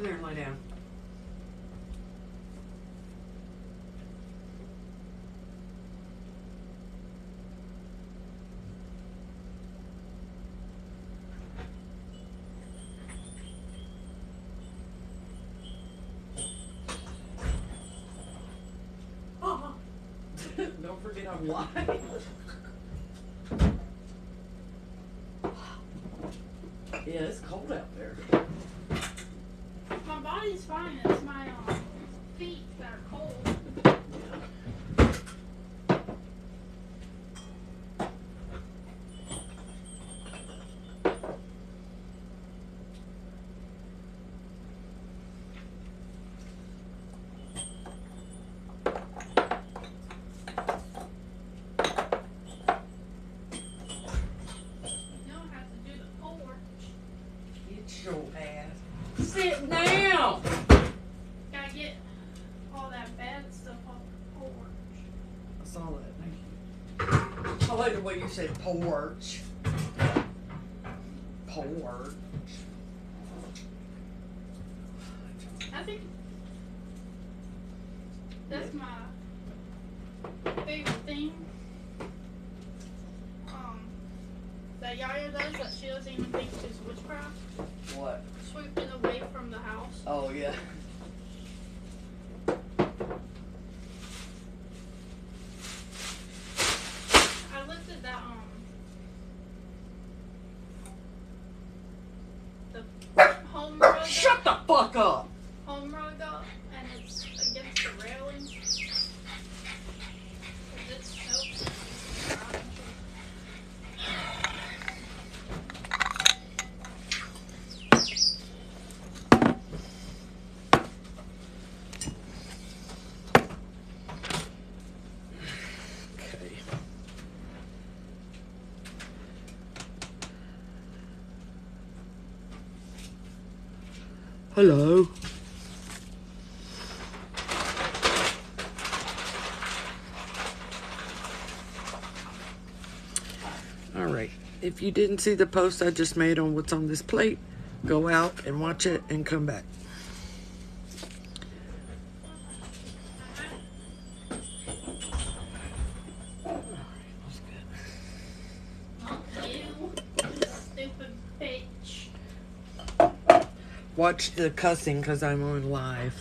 over there and lay down. Don't forget I'm live. Yeah, it's cold out there. My body's fine. It's my feet that are cold. Sit down! Gotta get all that bad stuff off the porch. I saw that, thank you. I like the way you said porch. Porch. I think that's my favorite thing. That Yaya does that she doesn't even think is witchcraft. What? Sweeping away from the house. Oh, yeah. I lifted that, the home rug Shut up, the fuck up! home rug up, and it's against the railing. It's so Hello. All right. If you didn't see the post I just made on what's on this plate, go out and watch it and come back. Watch the cussing because I'm on live.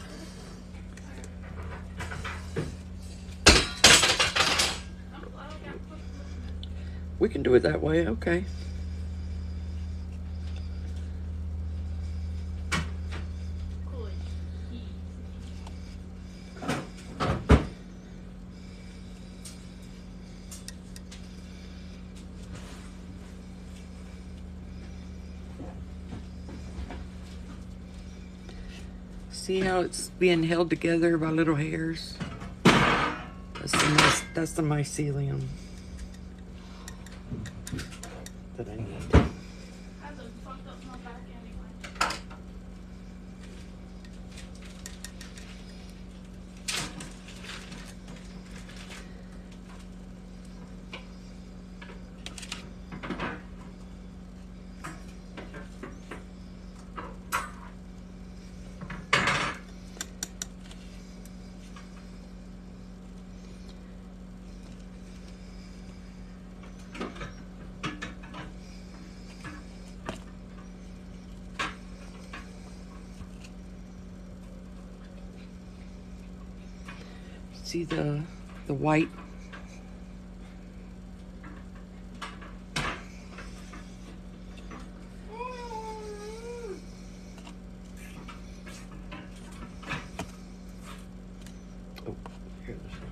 We can do it that way, okay. See how it's being held together by little hairs? That's the mycelium that I need. Hasn't fucked up my back anyway. See the white? Oh, here this one.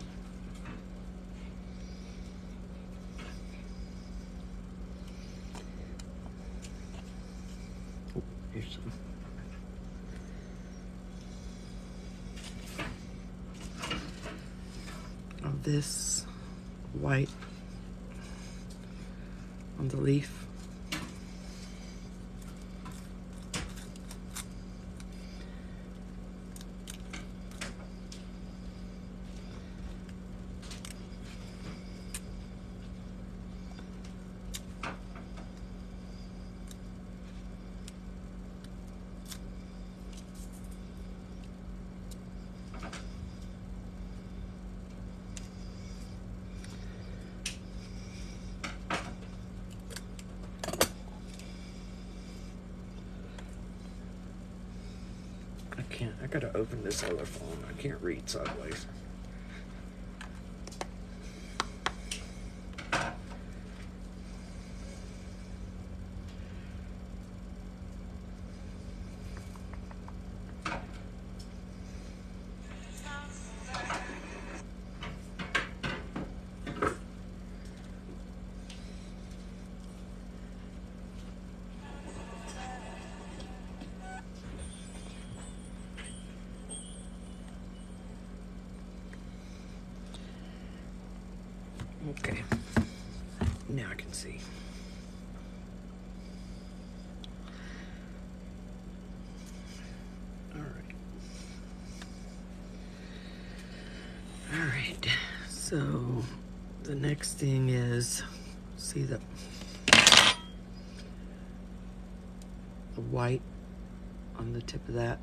Oh, here's some. Of this white on the leaf. gotta open this other phone. I can't read sideways. Okay, now I can see. All right, so the next thing is, see the white on the tip of that.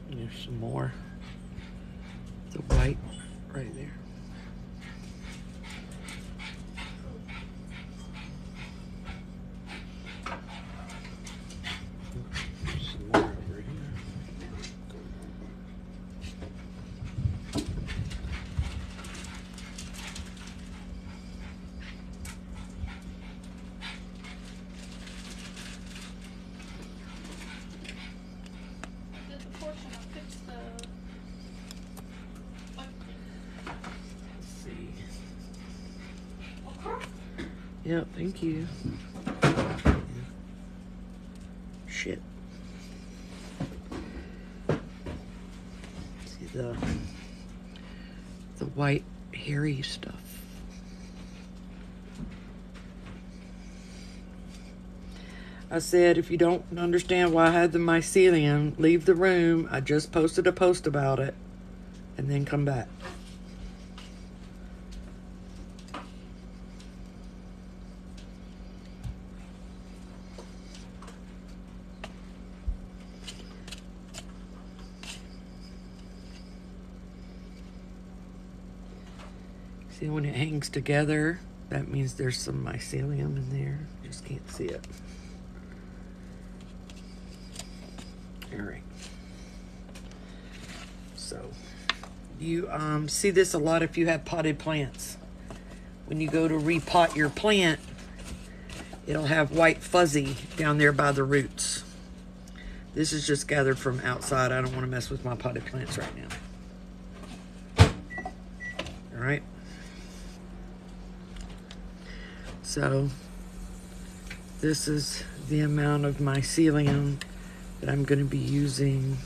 There's some more. The white right there. Some more over here. Yeah, thank you. Shit. See the white hairy stuff. I said, if you don't understand why I had the mycelium, leave the room. I just posted a post about it, and then come back. See, when it hangs together, that means there's some mycelium in there. Just can't see it. All right. So, you see this a lot if you have potted plants. When you go to repot your plant, it'll have white fuzzy down there by the roots. This is just gathered from outside. I don't want to mess with my potted plants right now. All right. So this is the amount of mycelium that I'm going to be using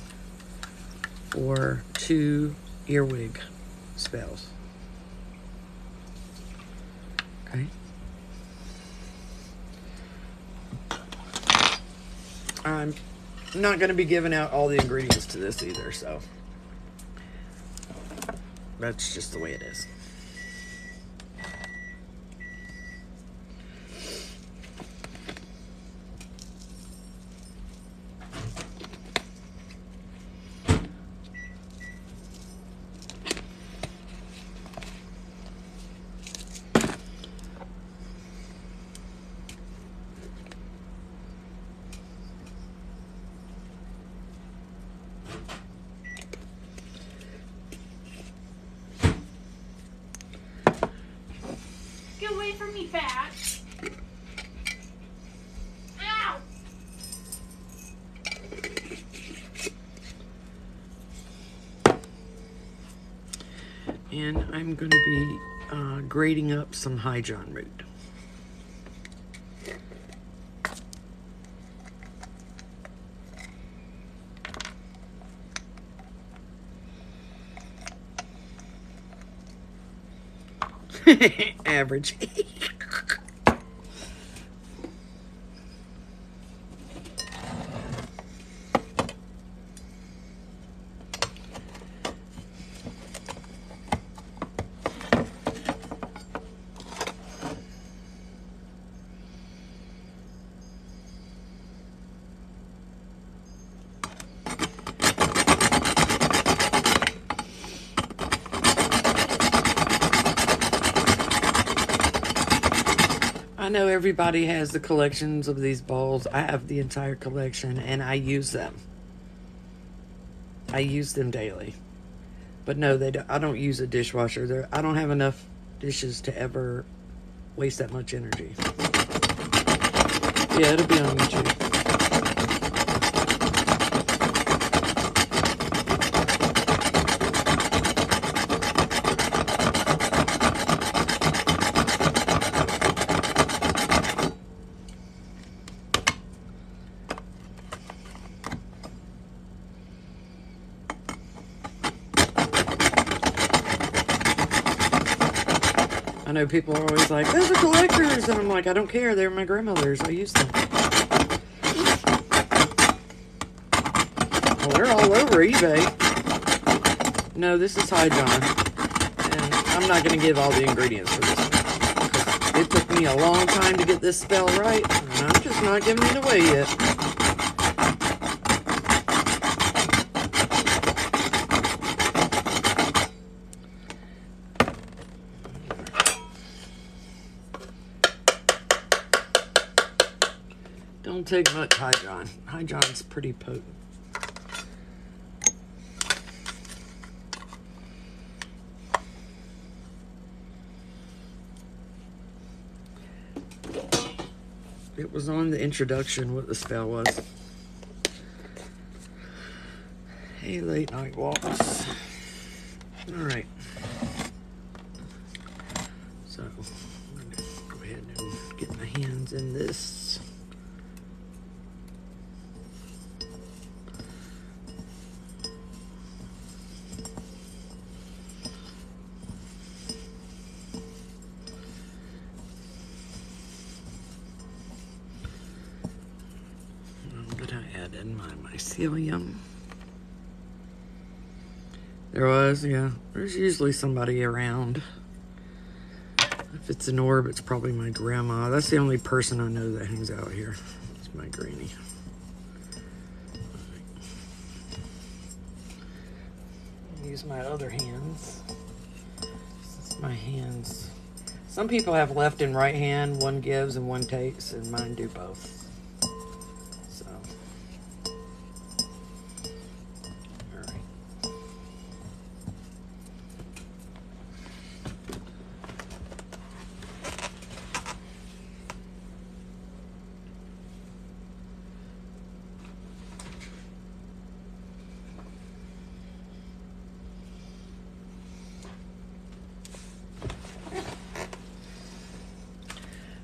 for 2 earwig spells. Okay. I'm not going to be giving out all the ingredients to this either, so that's just the way it is. Get away from me, Pat. Ow! And I'm going to be grating up some hydron root. Average. I know everybody has the collections of these bowls. I have the entire collection, and I use them. I use them daily. But no, I don't use a dishwasher. I don't have enough dishes to ever waste that much energy. Yeah, it'll be on YouTube. I know people are always like, those are collectors. And I'm like, I don't care. They're my grandmother's. I use them. Well, they're all over eBay. No, this is High John. And I'm not going to give all the ingredients for this one. It took me a long time to get this spell right. And I'm just not giving it away yet. Don't take much High John. High John's pretty potent. It was on the introduction what the spell was. Hey, late night walks. All right. So, I'm going to go ahead and get my hands in this. In my mycelium. There was, yeah. There's usually somebody around. If it's an orb, it's probably my grandma. That's the only person I know that hangs out here. It's my granny. Use my other hands. This is my hands. Some people have left and right hand. One gives and one takes, and mine do both.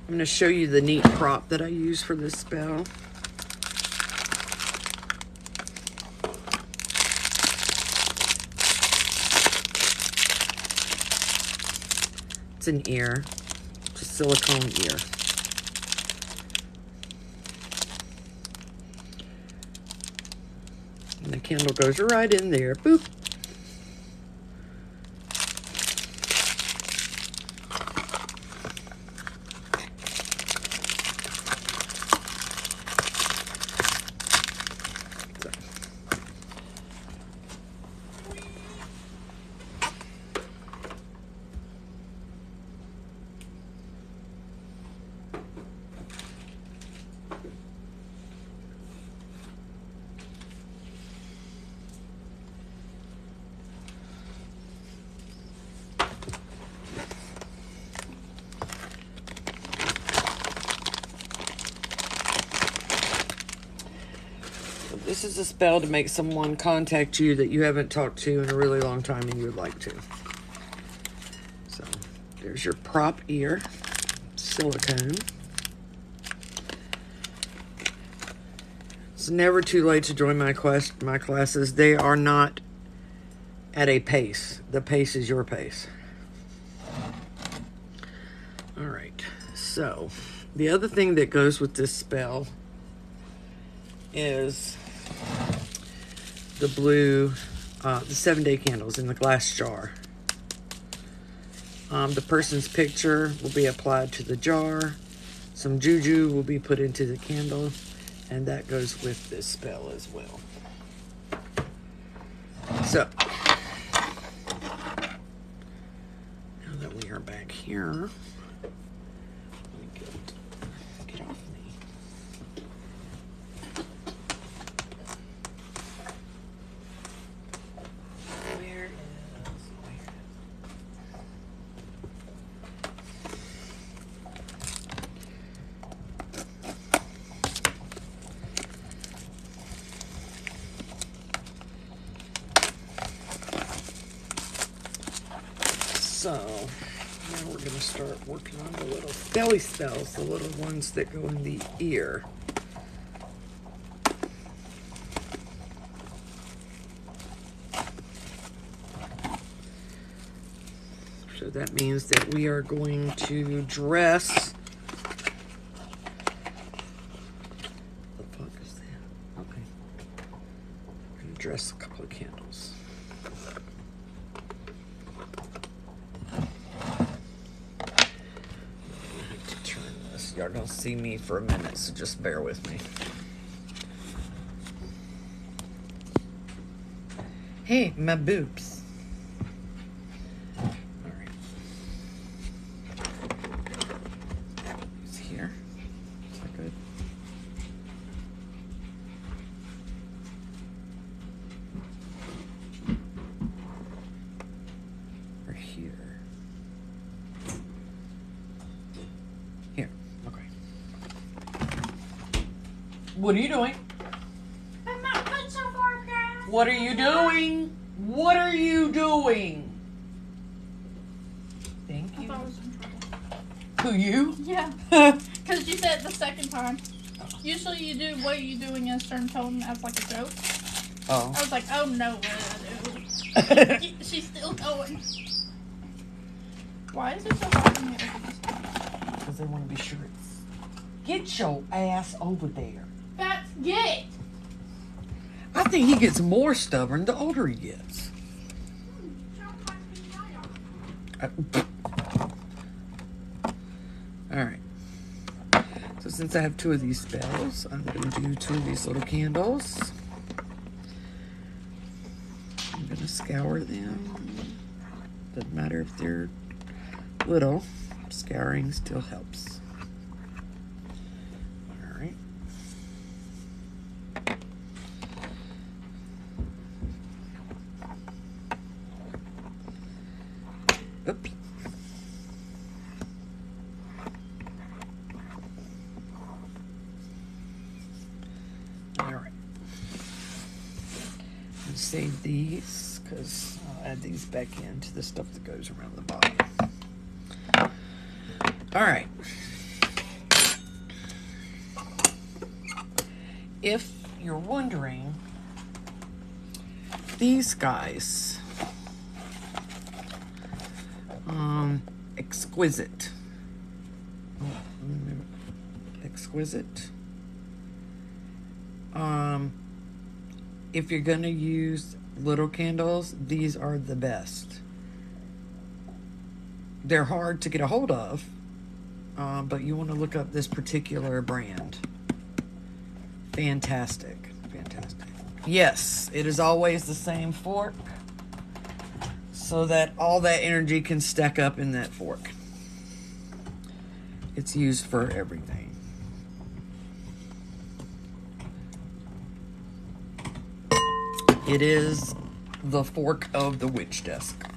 I'm going to show you the neat prop that I use for this spell. It's an ear. It's a silicone ear. And the candle goes right in there. Boop. This is a spell to make someone contact you that you haven't talked to in a really long time and you would like to. So, there's your prop ear, silicone. It's never too late to join my classes. They are not at a pace. The pace is your pace. All right. So, the other thing that goes with this spell is the blue, the 7-day candles in the glass jar. The person's picture will be applied to the jar. Some juju will be put into the candle, and that goes with this spell as well. So, now that we are back here, let me get Now we're going to start working on the little belly spells, the little ones that go in the ear. So that means that we are going to dress. What the fuck is that? Okay. We're going to dress a couple of candles. Y'all don't see me for a minute, so just bear with me. Hey, my boobs. All right. It's here. Is that good? Or here. Here. Okay. What are you doing? I'm not good so far, guys. What are you doing? What are you doing? Thank I you. thought I was in trouble. Who, you? Yeah. Because you said it the second time. Usually you do what you doing in a certain tone as like a joke. Oh. I was like, oh no, she's still going. Why is it so hard for me to open this? Because they want to be sure it's... Get your ass over there. That's it. I think he gets more stubborn the older he gets. Alright. So since I have two of these spells, I'm going to do two of these little candles. I'm going to scour them. Doesn't matter if they're little. Scouring still helps. Alright. Oops. Alright. Let's save these because I'll add these back into the stuff that goes around the bottom. Alright. If you're wondering, these guys, exquisite. Exquisite. If you're gonna use little candles, these are the best. They're hard to get a hold of, but you want to look up this particular brand. Fantastic. Fantastic. Yes, it is always the same fork, so that all that energy can stack up in that fork. It's used for everything. It is the fork of the witch desk.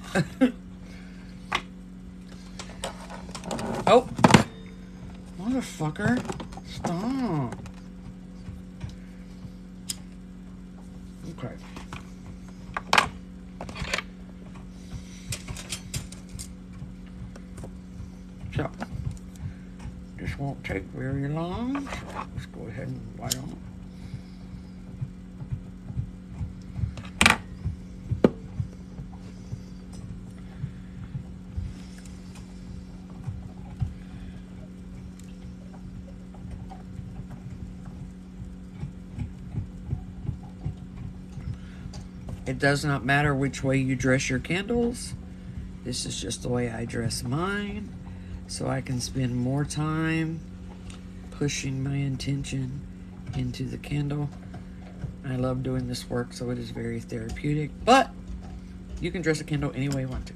Oh, motherfucker. Stop. Okay. So, this won't take very long. So let's go ahead and light on. It does not matter which way you dress your candles. This is just the way I dress mine, so I can spend more time pushing my intention into the candle. I love doing this work, so it is very therapeutic, but you can dress a candle any way you want to.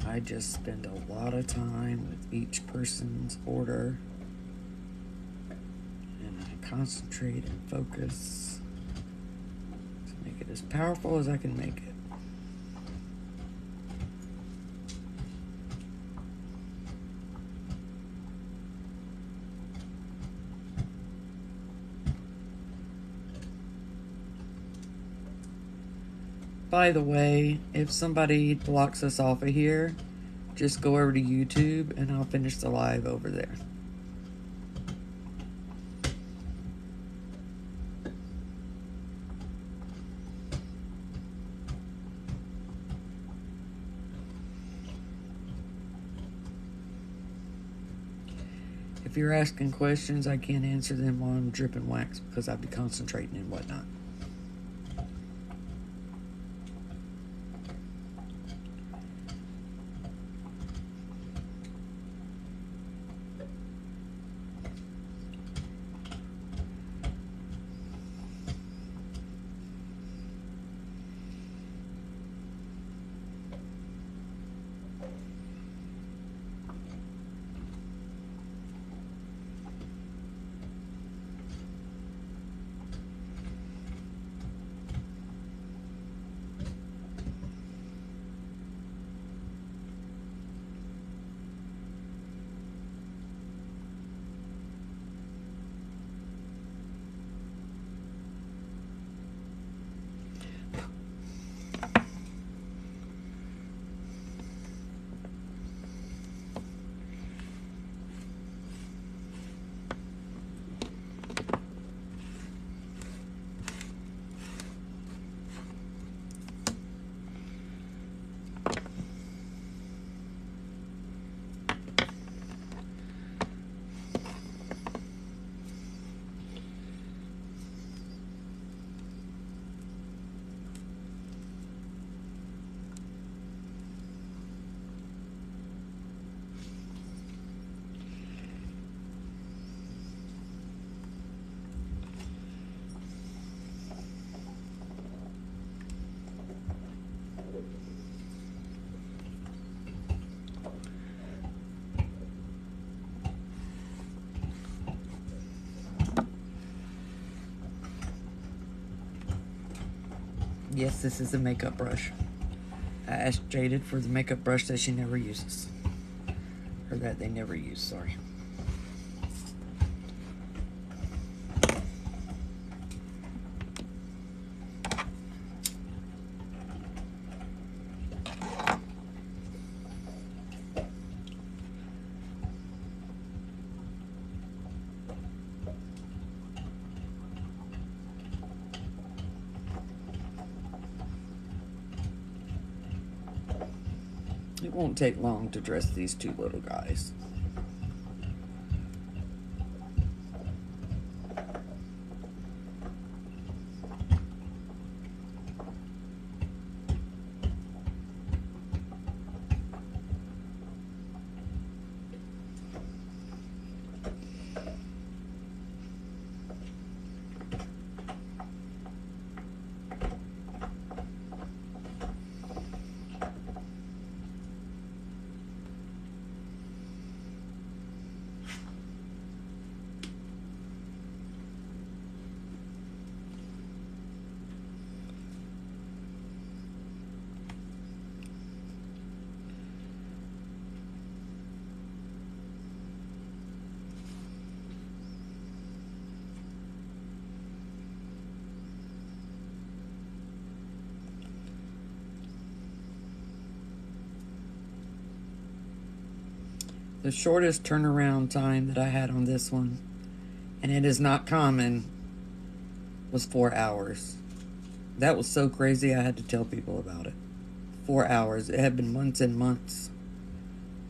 I just spend a lot of time with each person's order concentrate and focus to make it as powerful as I can make it. By the way, if somebody blocks us off of here, just go over to YouTube and I'll finish the live over there. If you're asking questions, I can't answer them while I'm dripping wax because I'd be concentrating and whatnot. Yes, this is a makeup brush. I asked Jaded for the makeup brush that she never uses. Or that they never use, sorry. It won't take long to dress these two little guys. The shortest turnaround time that I had on this one, and it is not common, was 4 hours. That was so crazy I had to tell people about it. 4 hours. It had been months and months.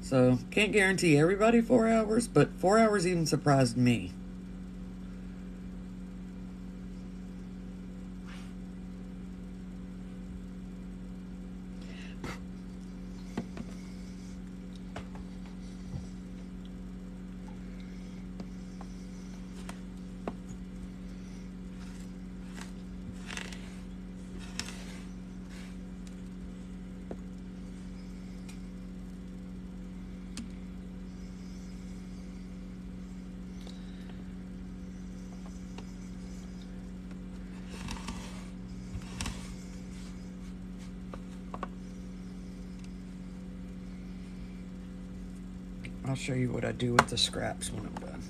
So, can't guarantee everybody 4 hours, but 4 hours even surprised me. I'll show you what I do with the scraps when I'm done.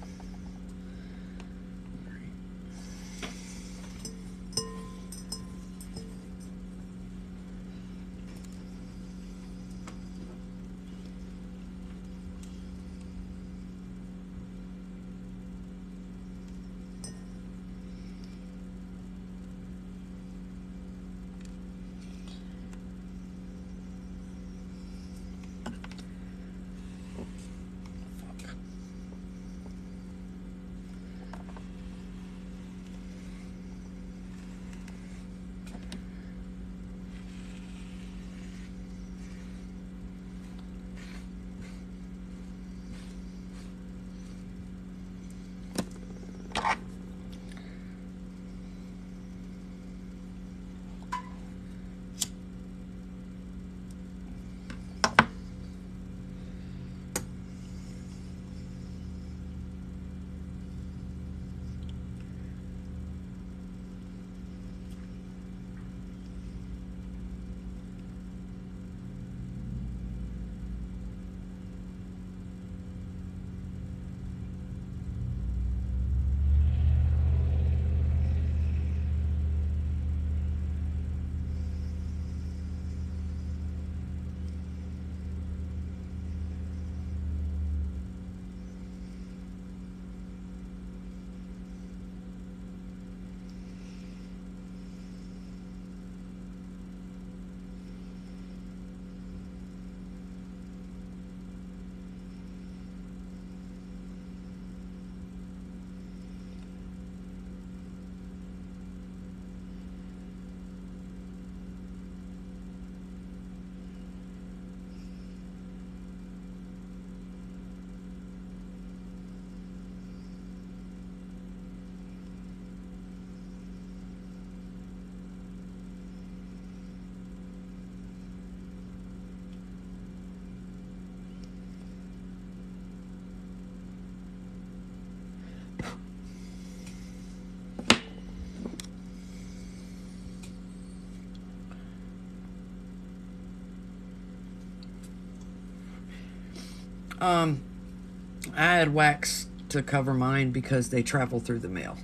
I had wax to cover mine because they travel through the mail.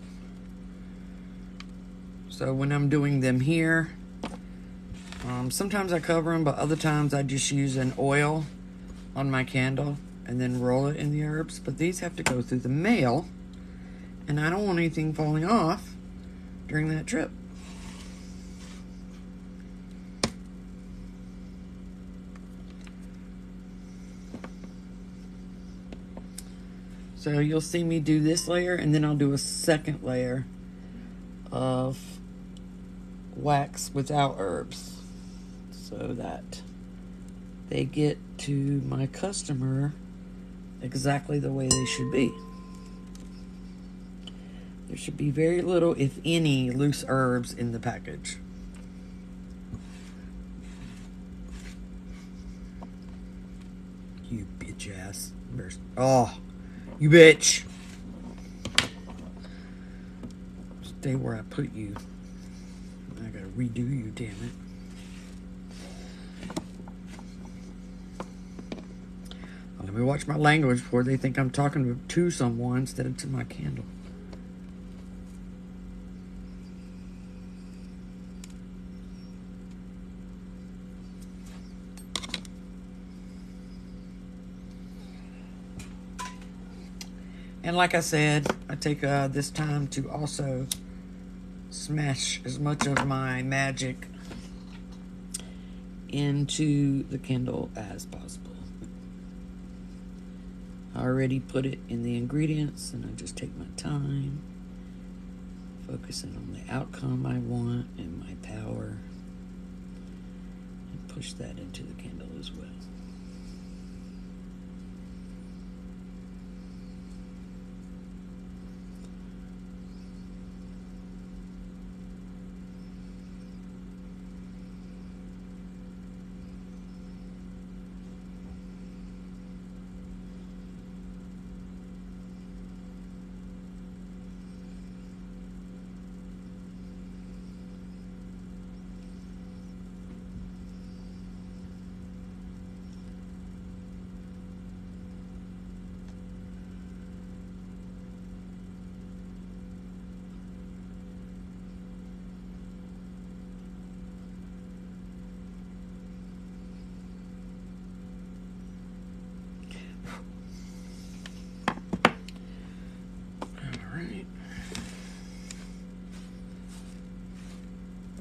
So when I'm doing them here, sometimes I cover them, but other times I just use an oil on my candle and then roll it in the herbs. But these have to go through the mail, and I don't want anything falling off during that trip. So you'll see me do this layer, and then I'll do a second layer of wax without herbs so that they get to my customer exactly the way they should be. There should be very little, if any, loose herbs in the package. You bitch ass. Oh, you bitch. Stay where I put you. I gotta redo you, damn it. Let me watch my language before they think I'm talking to someone instead of to my candle. And like I said, I take this time to also smash as much of my magic into the candle as possible. I already put it in the ingredients, and I just take my time, focusing on the outcome I want and my power, and push that into the candle as well. right.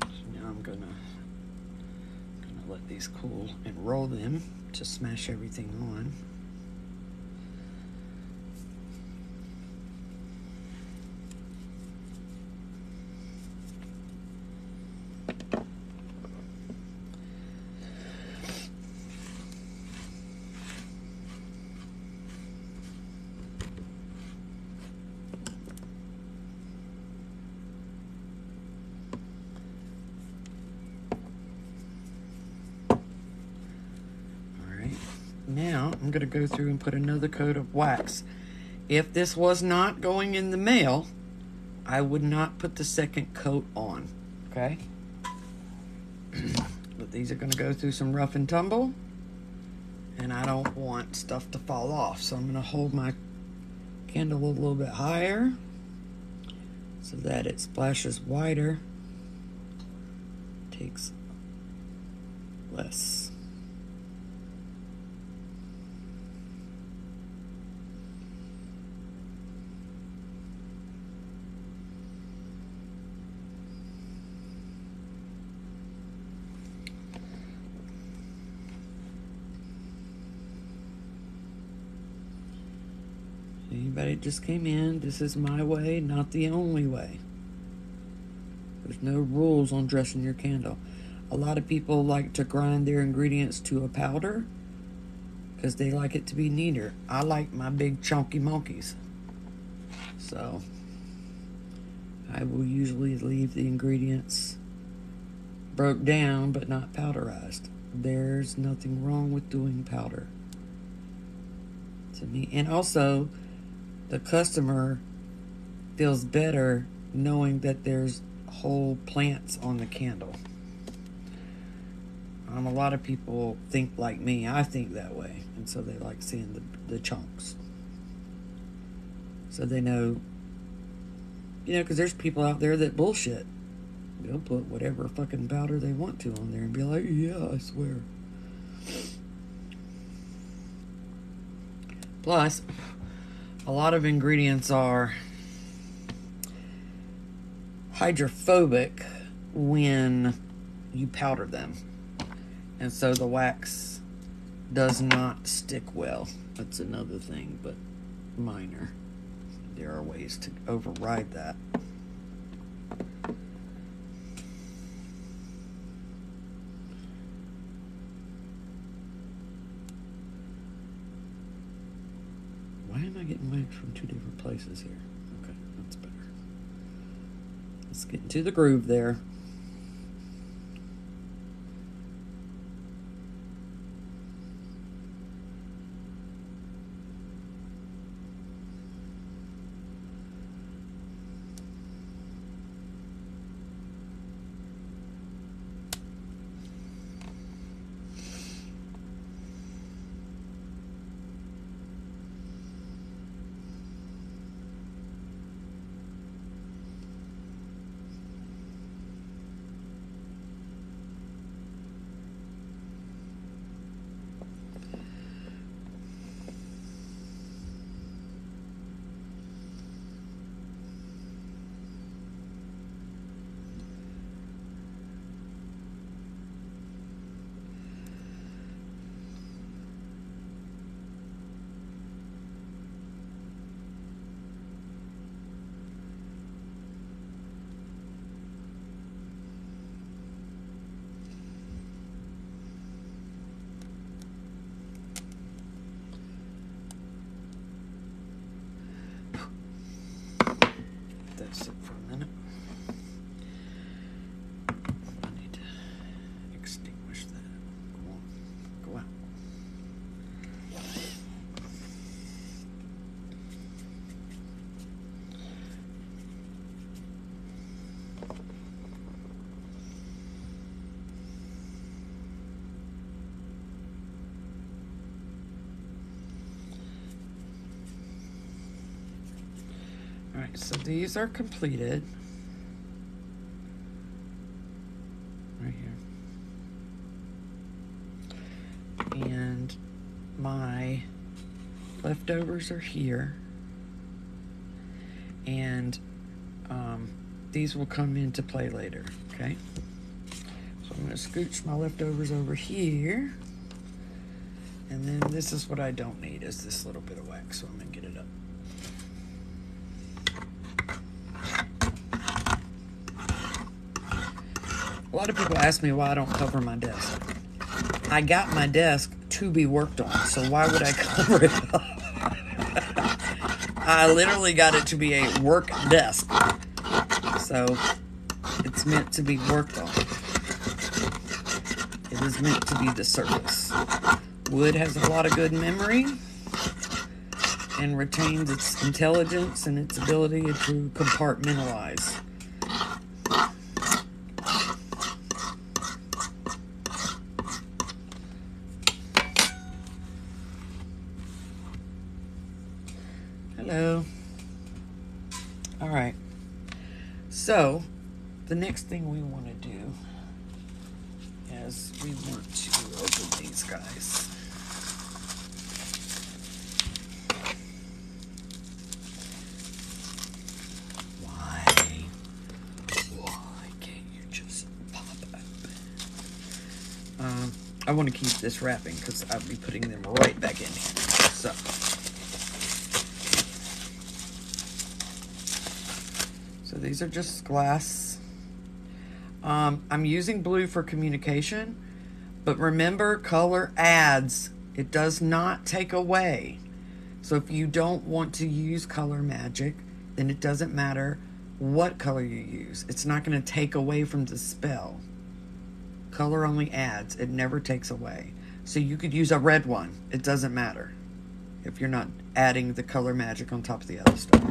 So now I'm gonna let these cool and roll them to smash everything on. Now I'm going to go through and put another coat of wax. If this was not going in the mail, I would not put the second coat on, okay? But these are going to go through some rough and tumble, and I don't want stuff to fall off. So I'm going to hold my candle a little bit higher so that it splashes wider, takes less. Anybody just came in, this is my way, not the only way. There's no rules on dressing your candle. A lot of people like to grind their ingredients to a powder because they like it to be neater. I like my big chunky monkeys. So I will usually leave the ingredients broke down but not powderized. There's nothing wrong with doing powder to me. And also, the customer feels better knowing that there's whole plants on the candle. A lot of people think like me. I think that way. And so they like seeing the chunks. So they know, because there's people out there that bullshit. They'll put whatever fucking powder they want to on there and be like, yeah, I swear. Plus, a lot of ingredients are hydrophobic when you powder them. And so the wax does not stick well. That's another thing, but minor. There are ways to override that. Why am I getting wax from two different places here? Okay, that's better. Let's get into the groove there. That's it for a minute. I need to extinguish that. Come on, go out. Alright, so these are completed. Right here. And my leftovers are here. And these will come into play later, okay? So I'm going to scooch my leftovers over here. And then this is what I don't need, is this little bit of wax, so I'm going to get it up. A lot of people ask me why I don't cover my desk. I got my desk to be worked on, so why would I cover it up? I literally got it to be a work desk. So it's meant to be worked on. It is meant to be the surface. Wood has a lot of good memory and retains its intelligence and its ability to compartmentalize. Hello. All right. So, the next thing we want to do is we want to open these guys. Why can't you just pop up? I want to keep this wrapping because I'll be putting them right back in here. So these are just glass. I'm using blue for communication, but remember, color adds. It does not take away. So if you don't want to use color magic, then it doesn't matter what color you use. It's not going to take away from the spell. Color only adds. It never takes away. So you could use a red one. It doesn't matter if you're not adding the color magic on top of the other stuff.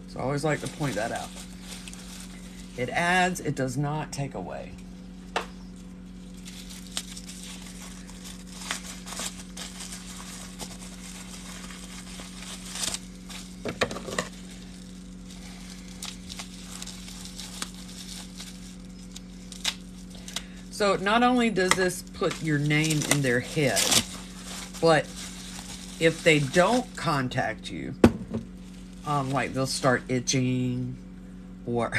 So I always like to point that out. It adds, it does not take away. So not only does this put your name in their head, but if they don't contact you, like they'll start itching or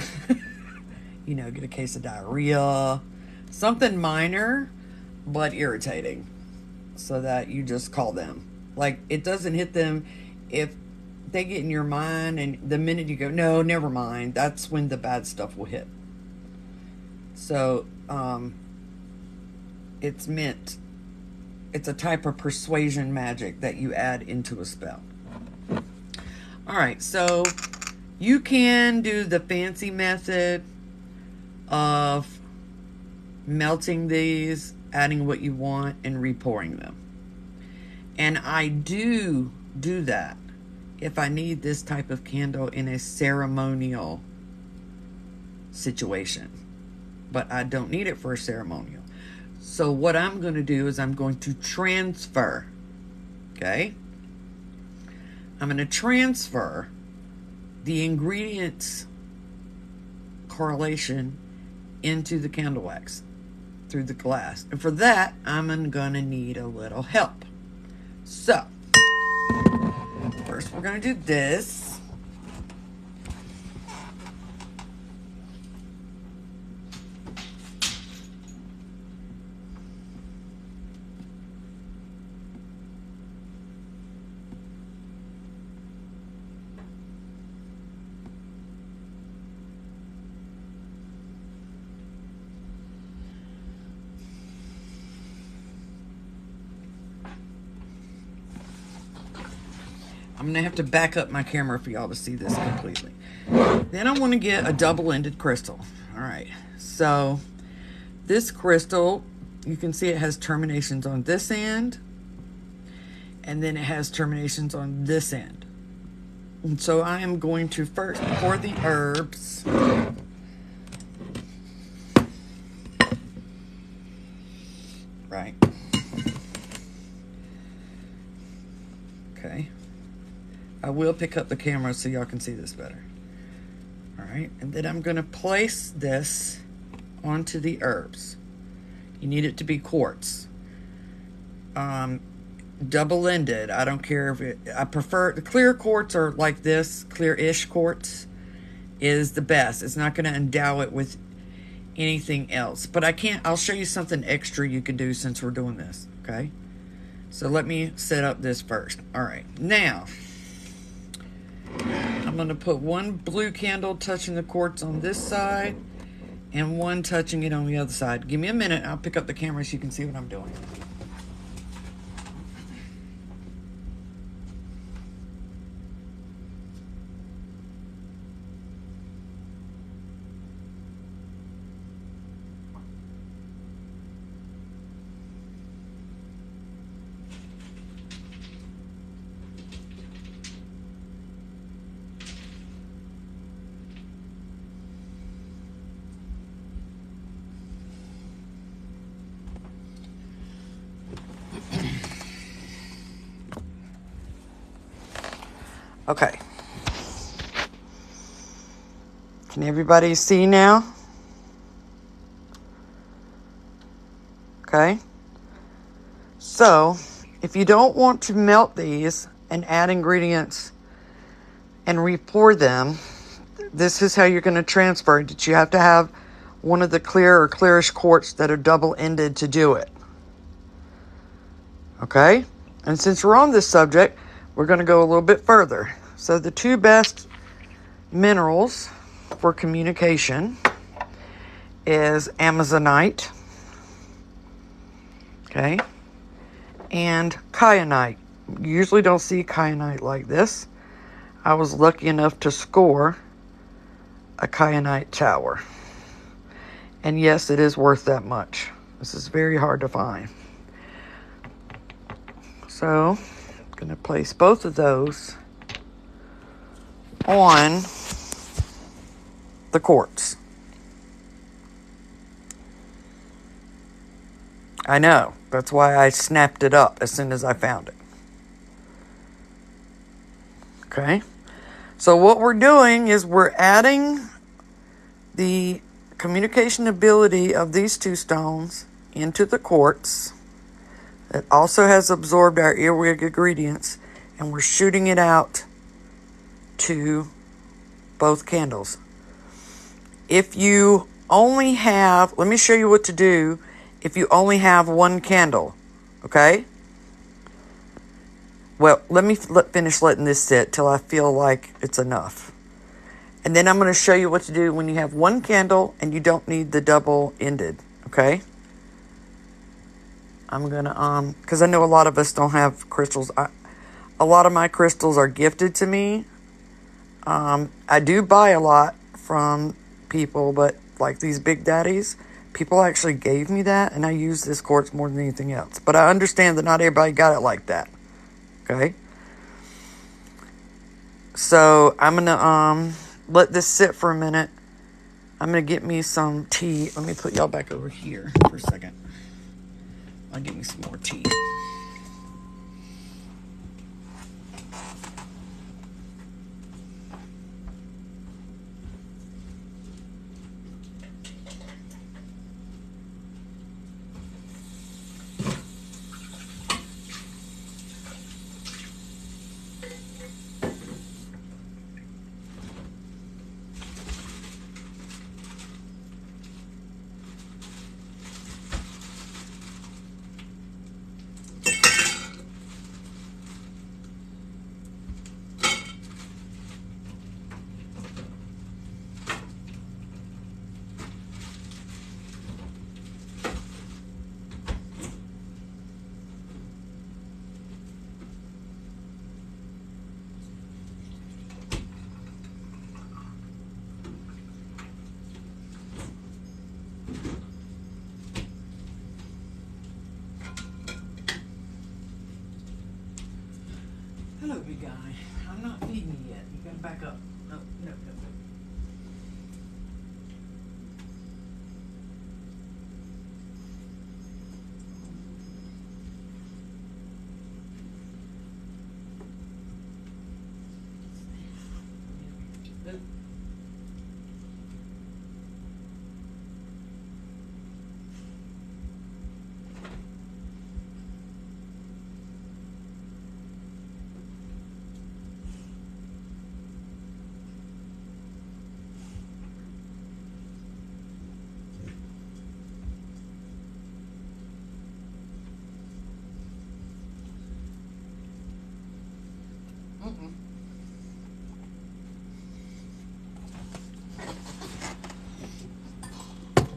you know, get a case of diarrhea, something minor but irritating, so that you just call them. Like, it doesn't hit them if they get in your mind, and the minute you go, no, never mind, that's when the bad stuff will hit. So it's a type of persuasion magic that you add into a spell. All right, so you can do the fancy method of melting these, adding what you want, and repouring them. And I do that if I need this type of candle in a ceremonial situation. But I don't need it for a ceremonial. So what I'm going to do is I'm going to transfer. Okay? I'm going to transfer the ingredients correlation into the candle wax through the glass. And for that, I'm going to need a little help. So, first we're going to do this. I'm going to have to back up my camera for y'all to see this completely. Then I want to get a double-ended crystal. All right. So this crystal, you can see it has terminations on this end, and then it has terminations on this end. And so I am going to first pour the herbs. Right. Okay. I will pick up the camera so y'all can see this better. All right, and then I'm going to place this onto the herbs. You need it to be quartz. Double-ended. I don't care if it... I prefer... The clear quartz are like this, clear-ish quartz. is the best. It's not going to endow it with anything else. But I'll show you something extra you can do since we're doing this, okay? So let me set up this first. All right, now I'm going to put one blue candle touching the quartz on this side and one touching it on the other side. Give me a minute. I'll pick up the camera so you can see what I'm doing. Okay. Can everybody see now? Okay. So, if you don't want to melt these and add ingredients and re-pour them, this is how you're going to transfer it. You have to have one of the clear or clearish quartz that are double-ended to do it. Okay? And since we're on this subject, we're going to go a little bit further. So the two best minerals for communication is Amazonite, okay, and kyanite. You usually don't see kyanite like this. I was lucky enough to score a kyanite tower. And yes, it is worth that much. This is very hard to find. So, I'm going to place both of those on the quartz. I know. That's why I snapped it up as soon as I found it. Okay. So what we're doing is we're adding the communication ability of these two stones into the quartz. It also has absorbed our earwig ingredients, and we're shooting it out to both candles. If you only have, let me show you what to do if you only have one candle, okay? Well, let me finish letting this sit till I feel like it's enough. And then I'm going to show you what to do when you have one candle and you don't need the double-ended, okay? I'm going to, because I know a lot of us don't have crystals. A lot of my crystals are gifted to me. I do buy a lot from people, but like these big daddies, people actually gave me that, and I use this quartz more than anything else. But I understand that not everybody got it like that. Okay? So I'm going to let this sit for a minute. I'm going to get me some tea. Let me put y'all back over here for a second. I'll get me some more tea. Hello, big guy. I'm not feeding you yet. You gotta back up. No.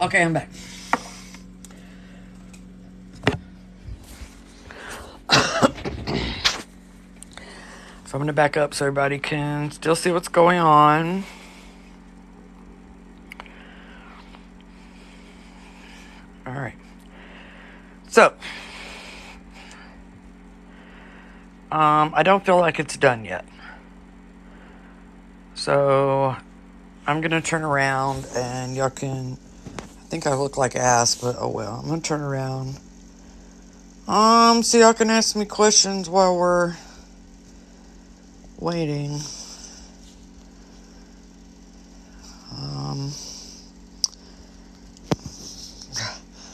Okay, I'm back. So I'm going to back up so everybody can still see what's going on. All right. So, I don't feel like it's done yet. So, I'm going to turn around and y'all can... I think I look like ass, but oh well. I'm going to turn around. So y'all can ask me questions while we're waiting.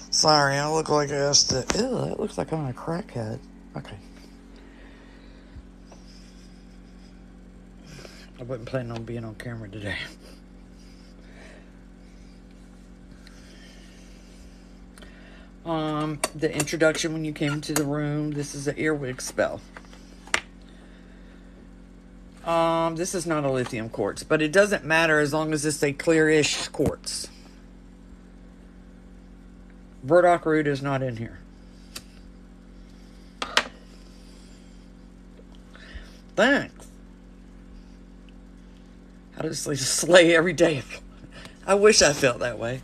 Sorry, I look like ass. Ew, that looks like I'm a crackhead. Okay. I wasn't planning on being on camera today. The introduction when you came into the room, this is an Earwig Spell. This is not a lithium quartz, but it doesn't matter as long as it's a clearish quartz. Burdock root is not in here. Thanks. I just slay every day. I wish I felt that way.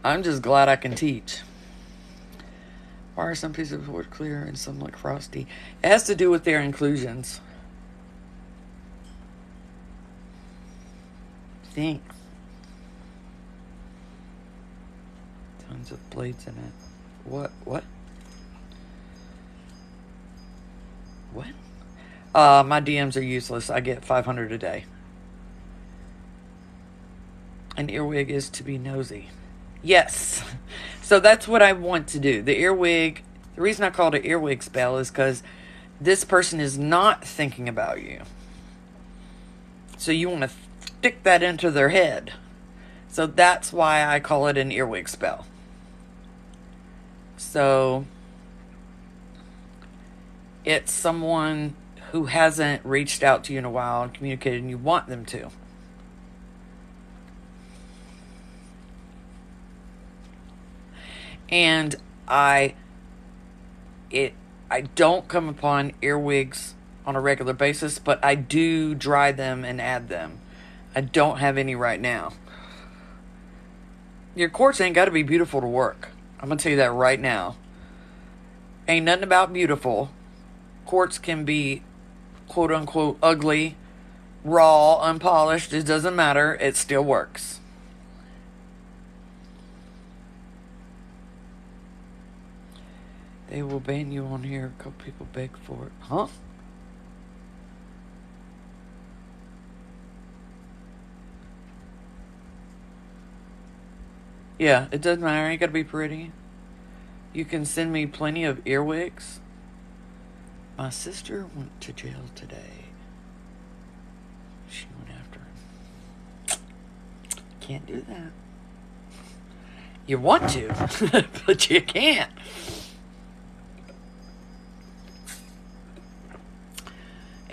I'm just glad I can teach. Why are some pieces of wood clear and some like frosty? It has to do with their inclusions. Thanks. Tons of blades in it. What? My DMs are useless. I get 500 a day. An earwig is to be nosy. Yes. So that's what I want to do. The earwig, the reason I called it earwig spell is because this person is not thinking about you. So you want to stick that into their head. So that's why I call it an earwig spell. So it's someone who hasn't reached out to you in a while and communicated and you want them to. And I don't come upon earwigs on a regular basis, but I do dry them and add them. I don't have any right now. Your quartz ain't got to be beautiful to work. I'm going to tell you that right now. Ain't nothing about beautiful. Quartz can be quote unquote ugly, raw, unpolished. It doesn't matter. It still works. They will ban you on here. A couple people beg for it. Huh? Yeah, it doesn't matter. Ain't gotta be pretty. You can send me plenty of earwigs. My sister went to jail today. She went after him. Can't do that. You want to, but you can't.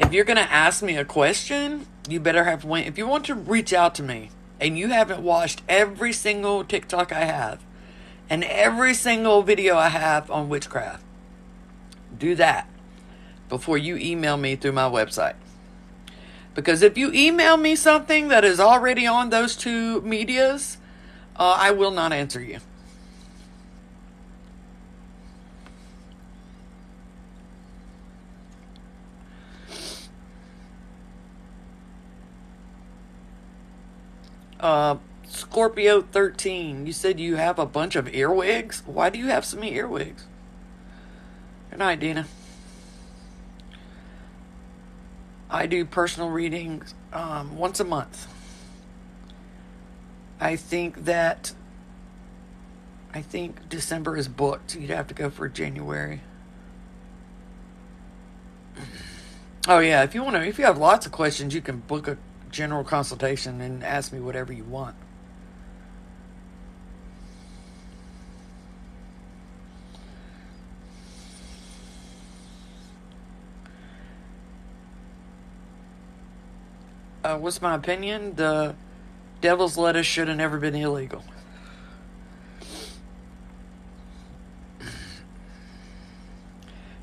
If you're going to ask me a question, you better have went. If you want to reach out to me and you haven't watched every single TikTok I have and every single video I have on witchcraft, do that before you email me through my website. Because if you email me something that is already on those two medias, I will not answer you. Scorpio 13, you said you have a bunch of earwigs? Why do you have so many earwigs? Good night, Dina. I do personal readings once a month. I think December is booked. You'd have to go for January. Oh yeah, if you have lots of questions, you can book a general consultation and ask me whatever you want. What's my opinion? The devil's lettuce should have never been illegal.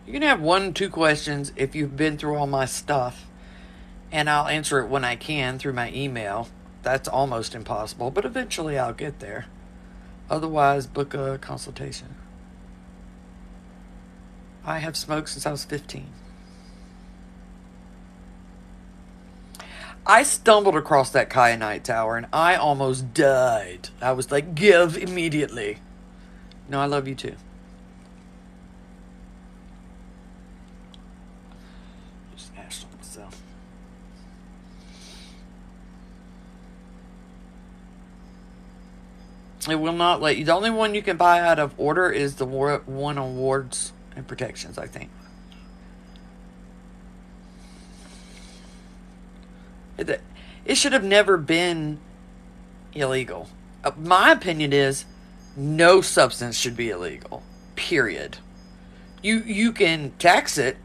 You can have 1, 2 questions if you've been through all my stuff, and I'll answer it when I can through my email. That's almost impossible, but eventually I'll get there. Otherwise, book a consultation. I have smoked since I was 15. I stumbled across that kyanite tower and I almost died. I was like, give immediately. No, I love you too. Just asked myself. It will not let you. The only one you can buy out of order is the one on wards and protections, I think. It should have never been illegal. My opinion is no substance should be illegal. Period. You can tax it,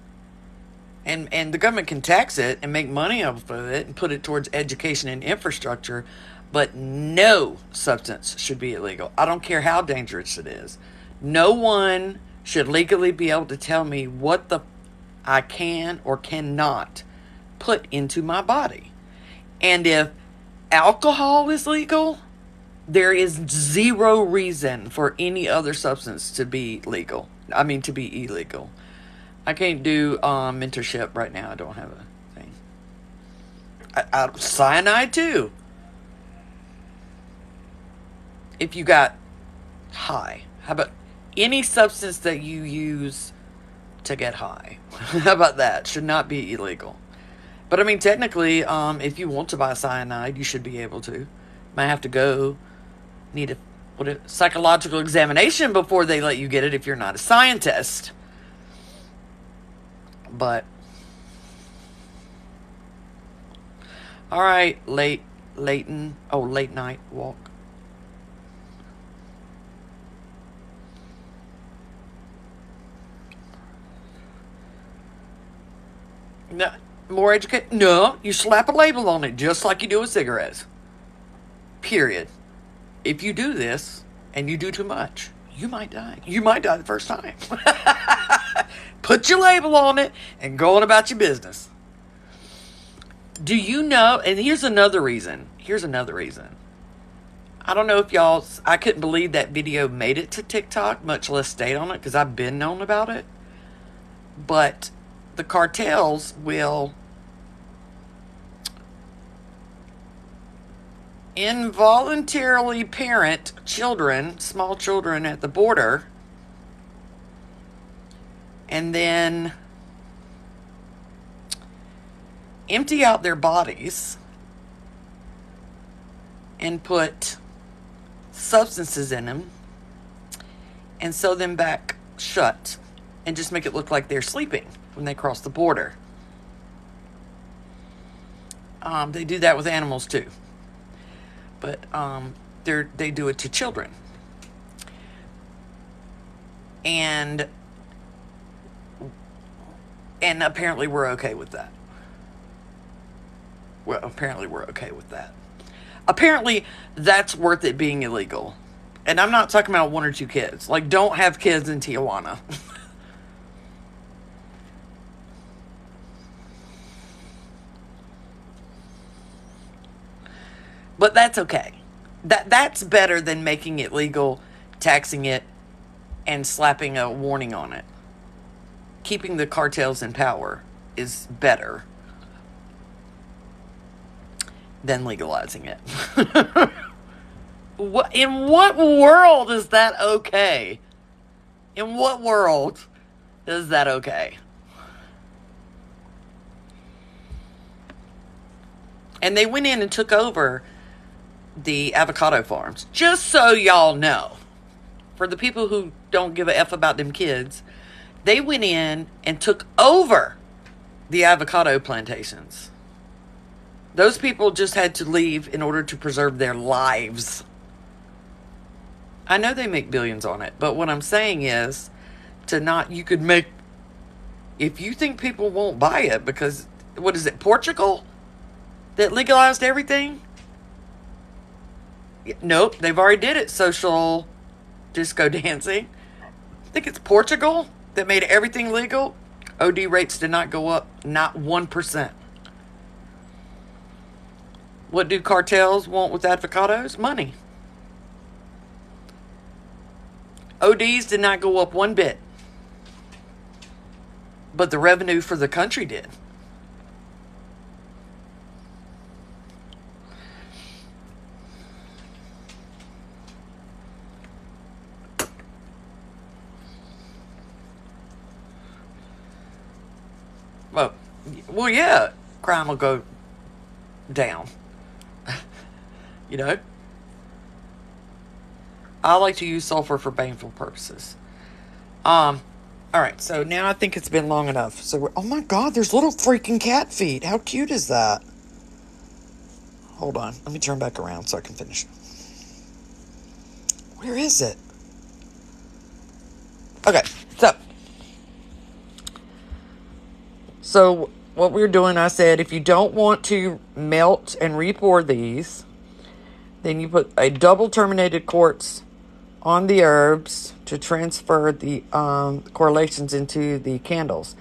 and the government can tax it and make money off of it and put it towards education and infrastructure, but no substance should be illegal. I don't care how dangerous it is. No one should legally be able to tell me what I can or cannot put into my body. And if alcohol is legal, there is zero reason for any other substance to be legal. I mean, to be illegal. I can't do mentorship right now. I don't have a thing. Cyanide too. If you got high, how about any substance that you use to get high? How about that? Should not be illegal. But I mean, technically, if you want to buy cyanide, you should be able to. Might have to need a psychological examination before they let you get it if you're not a scientist. But all right, late night walk. No, more educated. No, you slap a label on it just like you do with cigarettes. Period. If you do this and you do too much, you might die. You might die the first time. Put your label on it and go on about your business. Do you know, and here's another reason. I don't know if I couldn't believe that video made it to TikTok, much less stayed on it, because I've been known about it. But the cartels will involuntarily parent small children at the border, and then empty out their bodies and put substances in them and sew them back shut and just make it look like they're sleeping when they cross the border. They do that with animals too. But they do it to children. And apparently we're okay with that. Well, apparently we're okay with that. Apparently that's worth it being illegal. And I'm not talking about 1 or 2 kids. Like, don't have kids in Tijuana. But that's okay. That's better than making it legal, taxing it, and slapping a warning on it. Keeping the cartels in power is better than legalizing it. In what world is that okay? In what world is that okay? And they went in and took over the avocado farms. Just so y'all know, for the people who don't give a F about them kids, they went in and took over the avocado plantations. Those people just had to leave in order to preserve their lives. I know they make billions on it, but what I'm saying is you could make, if you think people won't buy it because, what is it, Portugal that legalized everything? Nope, they've already did it. Social disco dancing. I think it's Portugal. that made everything legal, OD rates did not go up, not 1%. What do cartels want with avocados? Money. ODs did not go up one bit, but the revenue for the country did. Well, yeah, crime will go down. You know? I like to use sulfur for baneful purposes. Alright, so now I think it's been long enough. So, oh my god, there's little freaking cat feet. How cute is that? Hold on, let me turn back around so I can finish. Where is it? Okay, so what we're doing, I said, if you don't want to melt and re-pour these, then you put a double terminated quartz on the herbs to transfer the correlations into the candles.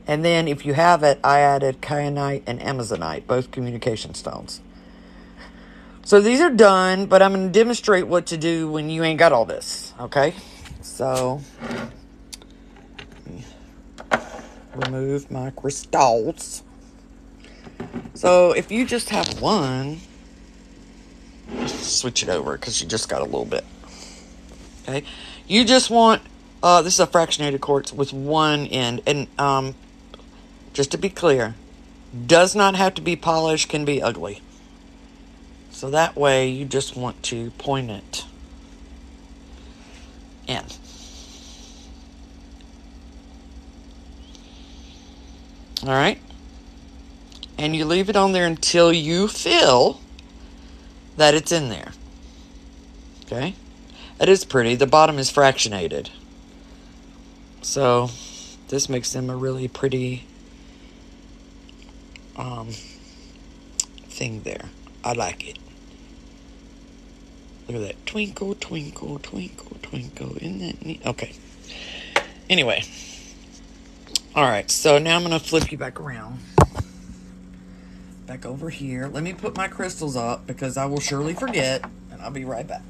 And then if you have it, I added kyanite and amazonite, both communication stones. So these are done, but I'm going to demonstrate what to do when you ain't got all this, okay? So, remove my crystals. So if you just have one, switch it over because you just got a little bit. Okay, you just want this is a fractionated quartz with one end, and just to be clear, does not have to be polished, can be ugly. So that way you just want to point it in. All right. And you leave it on there until you feel that it's in there. Okay. It is pretty. The bottom is fractionated. So this makes them a really pretty thing there. I like it. Look at that. Twinkle, twinkle, twinkle, twinkle. Isn't that neat? Okay. Anyway. Alright, so now I'm going to flip you back around. Back over here. Let me put my crystals up because I will surely forget. And I'll be right back.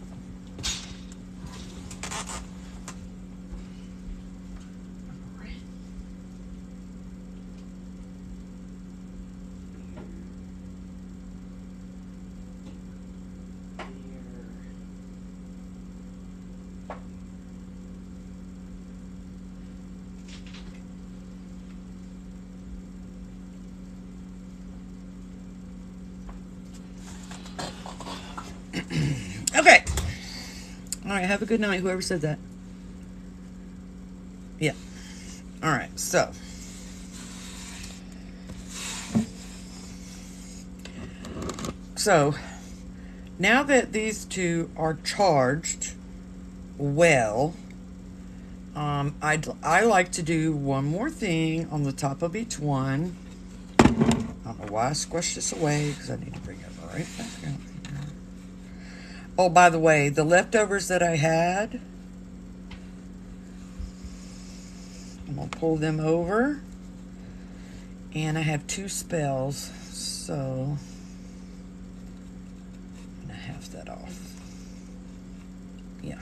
Okay. All right. Have a good night. Whoever said that. Yeah. All right. So now that these two are charged well, I like to do one more thing on the top of each one. I don't know why I squished this away because I need to bring it right back out. Oh, by the way, the leftovers that I had, I'm going to pull them over. And I have 2 spells, so I'm going to half that off. Yeah.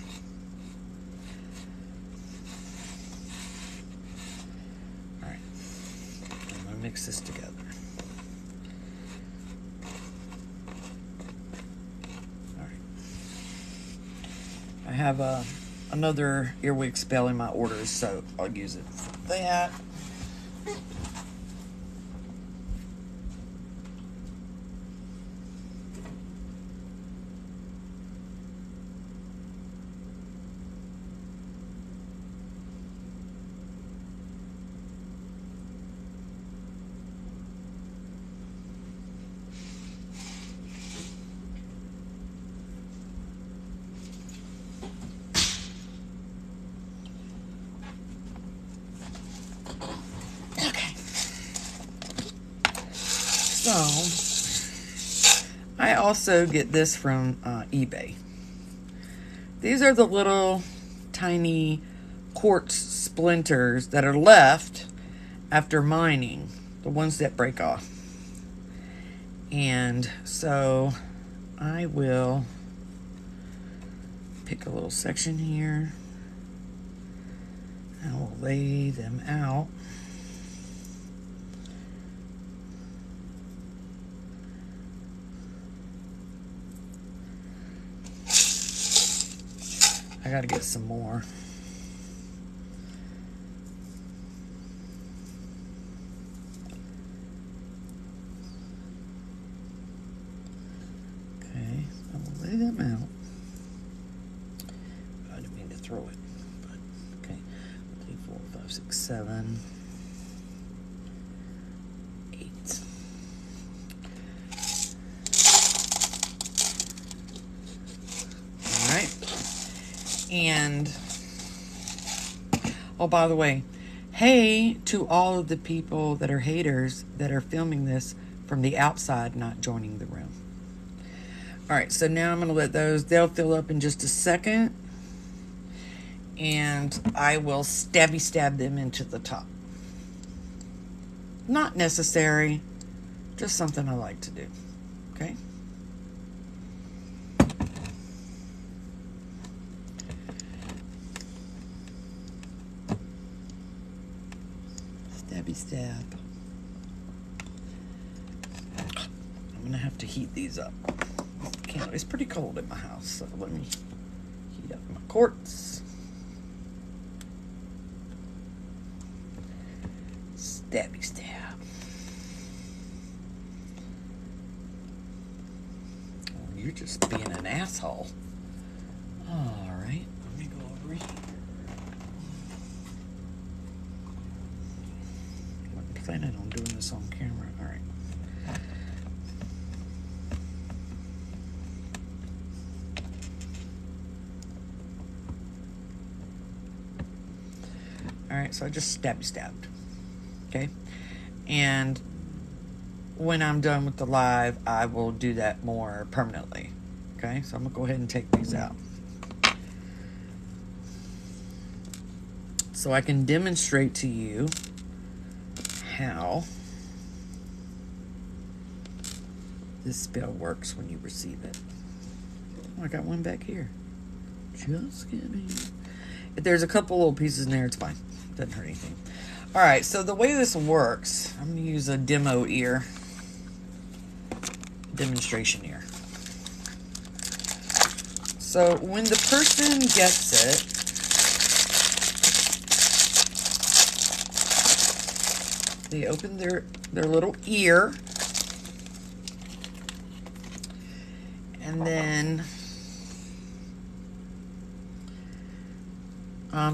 All right. I'm going to mix this together. I have another Earwig Spell in my orders, so I'll use it for that. So, I also get this from eBay. These are the little tiny quartz splinters that are left after mining, the ones that break off. And so I will pick a little section here. I will lay them out. I gotta get some more. Okay, I will lay them out. I didn't mean to throw it, but okay. 3, 4, 5, 6, 7, 8. All right. And, oh, by the way, hey to all of the people that are haters that are filming this from the outside, not joining the room. All right, so now I'm going to let those, they'll fill up in just a second. And I will stab them into the top. Not necessary, just something I like to do, okay? Stab. I'm gonna have to heat these up. It's pretty cold in my house, so let me heat up my quartz. Stabby stab. Oh, you're just being an asshole. All right, let me go over here. Planning on doing this on camera. All right. All right, so I just stabbed. Okay. And when I'm done with the live, I will do that more permanently. Okay, so I'm gonna go ahead and take these out. So I can demonstrate to you how this spell works when you receive it. Oh, I got one back here. Just kidding. If there's a couple little pieces in there, it's fine. Doesn't hurt anything. All right, so the way this works, I'm going to use a demo ear. Demonstration ear. So when the person gets it, they open their little ear, and then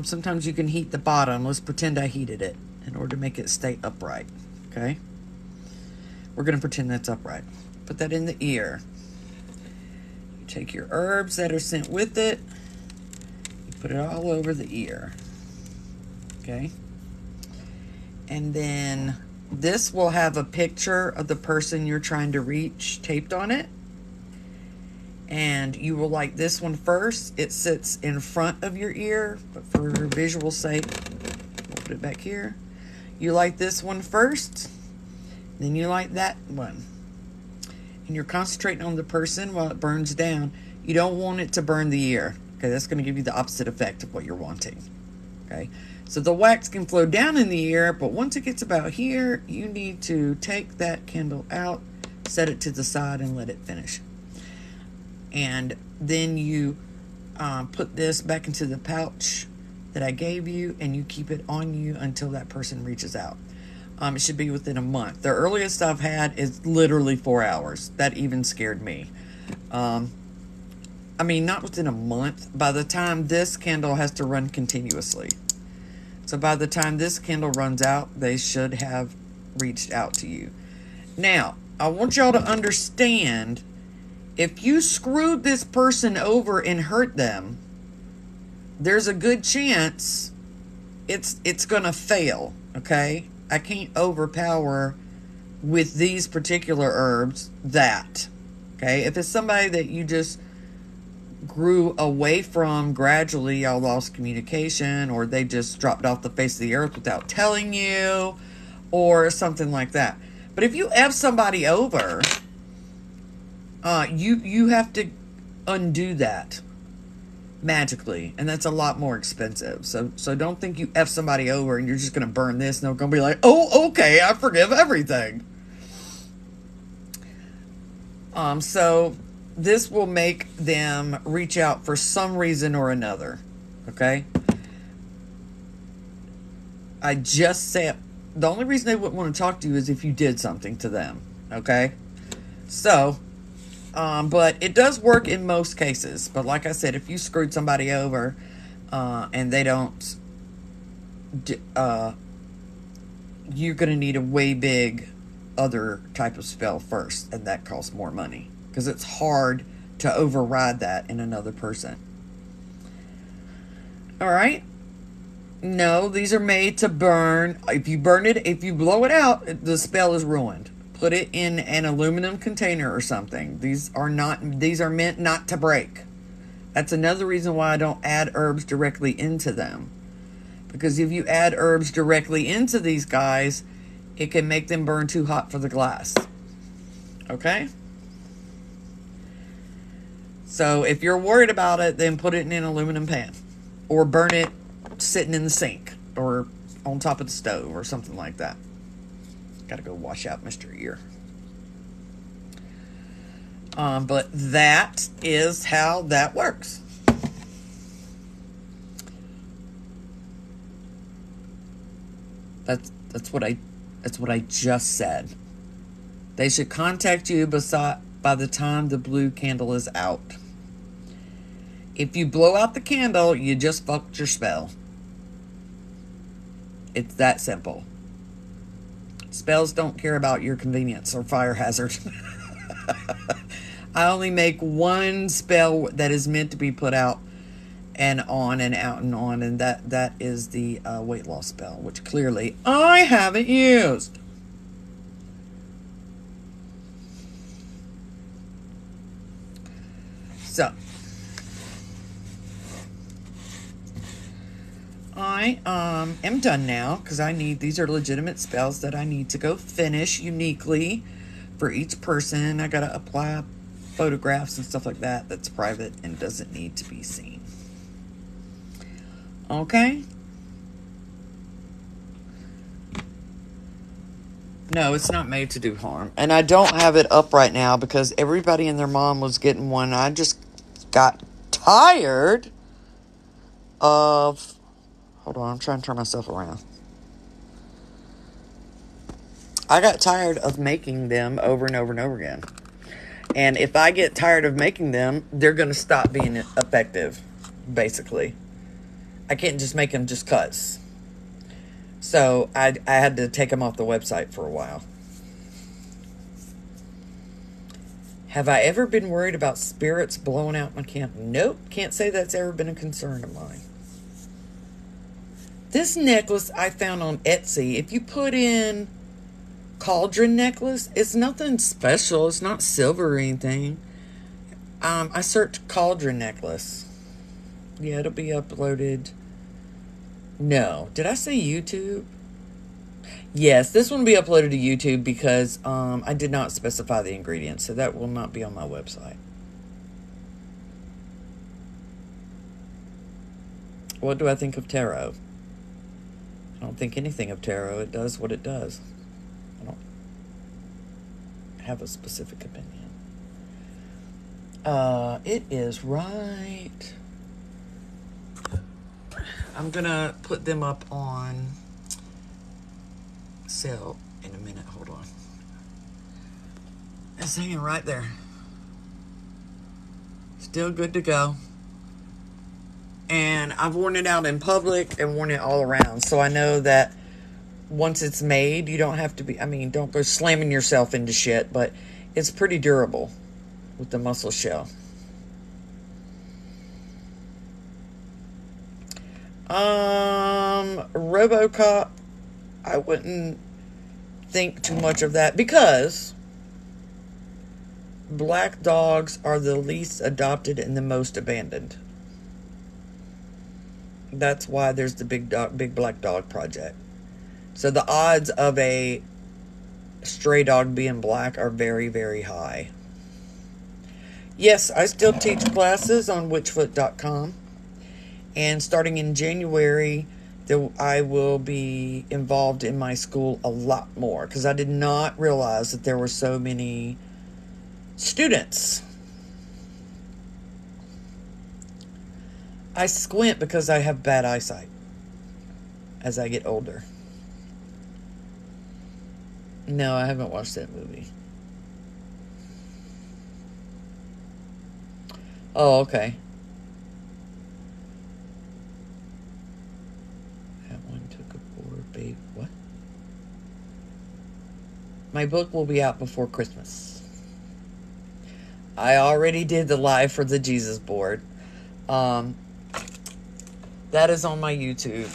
sometimes you can heat the bottom. Let's pretend I heated it in order to make it stay upright, okay? We're going to pretend that's upright. Put that in the ear. You take your herbs that are sent with it, you put it all over the ear, okay? And then this will have a picture of the person you're trying to reach taped on it. And you will like this one first. It sits in front of your ear, but for visual sake, we'll put it back here. You light this one first, then you light that one. And you're concentrating on the person while it burns down. You don't want it to burn the ear. Okay, that's going to give you the opposite effect of what you're wanting. Okay, so the wax can flow down in the ear, but once it gets about here, you need to take that candle out, set it to the side, and let it finish. And then you put this back into the pouch that I gave you, and you keep it on you until that person reaches out. It should be within a month. The earliest I've had is literally 4 hours. That even scared me. I mean, not within a month. By the time this candle has to run continuously. So by the time this candle runs out, they should have reached out to you. Now, I want y'all to understand, if you screwed this person over and hurt them, there's a good chance it's going to fail, okay? I can't overpower with these particular herbs that, okay? If it's somebody that you just grew away from gradually, y'all lost communication, or they just dropped off the face of the earth without telling you, or something like that. But if you F somebody over, you have to undo that magically, and that's a lot more expensive. So don't think you F somebody over and you're just going to burn this and they're going to be like, oh, okay, I forgive everything. So this will make them reach out for some reason or another. Okay? I just said the only reason they wouldn't want to talk to you is if you did something to them. Okay? So, but it does work in most cases. But like I said, if you screwed somebody over and they don't, you're going to need a way big other type of spell first, and that costs more money because it's hard to override that in another person. All right. No, these are made to burn. If you burn it, if you blow it out, the spell is ruined. Put it in an aluminum container or something. These are meant not to break. That's another reason why I don't add herbs directly into them. Because if you add herbs directly into these guys, it can make them burn too hot for the glass. Okay? So if you're worried about it, then put it in an aluminum pan. Or burn it sitting in the sink. Or on top of the stove or something like that. Gotta go wash out Mr. Ear. But that is how that works. That's what I just said. They should contact you by the time the blue candle is out. If you blow out the candle, you just fucked your spell. It's that simple. Spells don't care about your convenience or fire hazard. I only make one spell that is meant to be put out and on and out and on, and that is the weight loss spell, which clearly I haven't used. So I am done now because these are legitimate spells that I need to go finish uniquely for each person. I gotta apply photographs and stuff like that that's private and doesn't need to be seen. Okay? No, it's not made to do harm. And I don't have it up right now because everybody and their mom was getting one. I just got tired of... Hold on, I'm trying to turn myself around. I got tired of making them over and over and over again. And if I get tired of making them, they're going to stop being effective, basically. I can't just make them just cuts. So I had to take them off the website for a while. Have I ever been worried about spirits blowing out my camp? Nope, can't say that's ever been a concern of mine. This necklace I found on Etsy. If you put in cauldron necklace, it's nothing special. It's not silver or anything. I searched cauldron necklace. Yeah, it'll be uploaded. No. Did I say YouTube? Yes, this one will be uploaded to YouTube because I did not specify the ingredients, so that will not be on my website. What do I think of tarot? I don't think anything of tarot. It does what it does. I don't have a specific opinion. It is right. I'm gonna put them up on sale in a minute. Hold on. It's hanging right there. Still good to go. And I've worn it out in public and worn it all around. So I know that once it's made, you don't have to be, don't go slamming yourself into shit, but it's pretty durable with the mussel shell. RoboCop, I wouldn't think too much of that because black dogs are the least adopted and the most abandoned. That's why there's the big black dog project. So the odds of a stray dog being black are very, very high. Yes, I still teach classes on witchfoot.com. And starting in January, I will be involved in my school a lot more. Because I did not realize that there were so many students. I squint because I have bad eyesight as I get older. No, I haven't watched that movie. Oh, okay. That one took a poor babe. What? My book will be out before Christmas. I already did the live for the Jesus board. That is on my YouTube.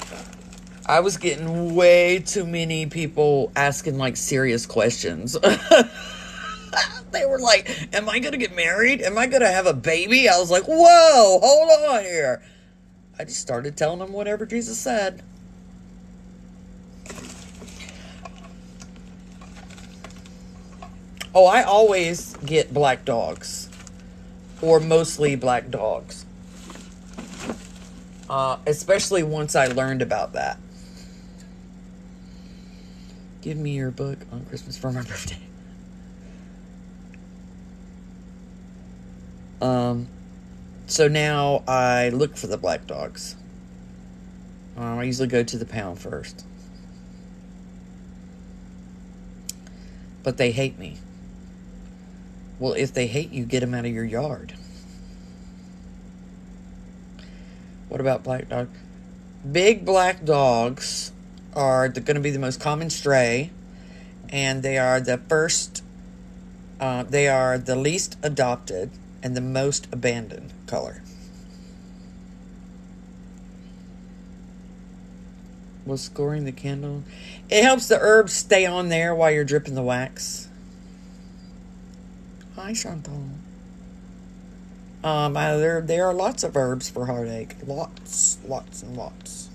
I was getting way too many people asking like serious questions. They were like, am I going to get married? Am I going to have a baby? I was like, whoa, hold on here. I just started telling them whatever Jesus said. Oh, I always get black dogs. Or mostly black dogs. Especially once I learned about that. Give me your book on Christmas for my birthday. So now I look for the black dogs. I usually go to the pound first. But they hate me. Well, if they hate you, get them out of your yard. What about black dog? Big black dogs are going to be the most common stray. And they are the first, they are the least adopted and the most abandoned color. Was scoring the candle? It helps the herbs stay on there while you're dripping the wax. Hi, Chantal. There are lots of herbs for heartache. Lots and lots.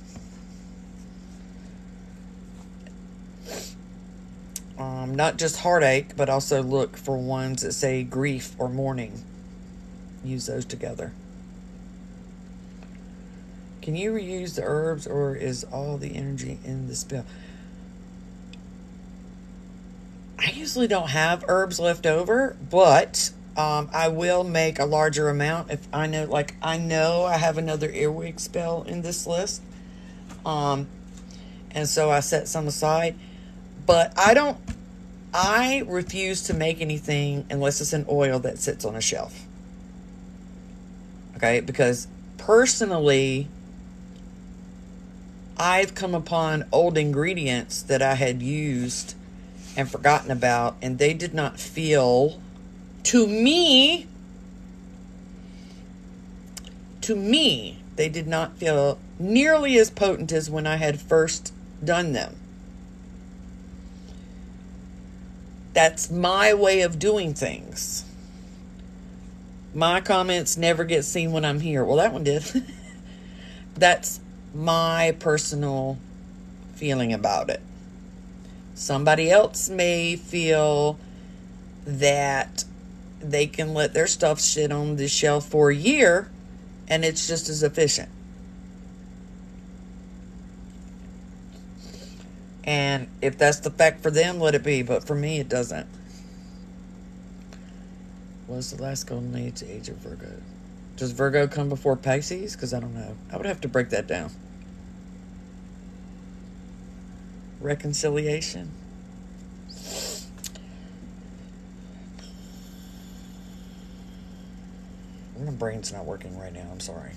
Not just heartache, but also look for ones that say grief or mourning. Use those together. Can you reuse the herbs, or is all the energy in the spell? I usually don't have herbs left over, but I will make a larger amount if I know, I have another Earwig spell in this list. And so I set some aside. But I refuse to make anything unless it's an oil that sits on a shelf. Okay, because personally, I've come upon old ingredients that I had used and forgotten about, and they did not feel, to me, they did not feel nearly as potent as when I had first done them. That's my way of doing things. My comments never get seen when I'm here. Well, that one did. That's my personal feeling about it. Somebody else may feel that they can let their stuff sit on the shelf for a year and it's just as efficient. And if that's the fact for them, let it be. But for me, it doesn't. Was the last golden age the age of Virgo? Does Virgo come before Pisces? Because I don't know. I would have to break that down. Reconciliation. My brain's not working right now. I'm sorry.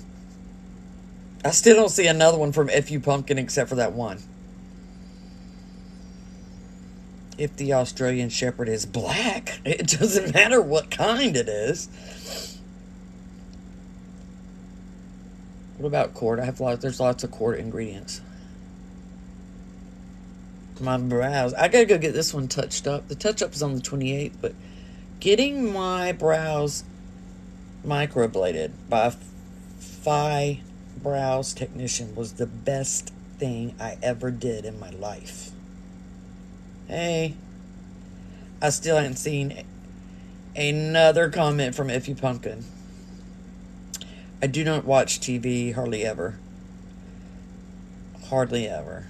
I still don't see another one from FU Pumpkin except for that one. If the Australian Shepherd is black, it doesn't matter what kind it is. What about cord? There's lots of cord ingredients. My brows. I gotta go get this one touched up. The touch up is on the 28th, but Getting my brows microbladed by a Phi brows technician was the best thing I ever did in my life. Hey, I still haven't seen another comment from Iffy Pumpkin. I do not watch TV hardly ever. Hardly ever.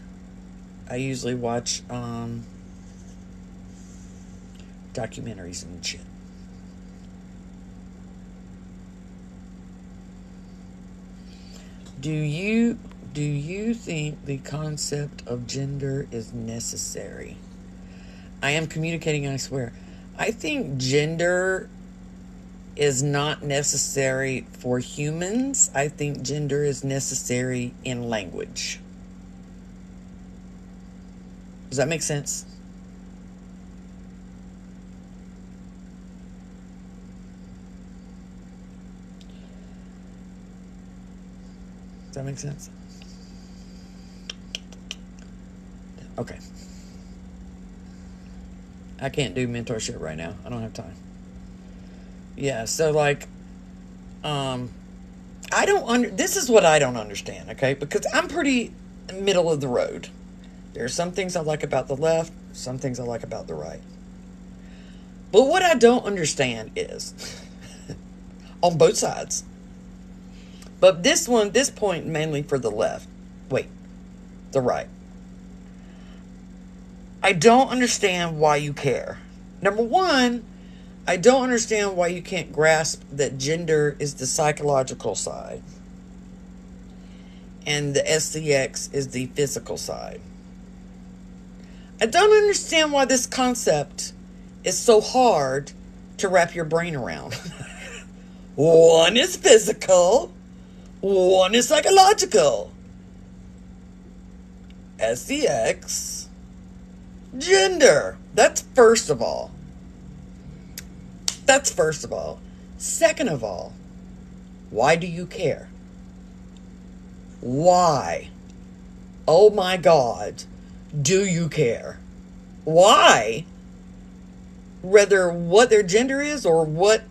I usually watch documentaries and shit. Do you think the concept of gender is necessary? I am communicating, I swear. I think gender is not necessary for humans. I think gender is necessary in language. Does that make sense? Does that make sense? Okay. I can't do mentorship right now. I don't have time. Yeah, so like, this is what I don't understand, okay? Because I'm pretty middle of the road. There are some things I like about the left, some things I like about the right. But what I don't understand is, on both sides, but this point mainly for the left. Wait, the right. I don't understand why you care. Number one, I don't understand why you can't grasp that gender is the psychological side and the SCX is the physical side. I don't understand why this concept is so hard to wrap your brain around. One is physical, one is psychological. SCX, gender. That's first of all. Second of all, why do you care? Why? Oh my God, do you care? Why? Whether what their gender is or what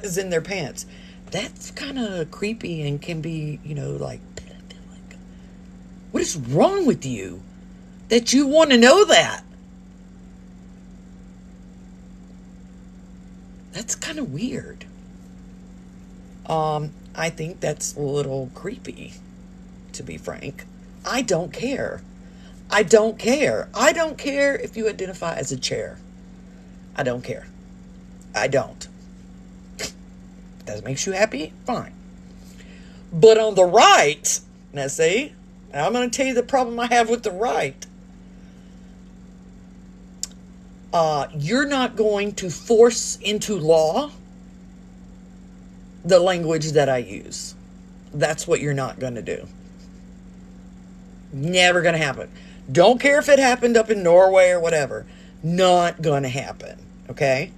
is in their pants. That's kind of creepy and can be, like, what is wrong with you that you want to know that? That's kind of weird. I think that's a little creepy, to be frank. I don't care. I don't care if you identify as a chair. I don't care. I don't. If that makes you happy, fine. But on the right, now see, I'm going to tell you the problem I have with the right. You're not going to force into law the language that I use. That's what you're not going to do. Never going to happen. Don't care if it happened up in Norway or whatever. Not going to happen. Okay?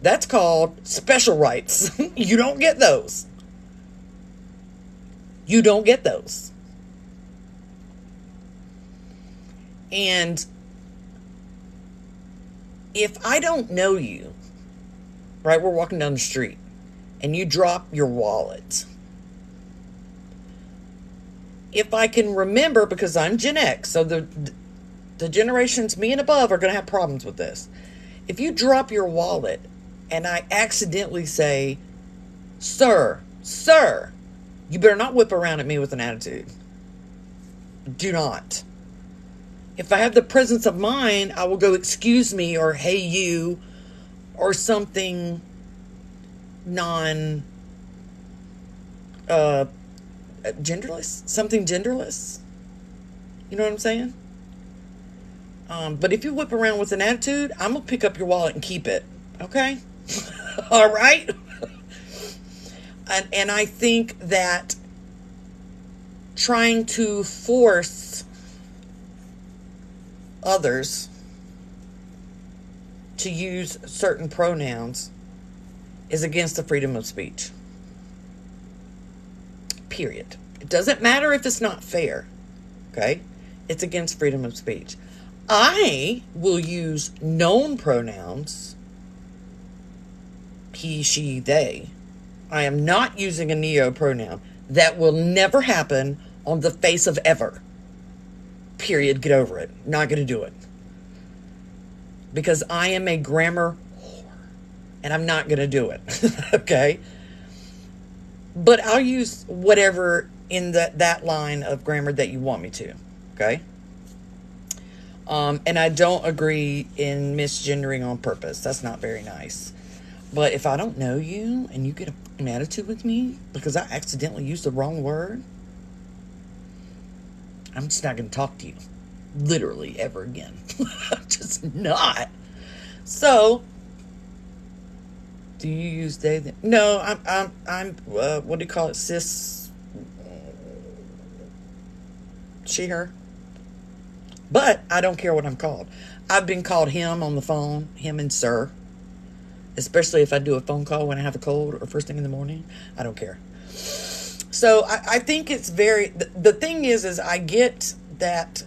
That's called special rights. You don't get those. You don't get those. And if I don't know you, right, we're walking down the street, and you drop your wallet. If I can remember, because I'm Gen X, so the generations me and above are going to have problems with this. If you drop your wallet and I accidentally say, sir, you better not whip around at me with an attitude. Do not. If I have the presence of mind, I will go, excuse me, or hey you, or something genderless, something genderless. You know what I'm saying? But if you whip around with an attitude, I'm gonna pick up your wallet and keep it. Okay? All right? And I think that trying to force others to use certain pronouns is against the freedom of speech. Period. It doesn't matter if it's not fair. Okay? It's against freedom of speech. I will use known pronouns he, she, they. I am not using a neo pronoun. That will never happen on the face of ever. Period. Get over it. Not going to do it. Because I am a grammar whore. And I'm not going to do it. Okay? But I'll use whatever in that line of grammar that you want me to. Okay? And I don't agree in misgendering on purpose. That's not very nice. But if I don't know you and you get an attitude with me because I accidentally used the wrong word, I'm just not going to talk to you. Literally ever again. I'm just not. So, do you use they? No, I'm what do you call it? Cis, she, her. But I don't care what I'm called. I've been called him on the phone, him and sir. Especially if I do a phone call when I have a cold or first thing in the morning. I don't care. So I think it's very, the thing is I get that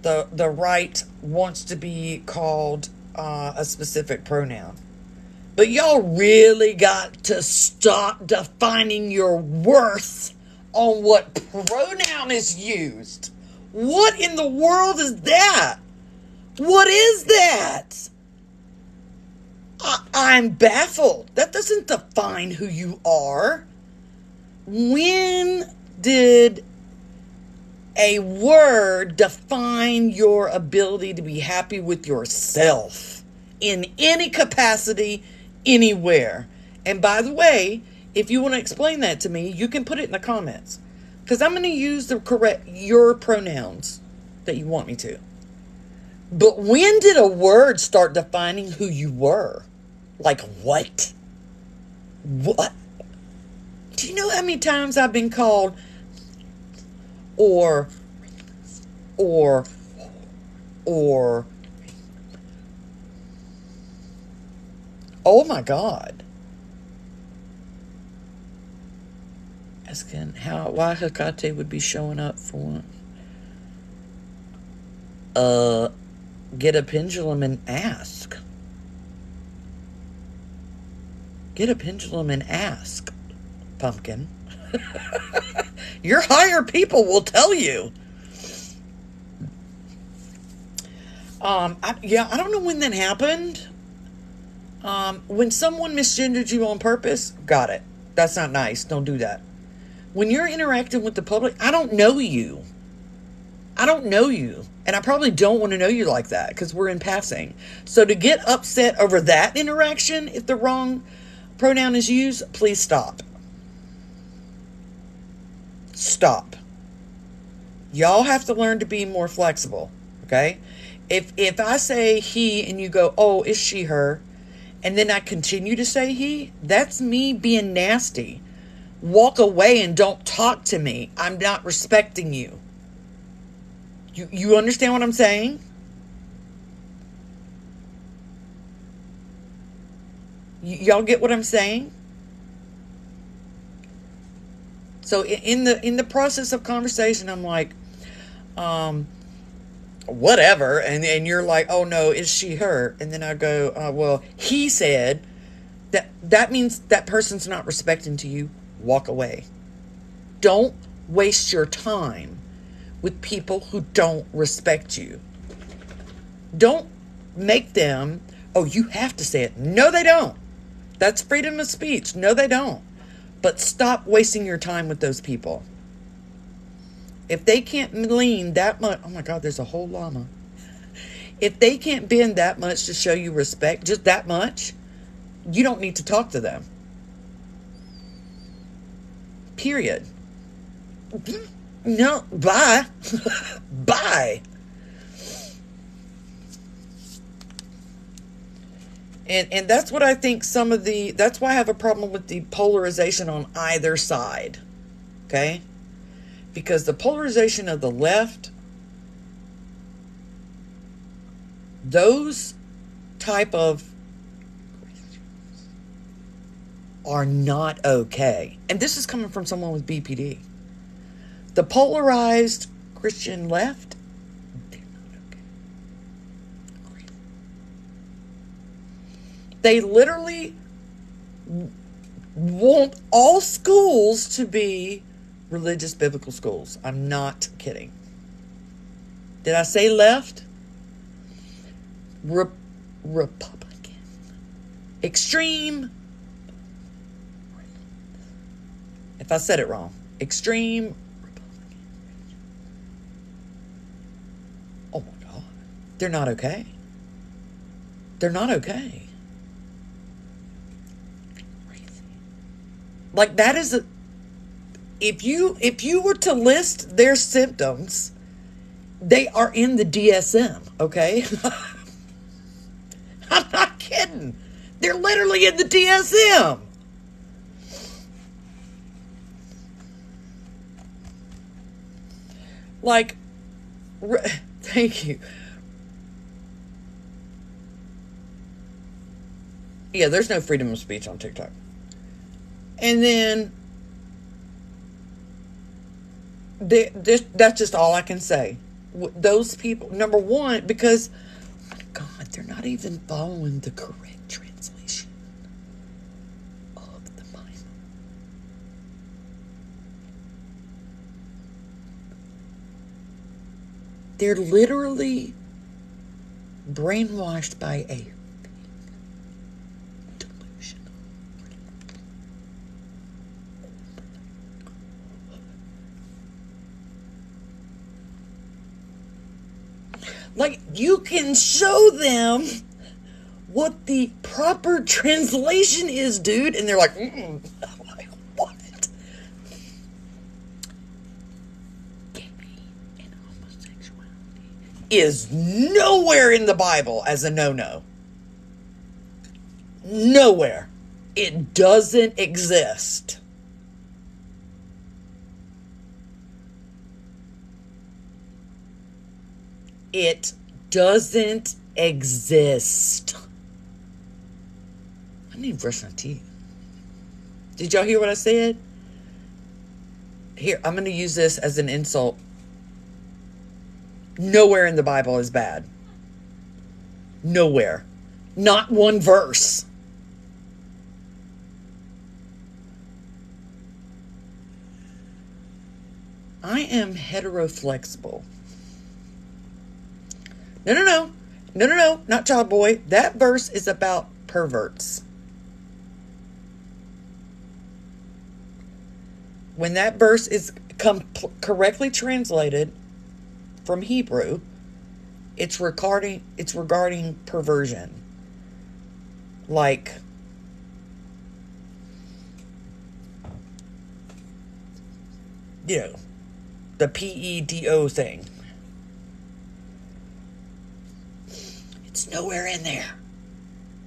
the right wants to be called a specific pronoun. But y'all really got to stop defining your worth on what pronoun is used. What in the world is that? What is that? I'm baffled. That doesn't define who you are. When did a word define your ability to be happy with yourself in any capacity, anywhere? And by the way, if you want to explain that to me, you can put it in the comments. Because I'm going to use your pronouns that you want me to. But when did a word start defining who you were? Like what? What? Do you know how many times I've been called or oh my God. Asking why Hecate would be showing up for get a pendulum and ask. Get a pendulum and ask, pumpkin. Your higher people will tell you. I don't know when that happened. When someone misgendered you on purpose, got it. That's not nice. Don't do that. When you're interacting with the public, I don't know you. I don't know you. And I probably don't want to know you like that because we're in passing. So to get upset over that interaction, if the wrong pronoun is used, please stop. Stop. Y'all have to learn to be more flexible. Okay? If I say he and you go, oh, is she, her, and then I continue to say he, that's me being nasty. Walk away and don't talk to me. I'm not respecting you. You understand what I'm saying? Y'all get what I'm saying? So in the process of conversation, I'm like, whatever, and you're like, oh no, is she, her? And then I go, well, he said that means that person's not respecting to you. Walk away. Don't waste your time with people who don't respect you. Don't make them, oh, you have to say it. No, they don't. That's freedom of speech. No, they don't. But stop wasting your time with those people. If they can't lean that much, oh my God, there's a whole llama. If they can't bend that much to show you respect, just that much, you don't need to talk to them. Period. No, bye. Bye. And that's what I think that's why I have a problem with the polarization on either side. Okay? Because the polarization of the left, those type of are not okay. And this is coming from someone with BPD. The polarized Christian left, they're not okay. They literally want all schools to be religious biblical schools. I'm not kidding. Did I say left? Republican. Extreme. If I said it wrong. Extreme Republican. Oh my God. They're not okay. They're not okay. Like, that is a... If you were to list their symptoms, they are in the DSM, okay? I'm not kidding. They're literally in the DSM. Like, thank you. Yeah, there's no freedom of speech on TikTok. And then, that's just all I can say. Those people, number one, because, oh my God, they're not even following the correct translation of the Bible. They're literally brainwashed by a delusion. Like, you can show them what the proper translation is, dude, and they're like, like, what? Gay and homosexuality is nowhere in the Bible as a no-no. Nowhere. It doesn't exist. It doesn't exist. I need to brush my teeth. Did y'all hear what I said? Here, I'm going to use this as an insult. Nowhere in the Bible is bad. Nowhere. Not one verse. I am heteroflexible. No, not child boy. That verse is about perverts. When that verse is correctly translated from Hebrew, it's regarding perversion. Like, you know, the PEDO thing. It's nowhere in there.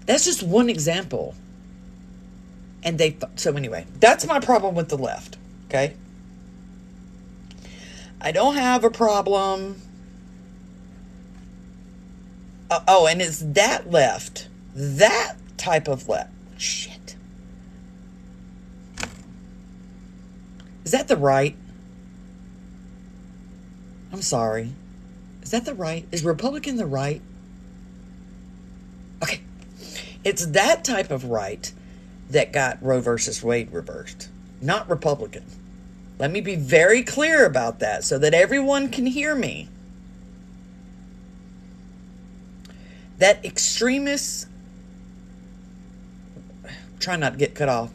That's just one example. And so anyway, that's my problem with the left. Okay? I don't have a problem. And it's that left. That type of left. Shit. Is that the right? I'm sorry. Is that the right? Is Republican the right? Okay. It's that type of right that got Roe versus Wade reversed, not Republican. Let me be very clear about that so that everyone can hear me. That extremist, try not to get cut off,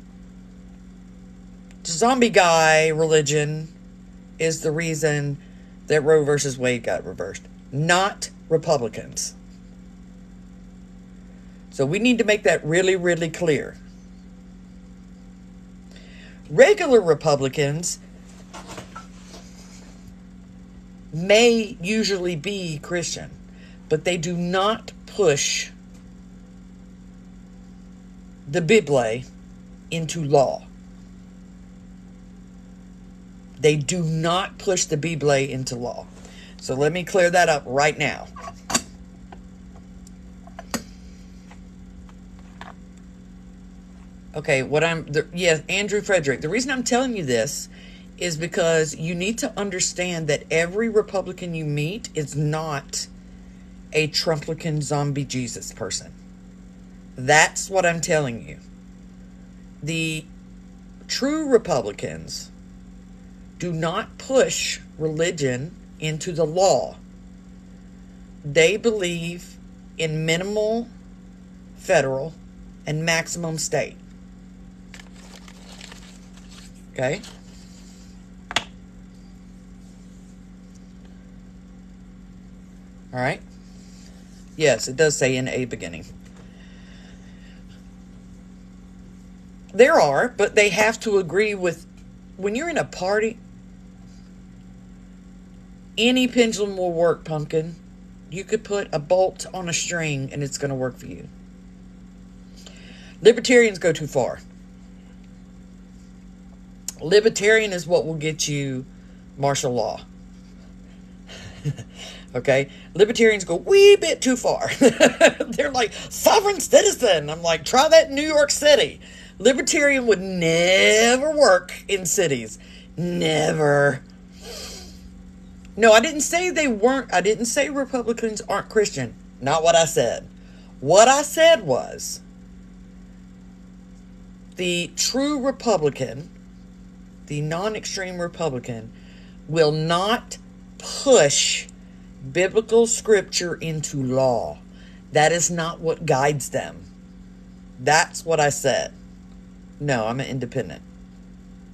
zombie guy religion is the reason that Roe versus Wade got reversed, not Republicans. So we need to make that really, really clear. Regular Republicans may usually be Christian, but they do not push the Bible into law. They do not push the Bible into law. So let me clear that up right now. Okay, Andrew Frederick. The reason I'm telling you this is because you need to understand that every Republican you meet is not a Trumplican zombie Jesus person. That's what I'm telling you. The true Republicans do not push religion into the law. They believe in minimal federal and maximum state. Okay? All right? Yes, it does say in a beginning. There are, but they have to agree with, when you're in a party, any pendulum will work, pumpkin. You could put a bolt on a string and it's going to work for you. Libertarians go too far. Libertarian is what will get you martial law. Okay? Libertarians go wee bit too far. They're like, sovereign citizen. I'm like, try that in New York City. Libertarian would never work in cities. Never. No, I didn't say they weren't. I didn't say Republicans aren't Christian. Not what I said. What I said was, the true Republican, the non-extreme Republican, will not push biblical scripture into law. That is not what guides them. That's what I said. No, I'm an independent.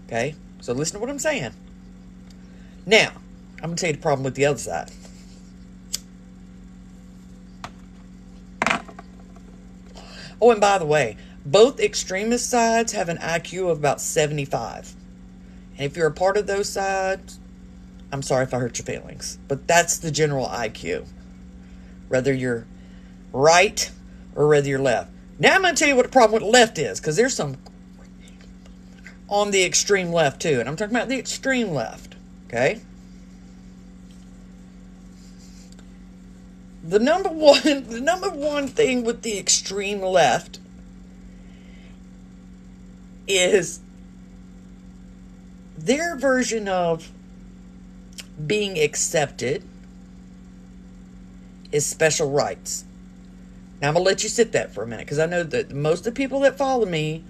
Okay? So listen to what I'm saying. Now, I'm going to tell you the problem with the other side. Oh, and by the way, both extremist sides have an IQ of about 75. And if you're a part of those sides, I'm sorry if I hurt your feelings. But that's the general IQ. Whether you're right or whether you're left. Now I'm going to tell you what the problem with the left is. Because there's some on the extreme left too. And I'm talking about the extreme left. Okay? The number one thing with the extreme left is their version of being accepted is special rights. Now I'm going to let you sit that for a minute because I know that most of the people that follow me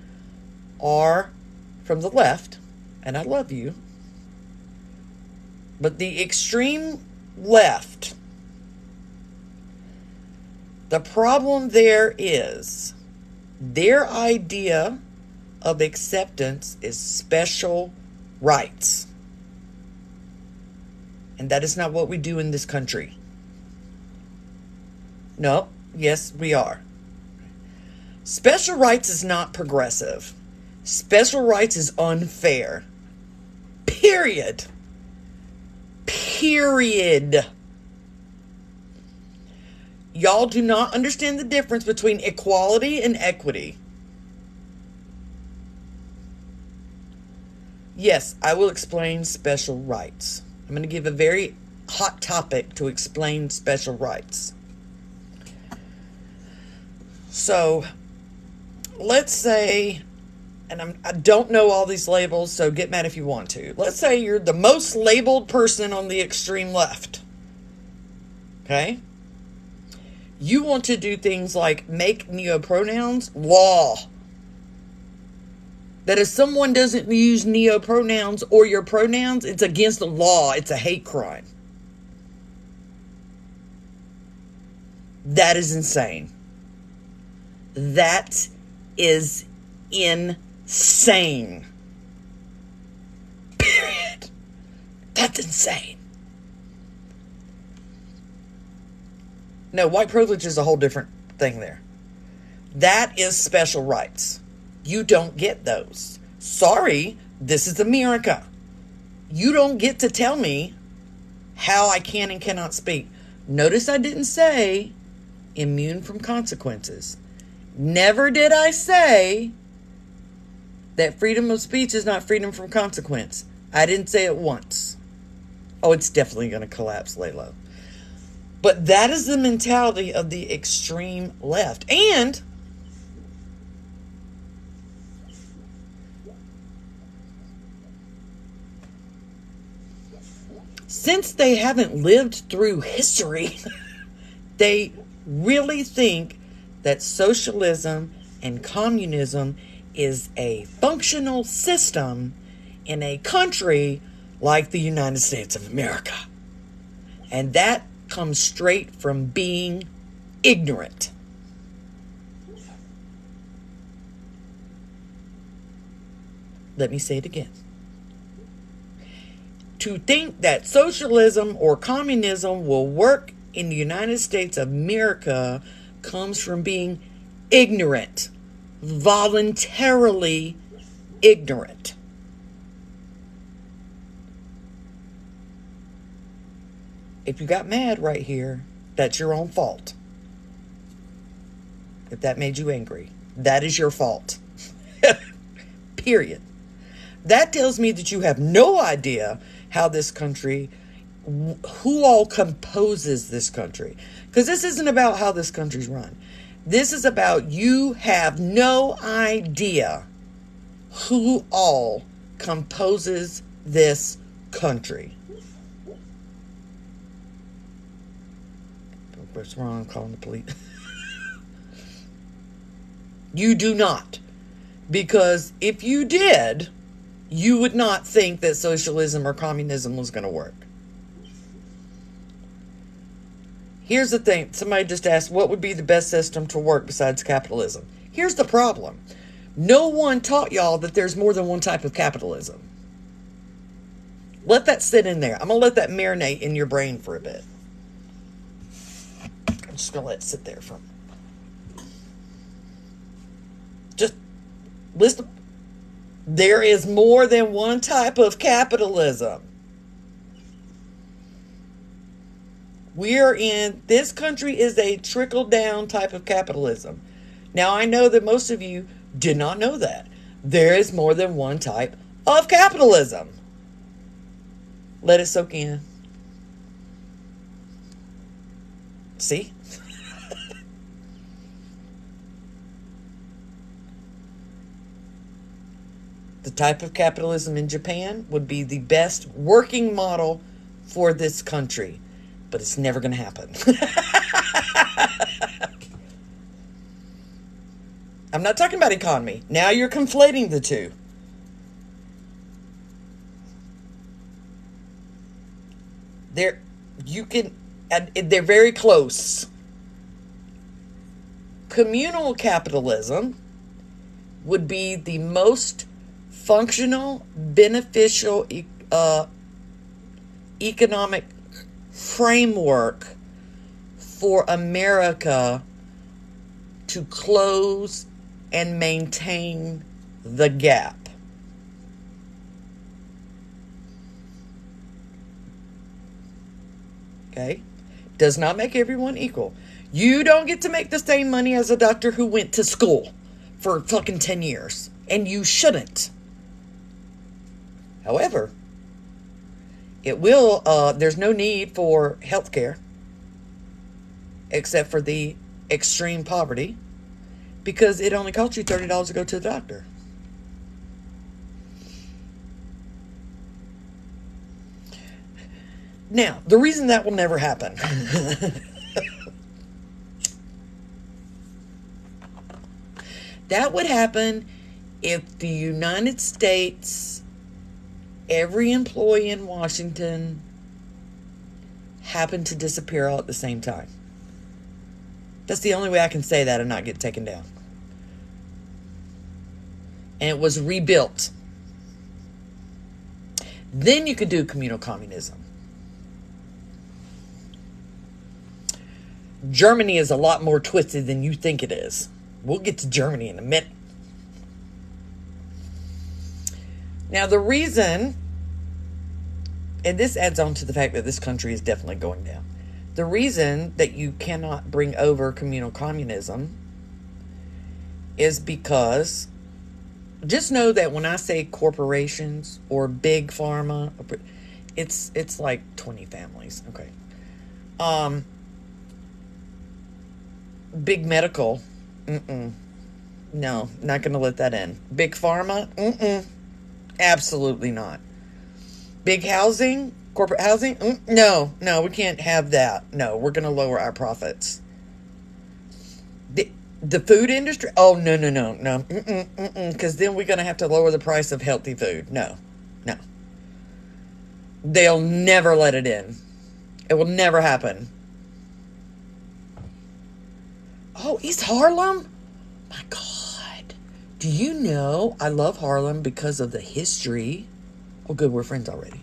are from the left, and I love you. But the extreme left, the problem there is their idea of acceptance is special rights. And that is not what we do in this country. No, yes, we are. Special rights is not progressive. Special rights is unfair. Period. Period. Y'all do not understand the difference between equality and equity. Yes, I will explain special rights. I'm going to give a very hot topic to explain special rights. So, let's say, and I don't know all these labels, so get mad if you want to. Let's say you're the most labeled person on the extreme left. Okay? You want to do things like make neopronouns law. That if someone doesn't use neopronouns or your pronouns, it's against the law. It's a hate crime. That is insane. That is insane. Period. That's insane. No, white privilege is a whole different thing there. That is special rights. You don't get those. Sorry, this is America. You don't get to tell me how I can and cannot speak. Notice I didn't say immune from consequences. Never did I say that freedom of speech is not freedom from consequence. I didn't say it once. Oh, it's definitely going to collapse, lay low. But that is the mentality of the extreme left. And since they haven't lived through history, they really think that socialism and communism is a functional system in a country like the United States of America. And that comes straight from being ignorant. Let me say it again. To think that socialism or communism will work in the United States of America comes from being ignorant, voluntarily ignorant. If you got mad right here, that's your own fault. If that made you angry, that is your fault. Period. That tells me that you have no idea how this country, who all composes this country. Because this isn't about how this country's run. This is about you have no idea who all composes this country. What's wrong? I'm calling the police. You do not. Because if you did, you would not think that socialism or communism was going to work. Here's the thing. Somebody just asked, what would be the best system to work besides capitalism? Here's the problem. No one taught y'all that there's more than one type of capitalism. Let that sit in there. I'm going to let that marinate in your brain for a bit. I'm just going to let it sit there for a minute. Just listen. There is more than one type of capitalism. This country is a trickle-down type of capitalism. Now, I know that most of you did not know that. There is more than one type of capitalism. Let it soak in. See? The type of capitalism in Japan would be the best working model for this country. But it's never going to happen. I'm not talking about economy. Now you're conflating the two. They're very close. Communal capitalism would be the most functional, beneficial economic framework for America to close and maintain the gap. Okay? Does not make everyone equal. You don't get to make the same money as a doctor who went to school for fucking 10 years. And you shouldn't. However, it will, there's no need for health care except for the extreme poverty because it only costs you $30 to go to the doctor. Now, the reason that will never happen that would happen if the United States, every employee in Washington happened to disappear all at the same time. That's the only way I can say that and not get taken down. And it was rebuilt. Then you could do communal communism. Germany is a lot more twisted than you think it is. We'll get to Germany in a minute. Now, the reason, and this adds on to the fact that this country is definitely going down. The reason that you cannot bring over communal communism is because, just know that when I say corporations or big pharma, it's like 20 families. Okay. Big medical, no, not going to let that in. Big pharma, absolutely not. Big housing, corporate housing, no, we can't have that. No, we're going to lower our profits. The food industry? Oh, no, no, no, no. Because then we're going to have to lower the price of healthy food. No, no. They'll never let it in. It will never happen. Oh, East Harlem? My God. Do you know I love Harlem because of the history? Oh, good, we're friends already.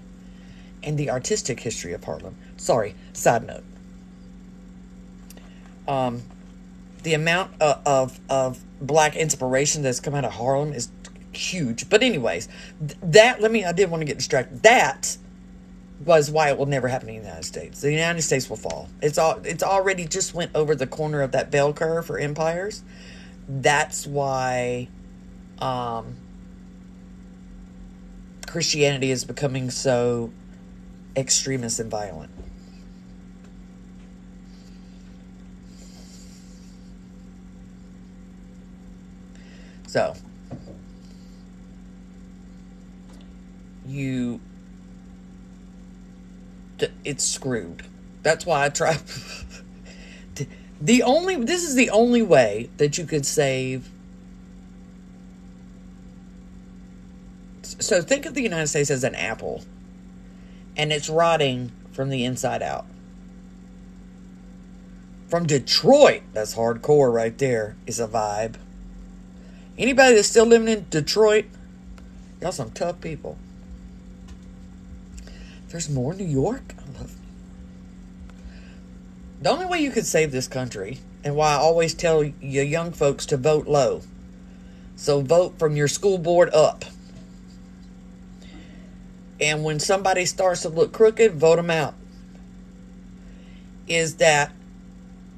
And the artistic history of Harlem. Sorry, side note. The amount of black inspiration that's come out of Harlem is huge. But anyways, I did want to get distracted. That was why it will never happen in the United States. The United States will fall. It's already just went over the corner of that bell curve for empires. That's why Christianity is becoming so extremist and violent. So, it's screwed. That's why I try. This is the only way that you could save. So think of the United States as an apple, and it's rotting from the inside out. From Detroit, that's hardcore right there, is a vibe. Anybody that's still living in Detroit, y'all some tough people. There's more in New York. I love it. The only way you could save this country, and why I always tell you young folks to vote low. So vote from your school board up. And when somebody starts to look crooked, vote them out. Is that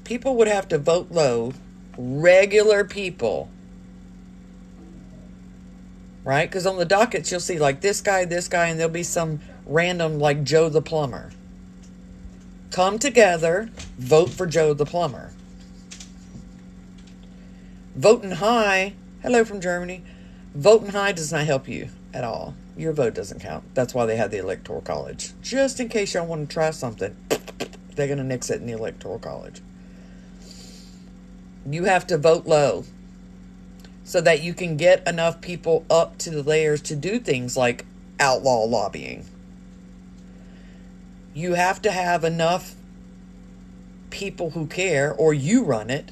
people would have to vote low, regular people. Right? Because on the dockets, you'll see like this guy, and there'll be some random like Joe the plumber. Come together, vote for Joe the plumber. Voting high, hello from Germany. Voting high does not help you at all. Your vote doesn't count. That's why they have the Electoral College. Just in case y'all want to try something, they're going to nix it in the Electoral College. You have to vote low, so that you can get enough people up to the layers to do things like outlaw lobbying. You have to have enough people who care, or you run it,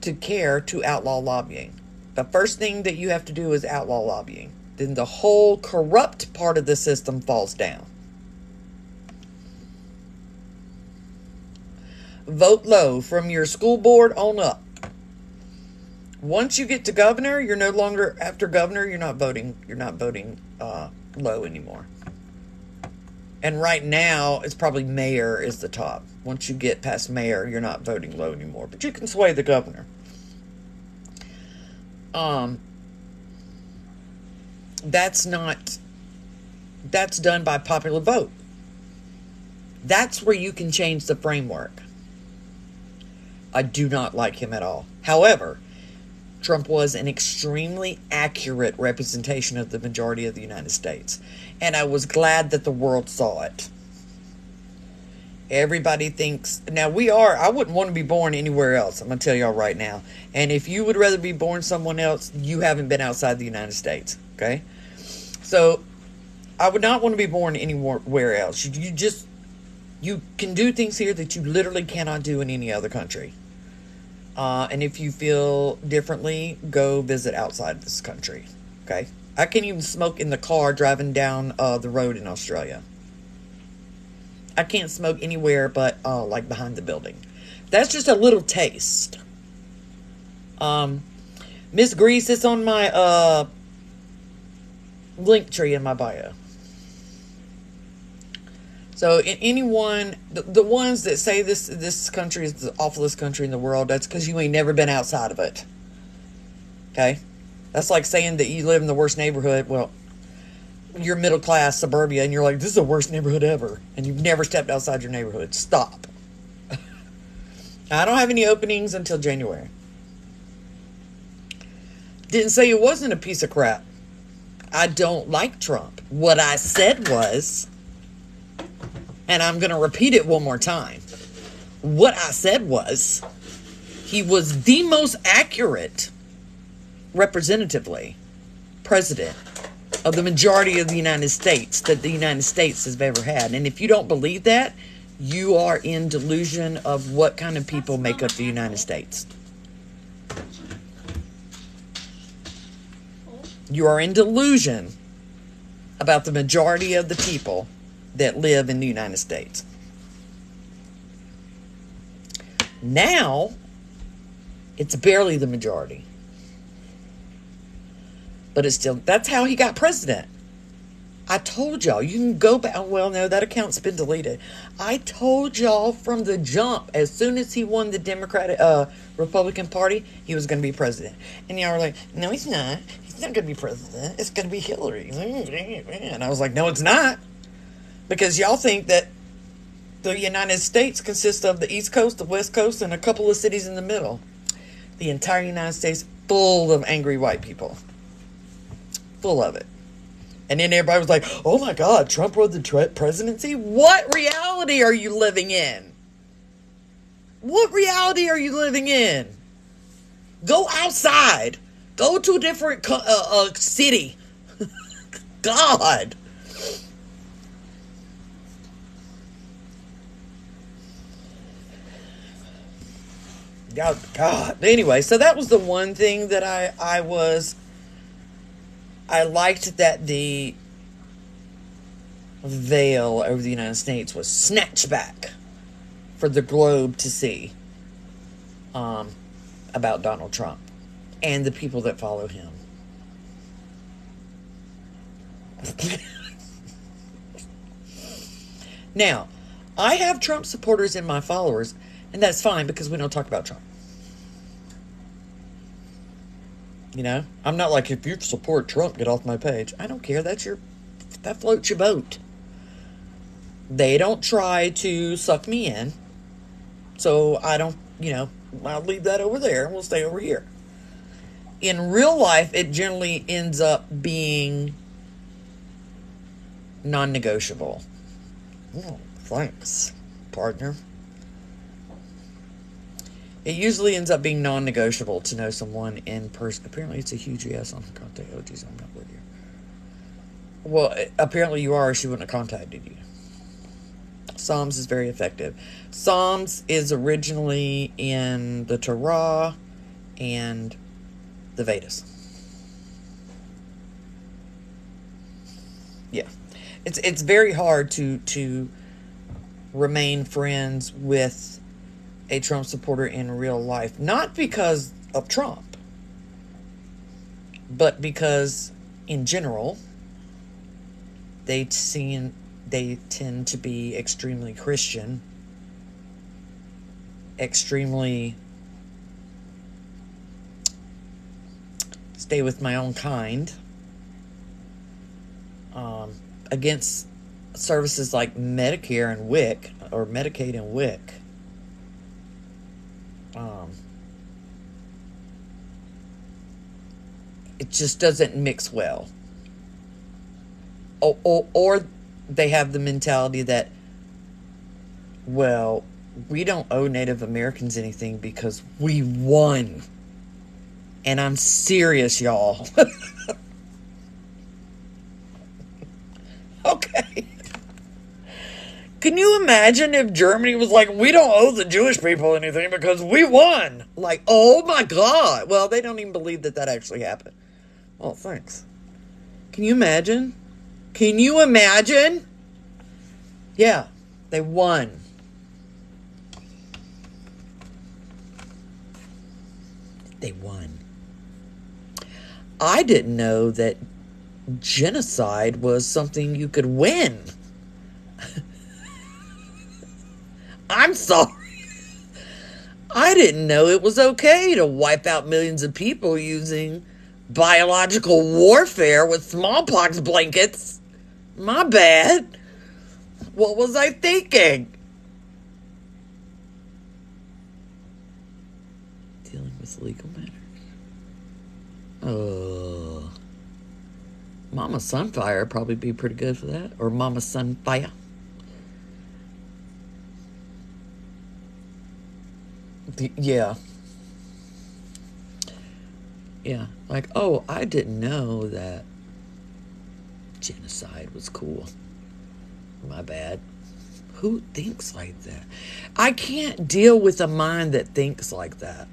to care to outlaw lobbying. The first thing that you have to do is outlaw lobbying. Then the whole corrupt part of the system falls down. Vote low from your school board on up. Once you get to governor, you're no longer, after governor, you're not voting low anymore. And right now, it's probably mayor is the top. Once you get past mayor, you're not voting low anymore. But you can sway the governor. That's done by popular vote. That's where you can change the framework. I do not like him at all. However, Trump was an extremely accurate representation of the majority of the United States. And I was glad that the world saw it. Everybody thinks... Now, I wouldn't want to be born anywhere else. I'm going to tell y'all right now. And if you would rather be born someone else, you haven't been outside the United States. Okay? So, I would not want to be born anywhere else. You can do things here that you literally cannot do in any other country. And if you feel differently, go visit outside this country. Okay? I can't even smoke in the car driving down the road in Australia. I can't smoke anywhere but like behind the building. That's just a little taste. Miss Grease is on my link tree in my bio. So anyone, the ones that say this country is the awfulest country in the world, that's because you ain't never been outside of it. Okay? That's like saying that you live in the worst neighborhood. Well, you're middle class suburbia and you're like, this is the worst neighborhood ever. And you've never stepped outside your neighborhood. Stop. I don't have any openings until January. Didn't say it wasn't a piece of crap. I don't like Trump. What I said was... And I'm going to repeat it one more time. What I said was, He was the most accurate, representatively, president of the majority of the United States that the United States has ever had. And if you don't believe that, you are in delusion of what kind of people make up the United States. You are in delusion about the majority of the people that live in the United States. Now, it's barely the majority. But it's still, that's how he got president. I told y'all, you can go back. Well, no, that account's been deleted. I told y'all from the jump, as soon as he won the Republican Party, he was going to be president. And y'all were like, no, he's not. He's not going to be president. It's going to be Hillary. And I was like, no, it's not. Because y'all think that the United States consists of the East Coast, the West Coast, and a couple of cities in the middle. The entire United States full of angry white people. Full of it. And then everybody was like, oh my God, Trump won the presidency? What reality are you living in? What reality are you living in? Go outside. Go to a different city. God. God. Anyway, so that was the one thing that I liked, that the veil over the United States was snatched back for the globe to see about Donald Trump and the people that follow him. Now, I have Trump supporters in my followers, and that's fine because we don't talk about Trump. You know, I'm not like, if you support Trump, get off my page. I don't care. That floats your boat. They don't try to suck me in. So I don't, I'll leave that over there and we'll stay over here. In real life, it generally ends up being non-negotiable. Oh, thanks, partner. It usually ends up being non-negotiable to know someone in person. Apparently, it's a huge yes on her contact. Oh, geez, I'm not with you. Well, apparently you are, or she wouldn't have contacted you. Psalms is very effective. Psalms is originally in the Torah and the Vedas. Yeah. It's very hard to remain friends with a Trump supporter in real life. Not because of Trump, but because in general they tend to be extremely Christian, extremely stay with my own kind, against services like Medicare and WIC, or Medicaid and WIC. It just doesn't mix well. Or they have the mentality that, well, we don't owe Native Americans anything because we won. And I'm serious, y'all. Okay. Can you imagine if Germany was like, we don't owe the Jewish people anything because we won? Like, oh my God. Well, they don't even believe that actually happened. Oh, thanks. Can you imagine? Can you imagine? Yeah, they won. They won. I didn't know that genocide was something you could win. I'm sorry. I didn't know it was okay to wipe out millions of people using biological warfare with smallpox blankets. My bad. What was I thinking? Dealing with legal matters. Oh. Mama Sunfire would probably be pretty good for that. Or Mama Sunfire. Yeah. Yeah, like, oh, I didn't know that genocide was cool. My bad. Who thinks like that? I can't deal with a mind that thinks like that.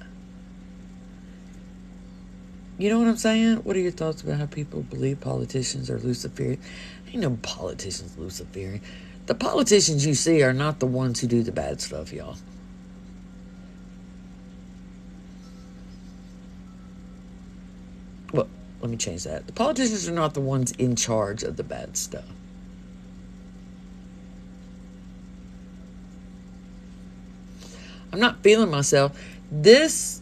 You know what I'm saying? What are your thoughts about how people believe politicians are Luciferian? Ain't no politicians Luciferian. The politicians you see are not the ones who do the bad stuff, y'all. Well, let me change that. The politicians are not the ones in charge of the bad stuff. I'm not feeling myself. This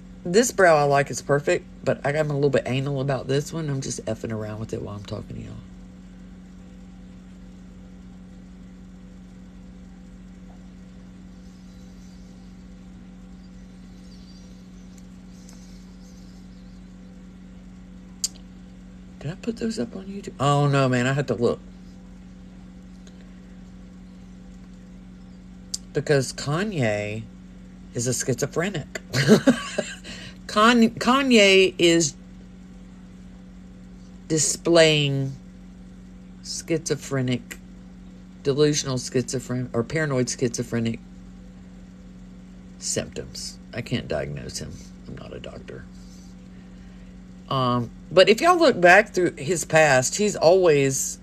brow I like is perfect, but I'm a little bit anal about this one. I'm just effing around with it while I'm talking to y'all. Did I put those up on YouTube? Oh no, man, I had to look. Because Kanye is a schizophrenic. Kanye is displaying schizophrenic, delusional schizophrenic, or paranoid schizophrenic symptoms. I can't diagnose him. I'm not a doctor. But if y'all look back through his past, he's always,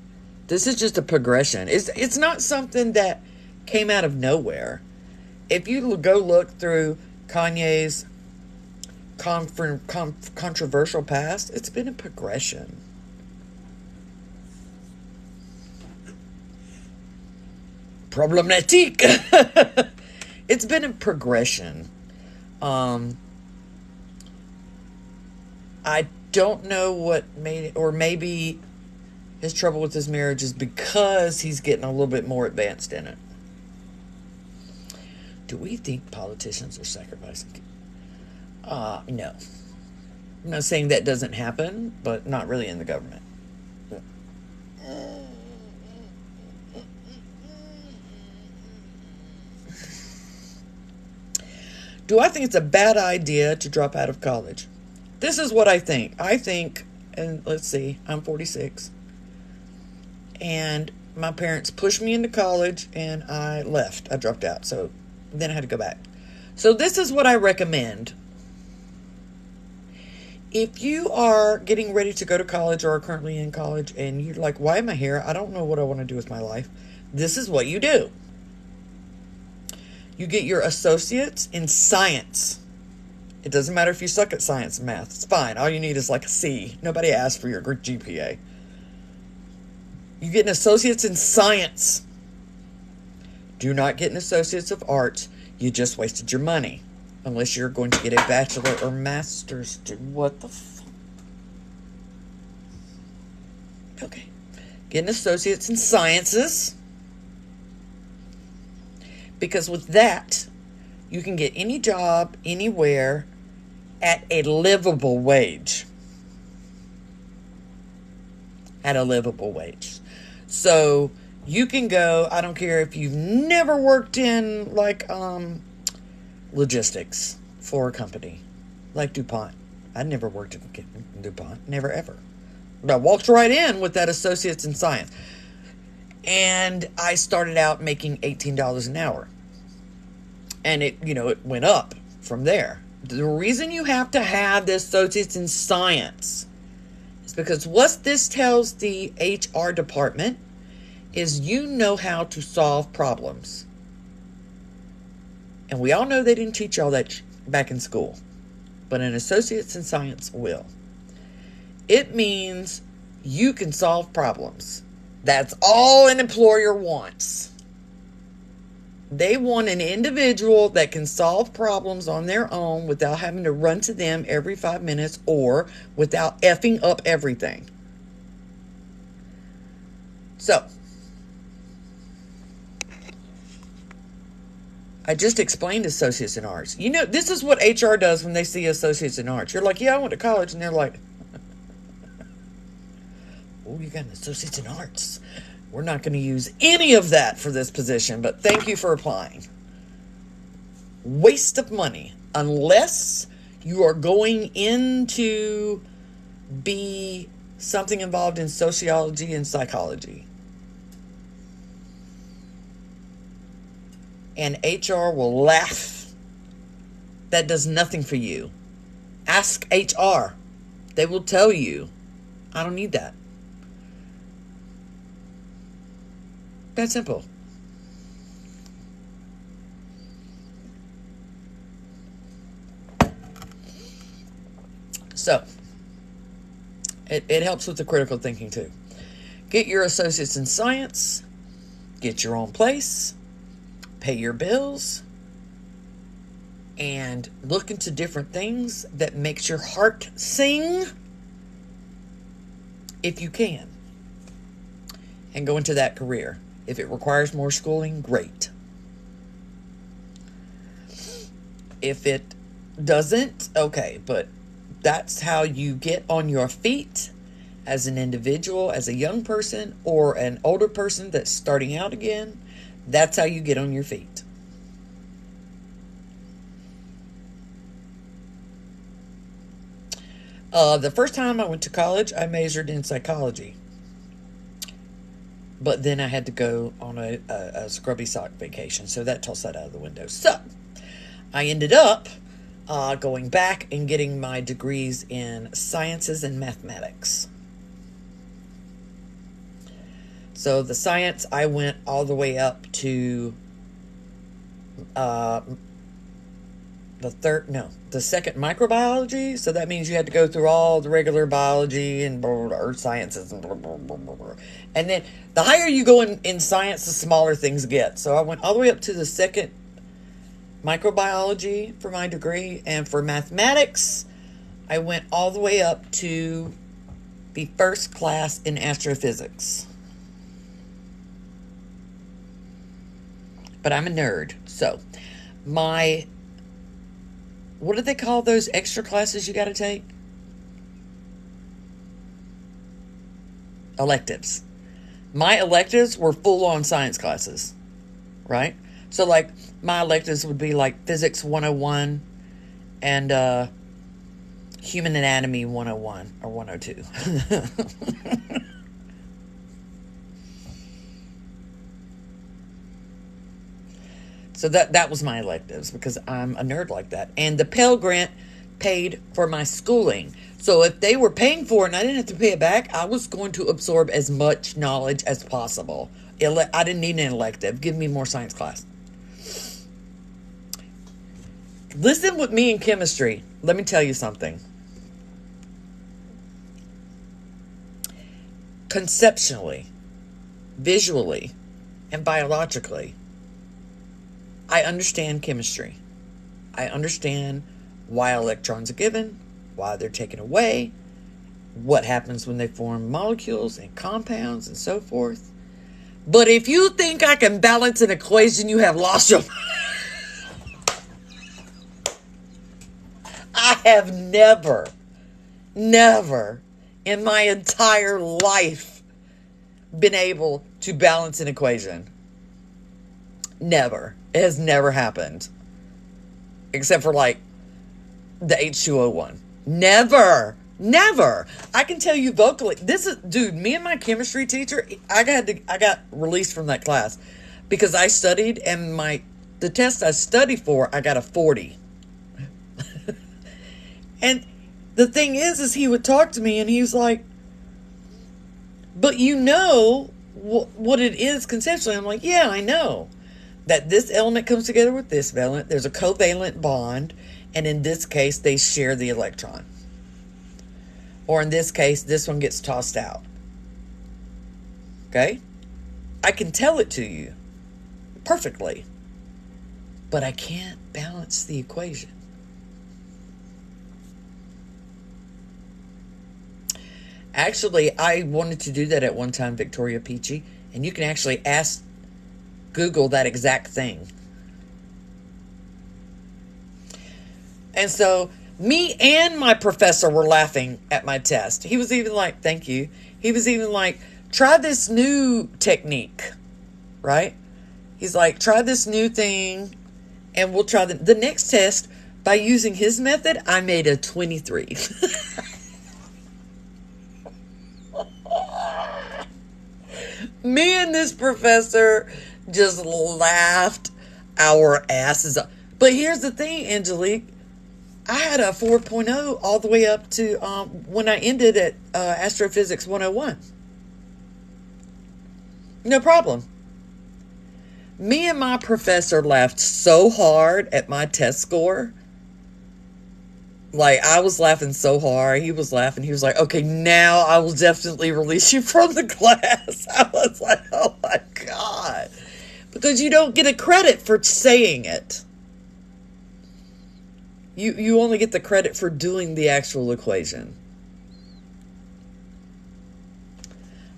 this is just a progression. It's not something that came out of nowhere. If you go look through Kanye's controversial past, it's been a progression. Problematique. It's been a progression. I don't know what made it, or maybe his trouble with his marriage is because he's getting a little bit more advanced in it. Do we think politicians are sacrificing? No. I'm not saying that doesn't happen, but not really in the government. Do I think it's a bad idea to drop out of college? This is what I think. I think, and let's see, I'm 46. And my parents pushed me into college and I left. I dropped out. So then I had to go back. So this is what I recommend. If you are getting ready to go to college or are currently in college and you're like, why am I here? I don't know what I want to do with my life. This is what you do. You get your associates in science. It doesn't matter if you suck at science and math. It's fine. All you need is like a C. Nobody asked for your GPA. You get an associate's in science. Do not get an associate's of arts. You just wasted your money. Unless you're going to get a bachelor or master's. What the fuck? Okay. Get an associate's in sciences. Because with that, you can get any job, anywhere, at a livable wage. At a livable wage. So you can go, I don't care if you've never worked in like logistics for a company like DuPont. I never worked in DuPont, never ever. But I walked right in with that associates in science. And I started out making $18 an hour. And it went up from there. The reason you have to have the associates in science is because what this tells the HR department is you know how to solve problems. And we all know they didn't teach all that back in school. But an associate's in science will. It means you can solve problems. That's all an employer wants. They want an individual that can solve problems on their own without having to run to them every 5 minutes or without effing up everything. So, I just explained associates in arts. This is what HR does when they see associates in arts. You're like, yeah, I went to college. And they're like, oh, you got an associate's in arts. We're not going to use any of that for this position, but thank you for applying. Waste of money. Unless you are going into be something involved in sociology and psychology. And HR will laugh. That does nothing for you. Ask HR. They will tell you, I don't need that. That simple. So, it helps with the critical thinking too. Get your associates in science. Get your own place. Pay your bills. And look into different things that makes your heart sing, if you can. And go into that career. If it requires more schooling, great. If it doesn't, okay, but that's how you get on your feet as an individual, as a young person, or an older person that's starting out again. That's how you get on your feet. The first time I went to college, I majored in psychology. But then I had to go on a scrubby sock vacation, so that tossed that out of the window. So, I ended up going back and getting my degrees in sciences and mathematics. So, the science, I went all the way up to the second microbiology. So that means you had to go through all the regular biology and earth sciences and blah, blah, blah, blah, blah. And then the higher you go in science, the smaller things get. So I went all the way up to the second microbiology for my degree. And for mathematics, I went all the way up to the first class in astrophysics. But I'm a nerd. So what do they call those extra classes you got to take? Electives. My electives were full-on science classes, right? So, like, my electives would be like Physics 101 and Human Anatomy 101 or 102. So that was my electives because I'm a nerd like that. And the Pell Grant paid for my schooling. So if they were paying for it and I didn't have to pay it back, I was going to absorb as much knowledge as possible. I didn't need an elective. Give me more science class. Listen with me in chemistry. Let me tell you something. Conceptually, visually, and biologically, I understand chemistry. I understand why electrons are given, why they're taken away, what happens when they form molecules and compounds and so forth. But if you think I can balance an equation, you have lost your mind. I have never in my entire life been able to balance an equation. Never. It has never happened. Except for like the H2O one. Never. I can tell you vocally. Dude, me and my chemistry teacher, I got released from that class because I studied and the test I studied for, I got a 40. And the thing is he would talk to me and he was like, but you know what it is conceptually. I'm like, yeah, I know. That this element comes together with this element. There's a covalent bond. And in this case, they share the electron. Or in this case, this one gets tossed out. Okay? I can tell it to you perfectly. But I can't balance the equation. Actually, I wanted to do that at one time, Victoria Peachy. And you can actually Google that exact thing. And so me and my professor were laughing at my test. He was even like, thank you. He was even like, try this new technique, right? He's like, try this new thing and we'll try the next test. By using his method, I made a 23. Me and this professor just laughed our asses off. But here's the thing, Angelique. I had a 4.0 all the way up to when I ended at Astrophysics 101. No problem. Me and my professor laughed so hard at my test score. Like, I was laughing so hard. He was laughing. He was like, okay, now I will definitely release you from the class. I was like, oh my God. Because you don't get a credit for saying it. You only get the credit for doing the actual equation.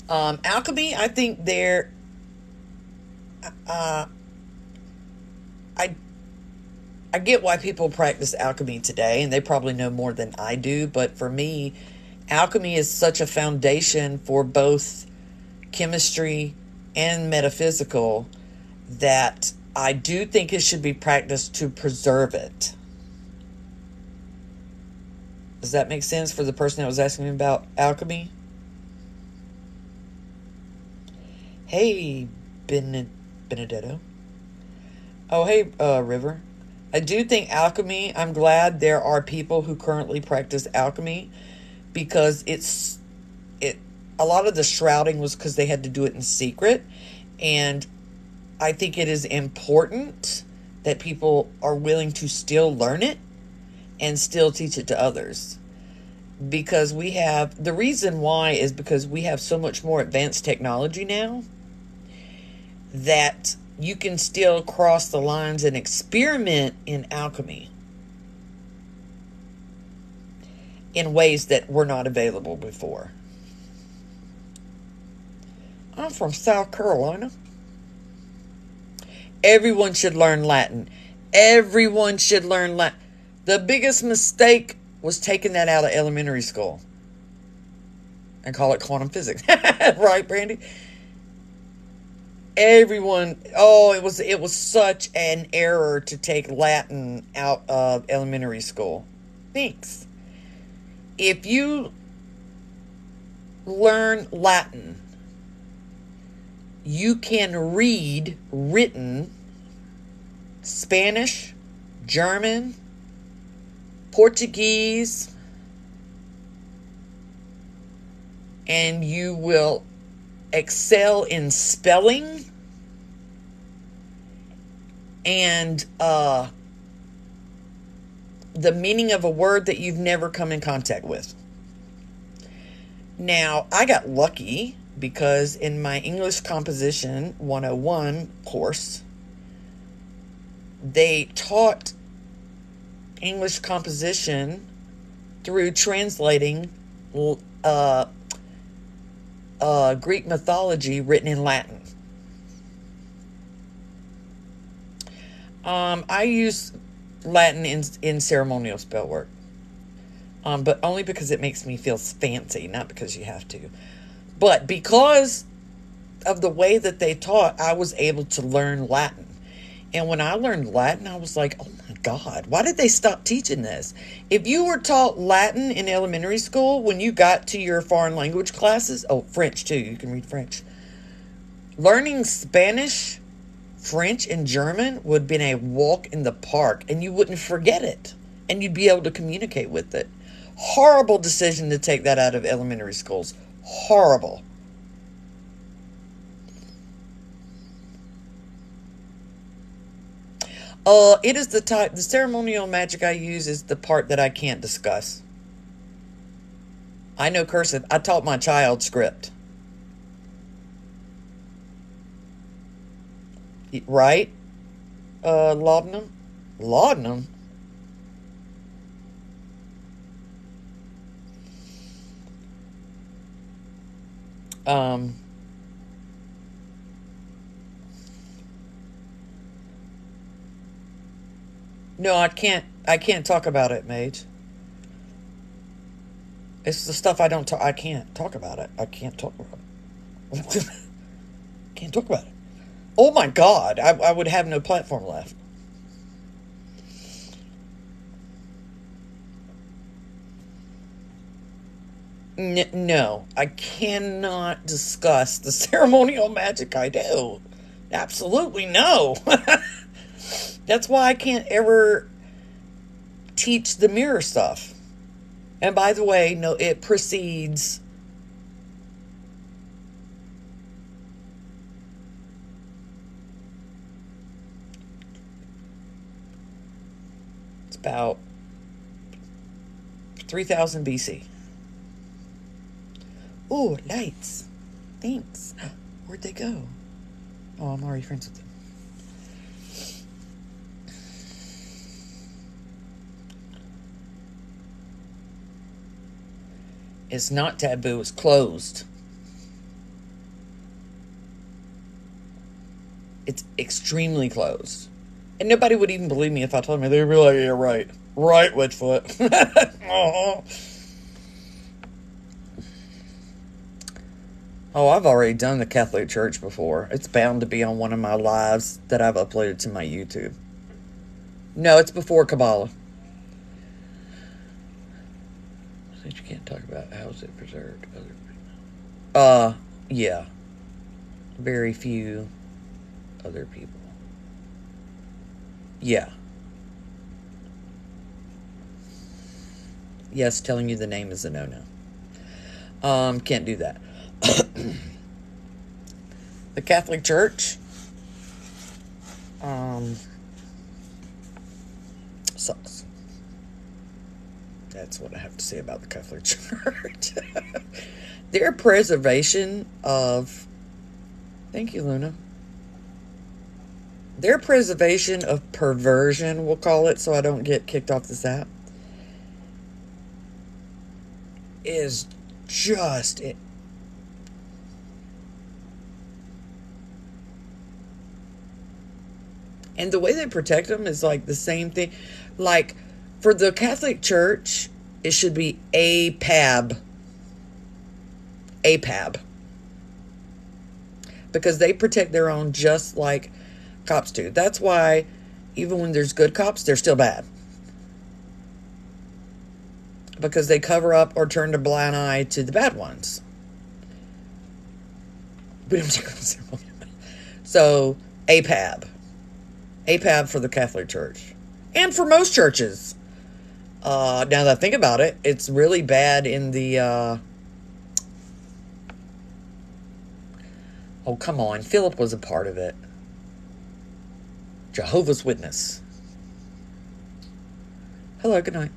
Alchemy, I think I get why people practice alchemy today, and they probably know more than I do, but for me, alchemy is such a foundation for both chemistry and metaphysical that I do think it should be practiced to preserve it. Does that make sense for the person that was asking me about alchemy? Hey, Benedetto. Oh, hey, River. I do think alchemy, I'm glad there are people who currently practice alchemy because a lot of the shrouding was because they had to do it in secret. And I think it is important that people are willing to still learn it and still teach it to others. Because the reason why is because we have so much more advanced technology now that you can still cross the lines and experiment in alchemy in ways that were not available before. I'm from South Carolina. Everyone should learn Latin. Everyone should learn Latin. The biggest mistake was taking that out of elementary school and call it quantum physics. Right, Brandy? It was such an error to take Latin out of elementary school. Thanks. If you learn Latin, you can read written Spanish, German, Portuguese, and you will excel in spelling and the meaning of a word that you've never come in contact with. Now, I got lucky because in my English Composition 101 course, they taught English composition through translating Greek mythology written in Latin. I use Latin in ceremonial spell work, but only because it makes me feel fancy, not because you have to. But because of the way that they taught, I was able to learn Latin. And when I learned Latin, I was like, oh my God, why did they stop teaching this? If you were taught Latin in elementary school, when you got to your foreign language classes, French too, you can read French. Learning Spanish, French, and German would have been a walk in the park, and you wouldn't forget it, and you'd be able to communicate with it. Horrible decision to take that out of elementary schools. Horrible. It is the ceremonial magic I use is the part that I can't discuss. I know cursive. I taught my child script. Right? Laudanum? Laudanum? No, I can't talk about it, Mage. It's the stuff I can't talk about it. I can't talk about it. Can't talk about it. Oh my God, I would have no platform left. No, I cannot discuss the ceremonial magic I do. Absolutely no. That's why I can't ever teach the mirror stuff. And by the way, no, it precedes. It's about 3000 BC. Ooh, lights. Thanks. Where'd they go? Oh, I'm already friends with them. It's not taboo, it's closed. It's extremely closed. And nobody would even believe me if I told them. They'd be like, yeah, right. Right, Witchfoot. Oh, I've already done the Catholic Church before. It's bound to be on one of my lives that I've uploaded to my YouTube. No, it's before Kabbalah. That you can't talk about. How is it preserved? Yeah. Very few other people. Yeah. Yes, telling you the name is a no-no. Can't do that. The Catholic Church sucks. That's what I have to say about the Catholic Church. Their preservation of... Thank you, Luna. Their preservation of perversion, we'll call it, so I don't get kicked off this app, is just... And the way they protect them is like the same thing. Like, for the Catholic Church, it should be APAB. APAB. Because they protect their own just like cops do. That's why, even when there's good cops, they're still bad. Because they cover up or turn a blind eye to the bad ones. So, APAB. APAB for the Catholic Church. And for most churches. Now that I think about it, it's really bad in the... Oh, come on. Philip was a part of it. Jehovah's Witness. Hello, good night.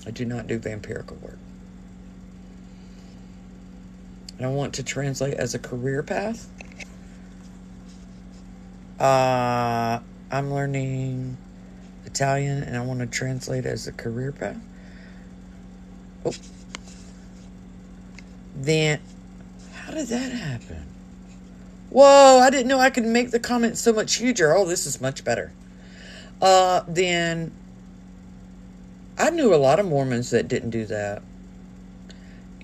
I do not do vampirical work. And I want to translate as a career path. I'm learning Italian and I want to translate as a career path. Oh. Then, how did that happen? Whoa, I didn't know I could make the comment so much huger. Oh, this is much better. Then, I knew a lot of Mormons that didn't do that.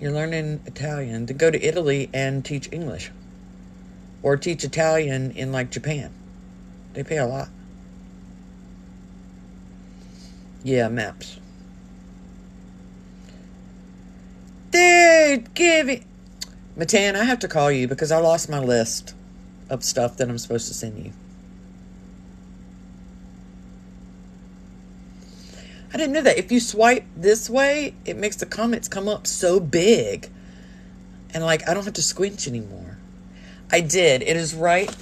You're learning Italian, to go to Italy and teach English. Or teach Italian in, like, Japan. They pay a lot. Yeah, maps. Dude, give it. Matan, I have to call you because I lost my list of stuff that I'm supposed to send you. I didn't know that. If you swipe this way, it makes the comments come up so big. And, like, I don't have to squinch anymore. I did. It is right.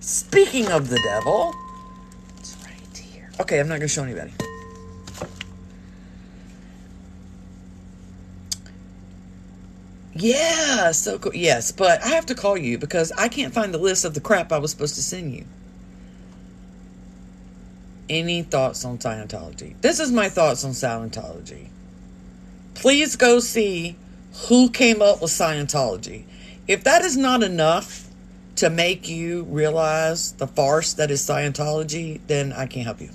Speaking of the devil, it's right here. Okay, I'm not going to show anybody. Yeah, so cool. Yes, but I have to call you because I can't find the list of the crap I was supposed to send you. Any thoughts on Scientology? This is my thoughts on Scientology. Please go see who came up with Scientology. If that is not enough to make you realize the farce that is Scientology, then I can't help you.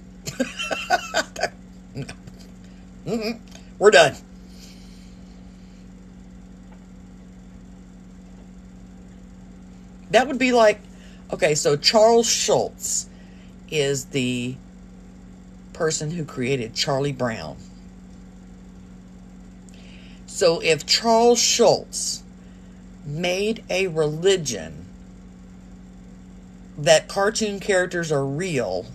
No. We're done. That would be like, Okay, so Charles Schultz is the person who created Charlie Brown. So if Charles Schultz made a religion that cartoon characters are real,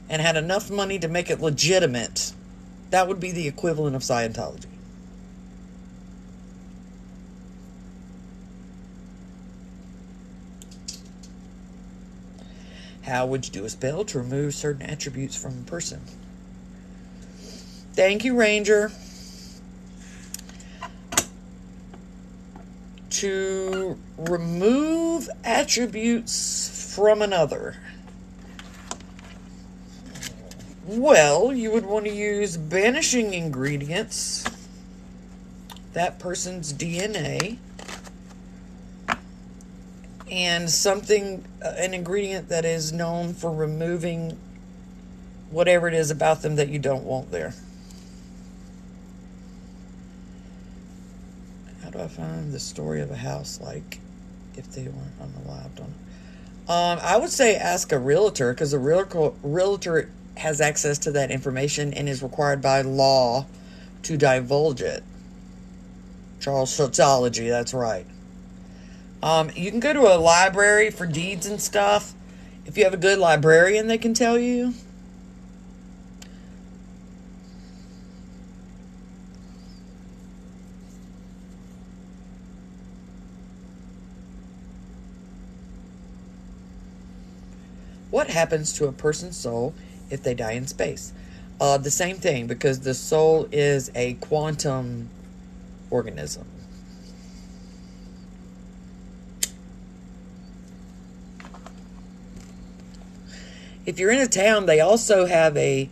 and had enough money to make it legitimate, that would be the equivalent of Scientology. How would you do a spell to remove certain attributes from a person? Thank you, Ranger. To remove attributes from another. Well, you would want to use banishing ingredients, that person's DNA, and something, an ingredient that is known for removing whatever it is about them that you don't want there. How do I find the story of a house like if they weren't unalived on it? I would say ask a realtor, because a realtor has access to that information and is required by law to divulge it. Charles Schultzology, that's right. You can go to a library for deeds and stuff. If you have a good librarian, they can tell you. What happens to a person's soul if they die in space? The same thing, because the soul is a quantum organism. If you're in a town, they also have a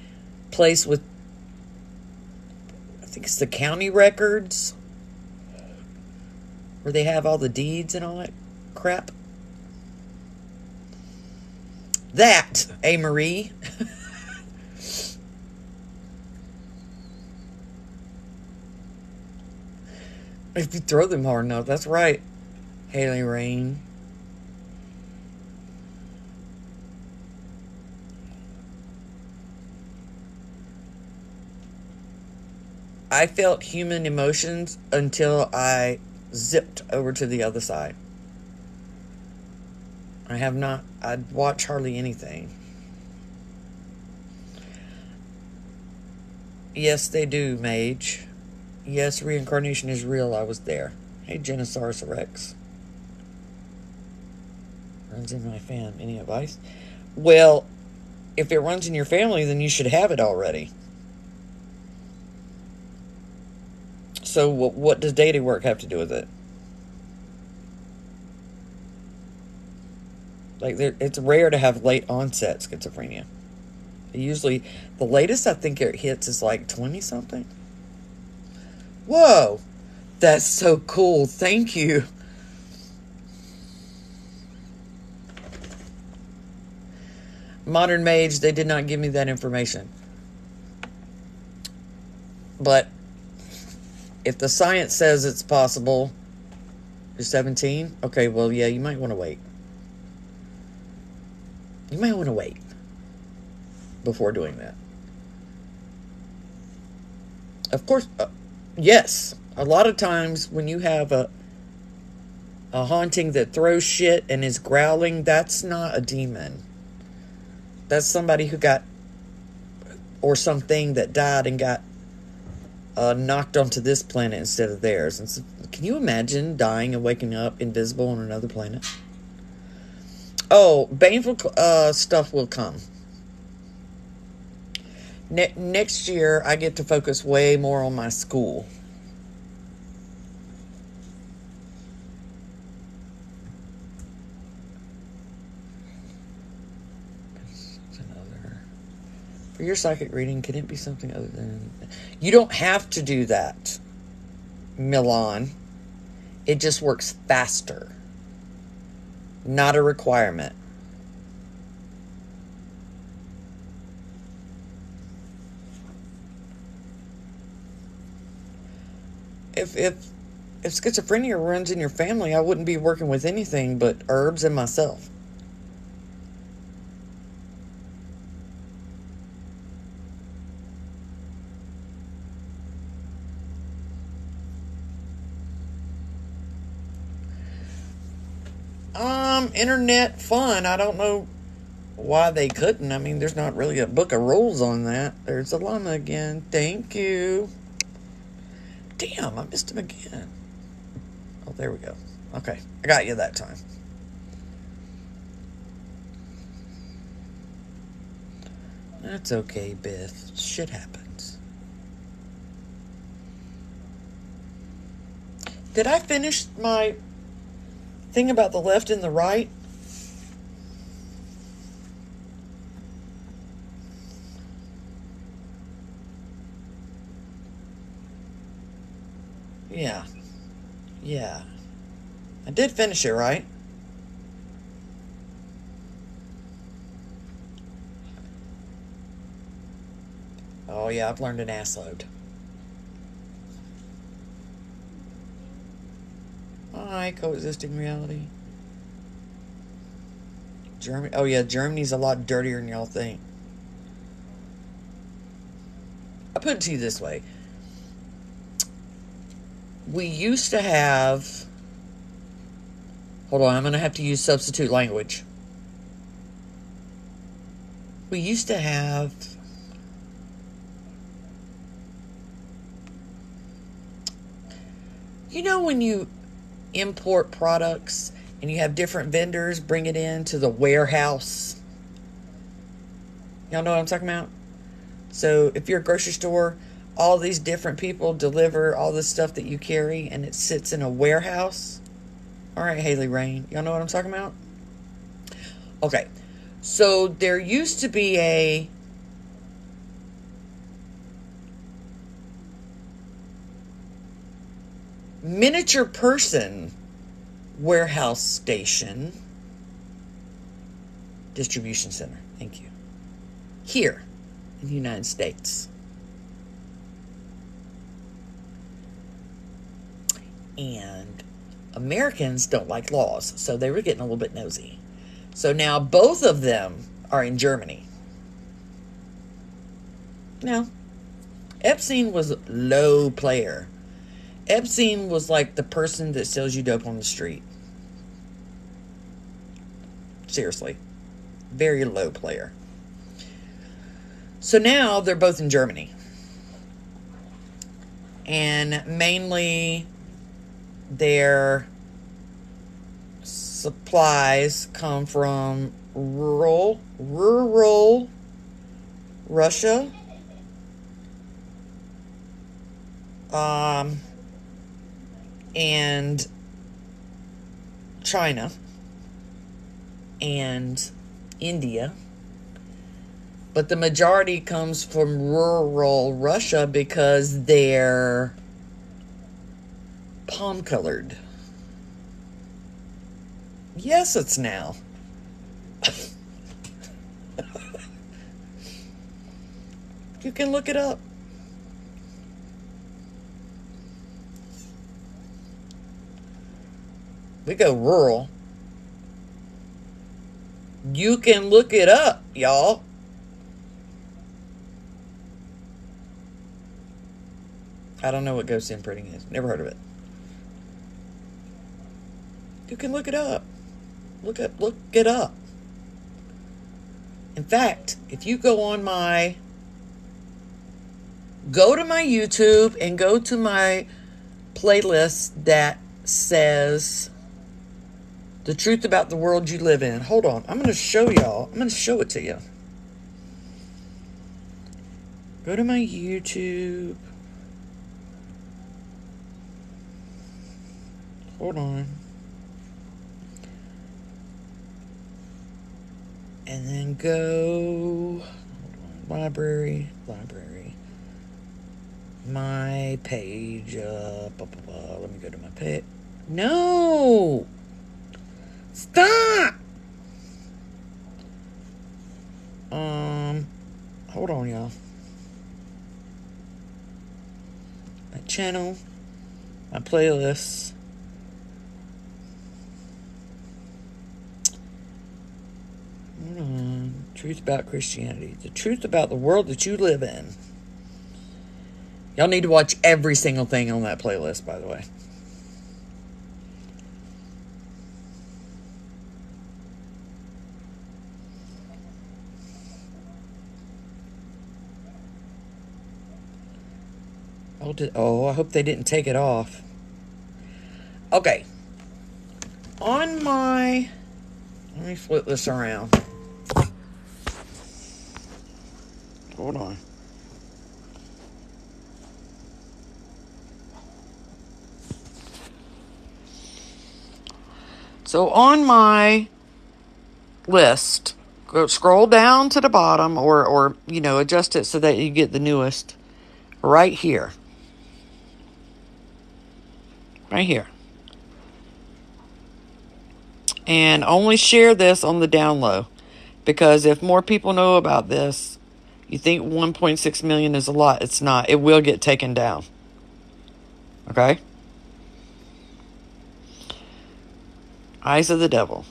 place with, I think it's the county records, where they have all the deeds and all that crap. That, Marie. If you throw them hard enough, that's right. Haley Rain. I felt human emotions until I zipped over to the other side. I have not, I'd watch hardly anything. Yes, they do, Mage. Yes, reincarnation is real. I was there. Hey, Genosaurus Rex. Runs in my fam. Any advice? Well, if it runs in your family, then you should have it already. So what does daily work have to do with it? Like, it's rare to have late onset schizophrenia. Usually, the latest I think it hits is like 20-something. Whoa! That's so cool. Thank you. Modern Mage, they did not give me that information. But if the science says it's possible, you're 17? Okay, well, yeah, you might want to wait. You might want to wait before doing that. Of course, yes. A lot of times when you have a haunting that throws shit and is growling, that's not a demon. That's somebody who got, or something that died and got knocked onto this planet instead of theirs. And so, can you imagine dying and waking up invisible on another planet? Oh, baneful stuff will come. Next year, I get to focus way more on my school. For your psychic reading, can it be something other than... You don't have to do that, Milan. It just works faster. Not a requirement. if schizophrenia runs in your family, I wouldn't be working with anything but herbs and myself. Internet fun. I don't know why they couldn't. I mean, there's not really a book of rules on that. There's a llama again. Thank you. Damn, I missed him again. Oh, there we go. Okay, I got you that time. That's okay, Beth. Shit happens. Did I finish my thing about the left and the right? Yeah. Yeah. I did finish it, right? Oh, yeah, I've learned an assload. Hi, coexisting reality. Germany. Oh, yeah, Germany's a lot dirtier than y'all think. I put it to you this way. We used to have... Hold on, I'm going to have to use substitute language. We used to have... You know when you import products and you have different vendors bring it into the warehouse? Y'all know what I'm talking about? So if you're a grocery store, all these different people deliver all the stuff that you carry and it sits in a warehouse. All right, Haley Rain, y'all know what I'm talking about? Okay, so there used to be a miniature person warehouse station distribution center. Thank you. Here in the United States. And Americans don't like laws, so they were getting a little bit nosy. So now both of them are in Germany. Now, Epstein was low player. Epstein was like the person that sells you dope on the street. Seriously. Very low player. So now they're both in Germany. And mainly their supplies come from rural Russia, and China, and India. But the majority comes from rural Russia because they're palm colored. Yes, it's now. You can look it up. We go rural. You can look it up, y'all. I don't know what ghost imprinting is. Never heard of it. You can look it up. Look it up. In fact, if you go to my YouTube and go to my playlist that says The Truth About the World You Live In. Hold on. I'm going to show y'all. I'm going to show it to you. Go to my YouTube. Hold on. And then go, library, my page, let me go to my page. No! Stop! Hold on, y'all. My channel, My playlists. Truth about Christianity. The truth about the world that you live in. Y'all need to watch every single thing on that playlist, by the way. Oh, I hope they didn't take it off. Okay. On my... Let me flip this around. Hold on. So on my list, go scroll down to the bottom or adjust it so that you get the newest right here. Right here. And only share this on the down low, because if more people know about this, you think 1.6 million is a lot. It's not. It will get taken down. Okay? Eyes of the Devil.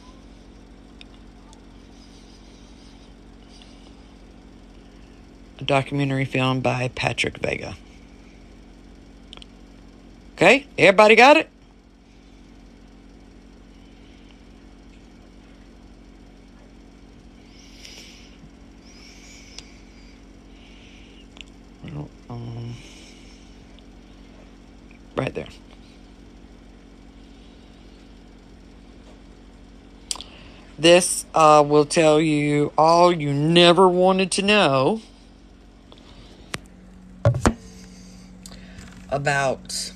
A documentary film by Patrick Vega. Okay? Everybody got it? Right there. This will tell you all you never wanted to know about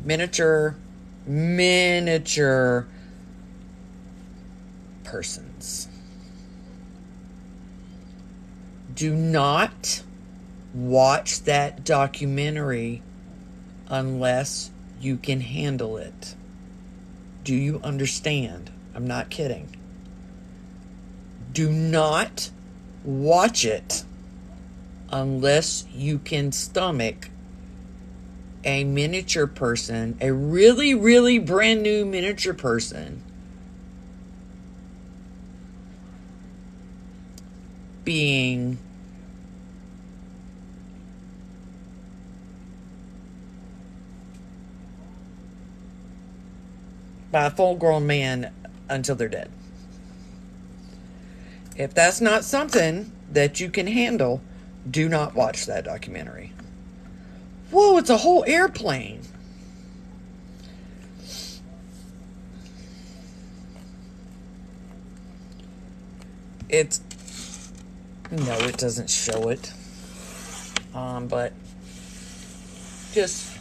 miniature persons. Do not watch that documentary unless you can handle it. Do you understand? I'm not kidding. Do not watch it unless you can stomach a miniature person, a really, really brand new miniature person being by a full-grown man until they're dead. If that's not something that you can handle, do not watch that documentary. Whoa, it's a whole airplane. No, it doesn't show it. But just...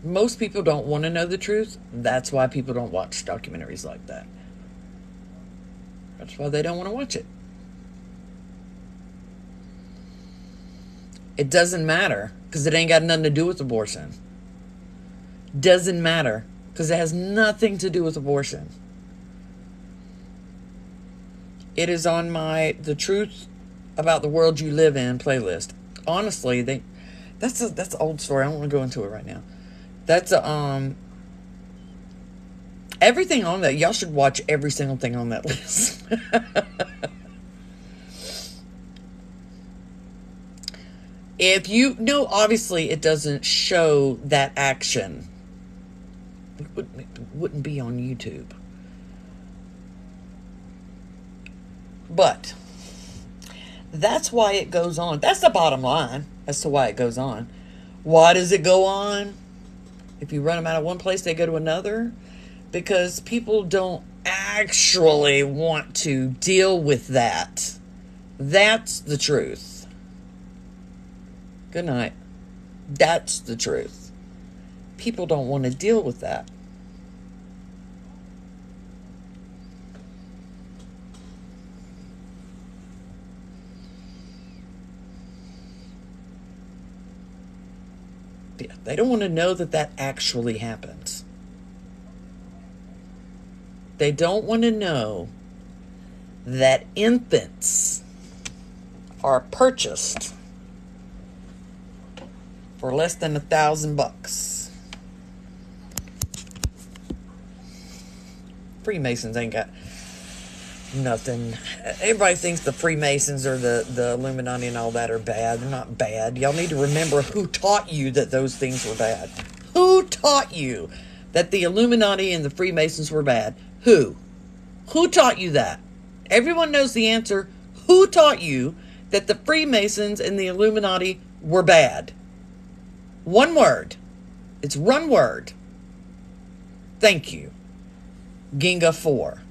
Most people don't want to know the truth. That's why people don't watch documentaries like that. That's why they don't want to watch it. It doesn't matter, because it ain't got nothing to do with abortion. Doesn't matter, because it has nothing to do with abortion. It is on my The Truth About the World You Live In playlist. Honestly, that's an old story. I don't want to go into it right now. That's everything on that. Y'all should watch every single thing on that list. If you know, obviously it doesn't show that action. It wouldn't be on YouTube. But that's why it goes on. That's the bottom line as to why it goes on. Why does it go on? If you run them out of one place, they go to another. Because people don't actually want to deal with that. That's the truth. Good night. That's the truth. People don't want to deal with that. Yeah, they don't want to know that that actually happens. They don't want to know that infants are purchased for less than $1,000. Freemasons ain't got nothing. Everybody thinks the Freemasons or the Illuminati and all that are bad. They're not bad. Y'all need to remember who taught you that those things were bad. Who taught you that the Illuminati and the Freemasons were bad? Who? Who taught you that? Everyone knows the answer. Who taught you that the Freemasons and the Illuminati were bad? One word. It's one word. Thank you. Ginga 4.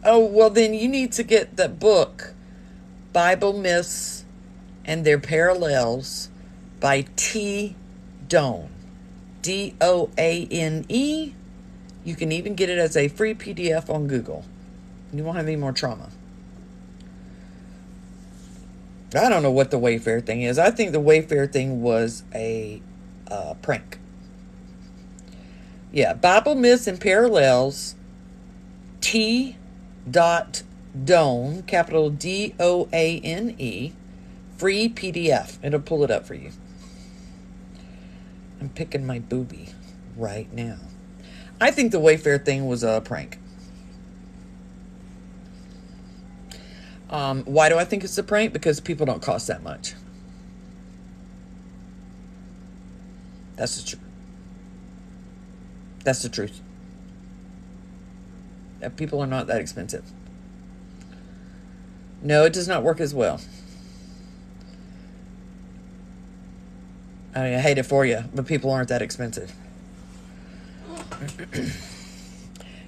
Oh, well, then you need to get the book, Bible Myths and Their Parallels by T. Doane. Doane. You can even get it as a free PDF on Google. You won't have any more trauma. I don't know what the Wayfair thing is. I think the Wayfair thing was a prank. Yeah, Bible Myths and Parallels, T. Doane, capital Doane, free PDF. It'll pull it up for you. I'm picking my boobie right now. I think the Wayfair thing was a prank. Why do I think it's a prank? Because people don't cost that much. That's the truth. That's the truth. People are not that expensive. No, it does not work as well. I mean, I hate it for you, but people aren't that expensive.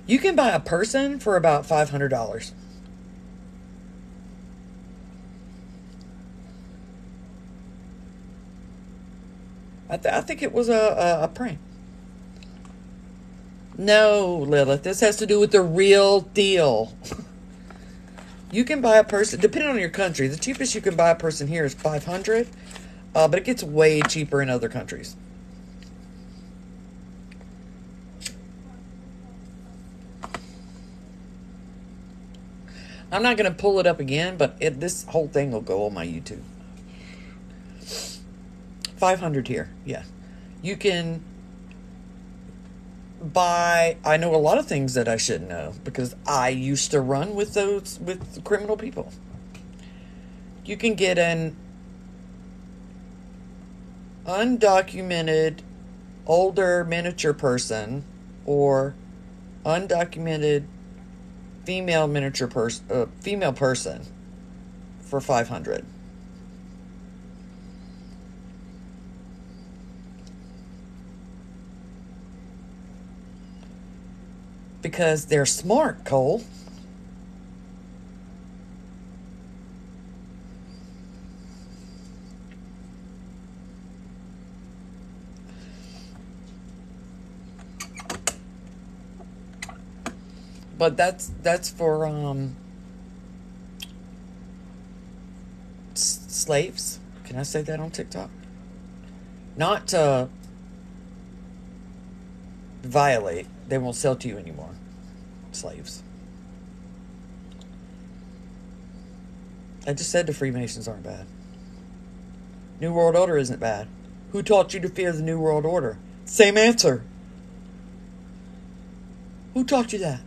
You can buy a person for about $500. I think it was a prank. No, Lilith, this has to do with the real deal. You can buy a person, depending on your country, the cheapest you can buy a person here is $500, but it gets way cheaper in other countries. I'm not going to pull it up again, but this whole thing will go on my YouTube. 500 here, yeah. You can buy, I know a lot of things that I shouldn't know because I used to run with criminal people. You can get an undocumented older miniature person or undocumented female person for $500. Because they're smart, Cole. But that's for slaves. Can I say that on TikTok? Not to violate. They won't sell to you anymore. Slaves. I just said the Freemasons aren't bad. New World Order isn't bad. Who taught you to fear the New World Order? Same answer. Who taught you that?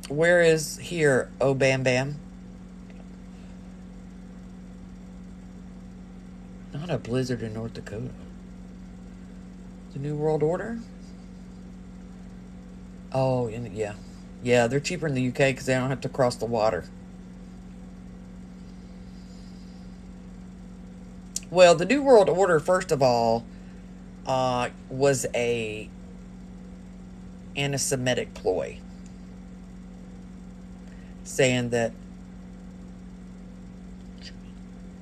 Where is here, oh Bam Bam? Not a blizzard in North Dakota. The New World Order? Oh, yeah. Yeah, they're cheaper in the UK because they don't have to cross the water. Well, the New World Order, first of all, was a anti-Semitic ploy. Saying that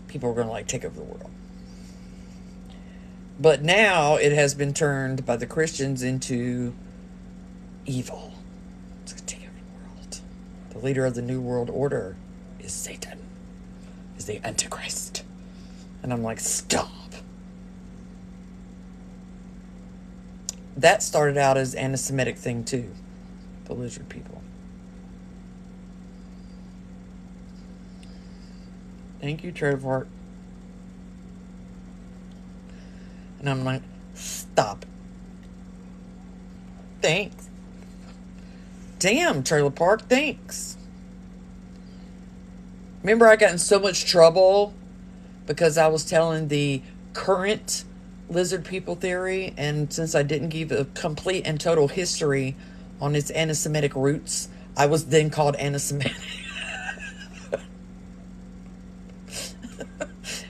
people are going to take over the world. But now it has been turned by the Christians into evil. It's going to take over the world. The leader of the New World Order is Satan, is the Antichrist. And I'm like, stop. That started out as an anti-Semitic thing too, the lizard people. Thank you, Trevor. And I'm like, stop. Thanks. Damn, Trailer Park, thanks. Remember I got in so much trouble because I was telling the current lizard people theory, and since I didn't give a complete and total history on its anti-Semitic roots, I was then called anti-Semitic.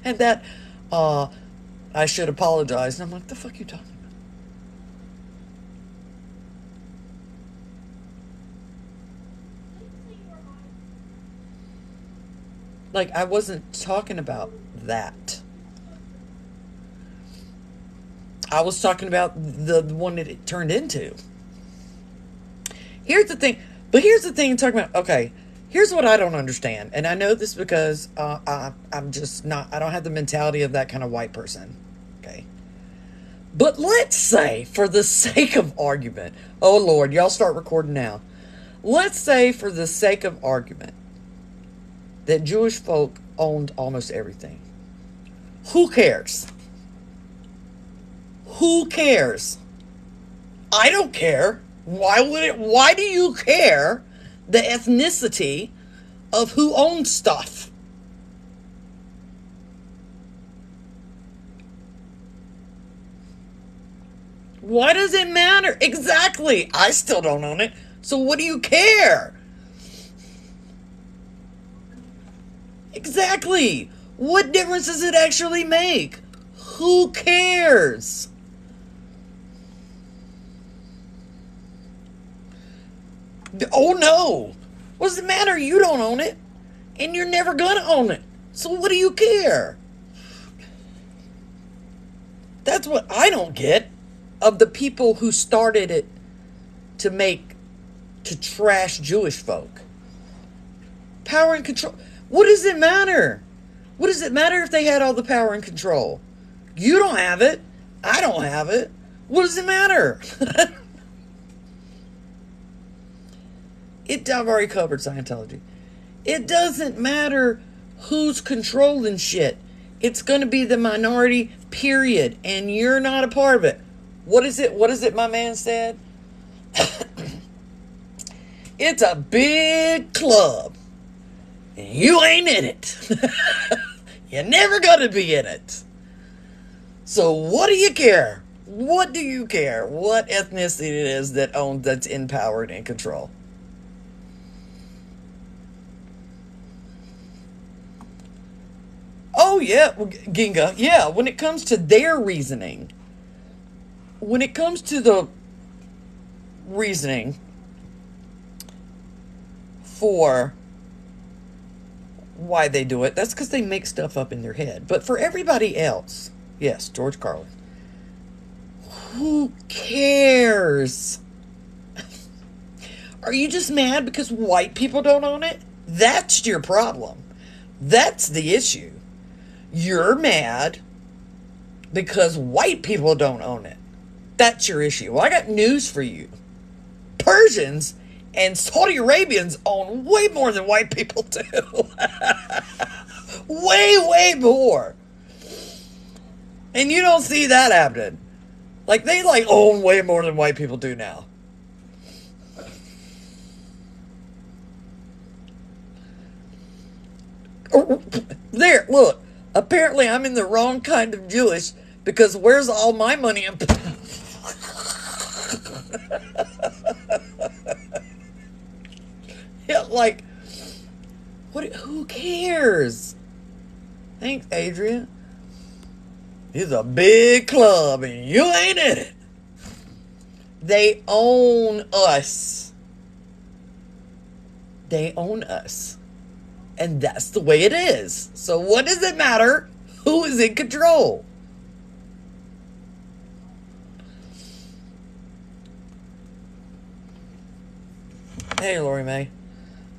And that, I should apologize. And I'm like, the fuck you talking about? Like, I wasn't talking about that. I was talking about the one that it turned into. Here's the thing. But here's the thing talking about, okay, here's what I don't understand. And I know this because I'm just not, I don't have the mentality of that kind of white person. Okay. But let's say, for the sake of argument, oh Lord, y'all start recording now. Let's say, for the sake of argument, that Jewish folk owned almost everything. Who cares? Who cares? I don't care. Why do you care the ethnicity of who owns stuff? Why does it matter? Exactly. I still don't own it. So what do you care? Exactly. What difference does it actually make? Who cares? Oh no. What does it matter? You don't own it. And you're never gonna own it. So what do you care? That's what I don't get of the people who started it to trash Jewish folk. Power and control. What does it matter? What does it matter if they had all the power and control? You don't have it. I don't have it. What does it matter? I've already covered Scientology. It doesn't matter who's controlling shit. It's going to be the minority, period. And you're not a part of it. What is it my man said? It's a big club. And you ain't in it. You're never going to be in it. So what do you care? What do you care? What ethnicity it is that's in power and in control? Oh, yeah, Ginga. Yeah, when it comes to their reasoning, when it comes to the reasoning for why they do it, that's because they make stuff up in their head. But for everybody else, yes, George Carlin, who cares? Are you just mad because white people don't own it? That's your problem. That's the issue. You're mad because white people don't own it. That's your issue. Well, I got news for you. Persians and Saudi Arabians own way more than white people do. Way more. And you don't see that happening. Like, they own way more than white people do now. There, look. Apparently I'm in the wrong kind of Jewish because where's all my money? Yeah, like, who cares? Thanks, Adrian. It's a big club and you ain't in it. They own us. They own us. And that's the way it is. So what does it matter who is in control? Hey, Lori Mae.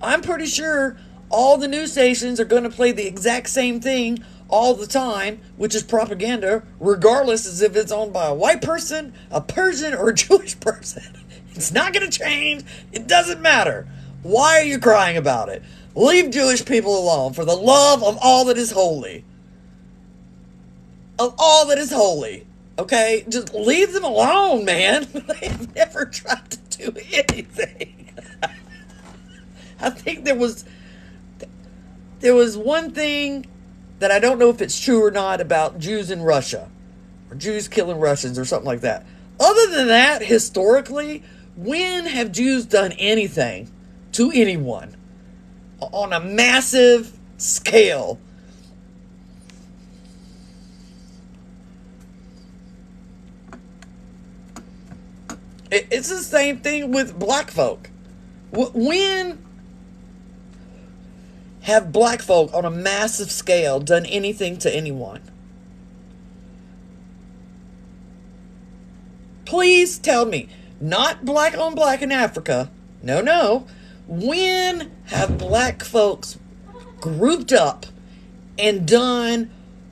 I'm pretty sure all the news stations are going to play the exact same thing all the time, which is propaganda, regardless as if it's owned by a white person, a Persian, or a Jewish person. It's not going to change. It doesn't matter. Why are you crying about it? Leave Jewish people alone for the love of all that is holy. Of all that is holy. Okay? Just leave them alone, man. They've never tried to do anything. I think there was one thing that I don't know if it's true or not about Jews in Russia, or Jews killing Russians or something like that. Other than that, historically, when have Jews done anything to anyone on a massive scale? It's the same thing with black folk. When have black folk on a massive scale done anything to anyone? Please tell me. Not black on black in Africa. No. When have black folks grouped up and done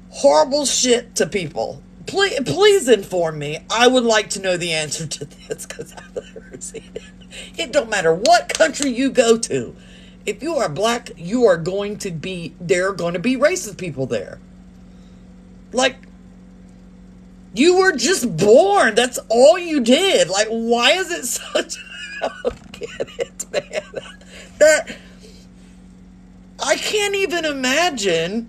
horrible shit to people? Please inform me. I would like to know the answer to this, because I've never seen it. It don't matter what country you go to. If you are black, there are going to be racist people there. Like, you were just born. That's all you did. Like, why is it such... I don't get it, man. I can't even imagine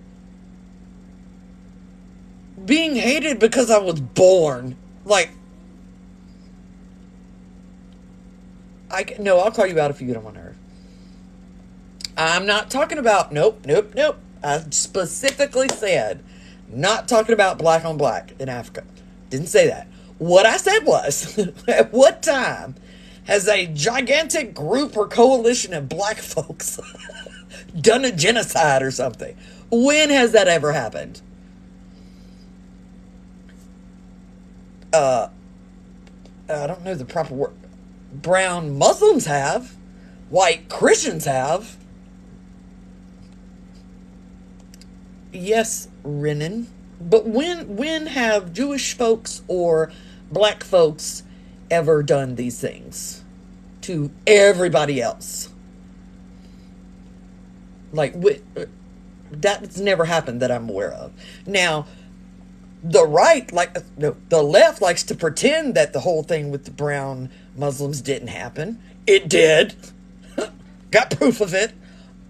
being hated because I was born. Like, I'll call you out if you get on my nerve. I'm not talking about, nope. I specifically said, not talking about black on black in Africa. Didn't say that. What I said was, at what time has a gigantic group or coalition of black folks done a genocide or something? When has that ever happened? I don't know the proper word. Brown Muslims have. White Christians have. Yes, Renan. But when have Jewish folks or black folks ever done these things to everybody else? Like, that's never happened that I'm aware of. Now, the left likes to pretend that the whole thing with the brown Muslims didn't happen. It did. Got proof of it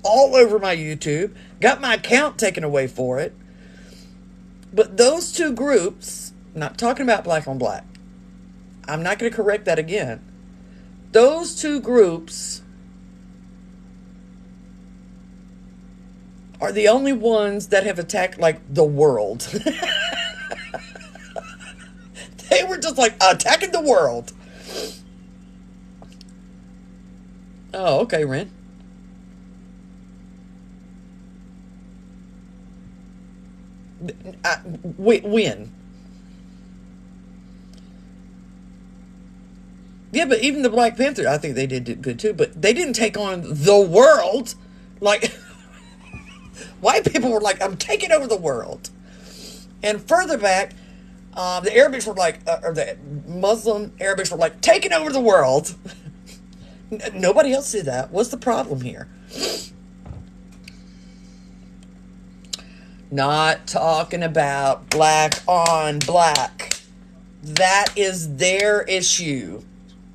all over my YouTube. Got my account taken away for it. But those two groups, not talking about black on black, I'm not going to correct that again. Those two groups are the only ones that have attacked, like, the world. They were just, like, attacking the world. Oh, okay, Ren. When? Yeah, but even the Black Panther, I think they did good too, but they didn't take on the world. Like, white people were like, I'm taking over the world. And further back, the Arabics were like, or the Muslim Arabics were like, taking over the world. Nobody else did that. What's the problem here? Not talking about black on black. That is their issue.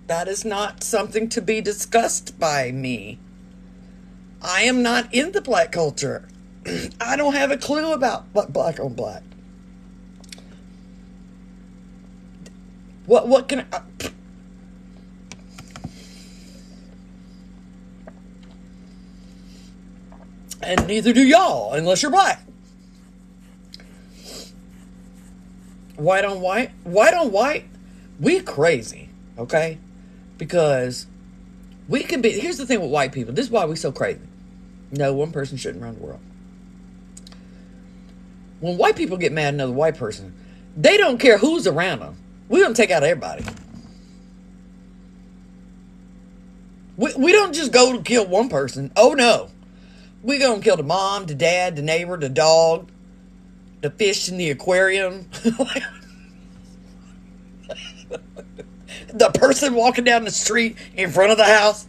That is not something to be discussed by me. I am not in the black culture. I don't have a clue about black on black. What can I... And neither do y'all, unless you're black. White on white, we crazy, okay? Because we can be, here's the thing with white people, this is why we so crazy. No, one person shouldn't run the world. When white people get mad at another white person, they don't care who's around them. We're going to take out everybody. We don't just go to kill one person. Oh, no. We gonna kill the mom, the dad, the neighbor, the dog, the fish in the aquarium. The person walking down the street in front of the house.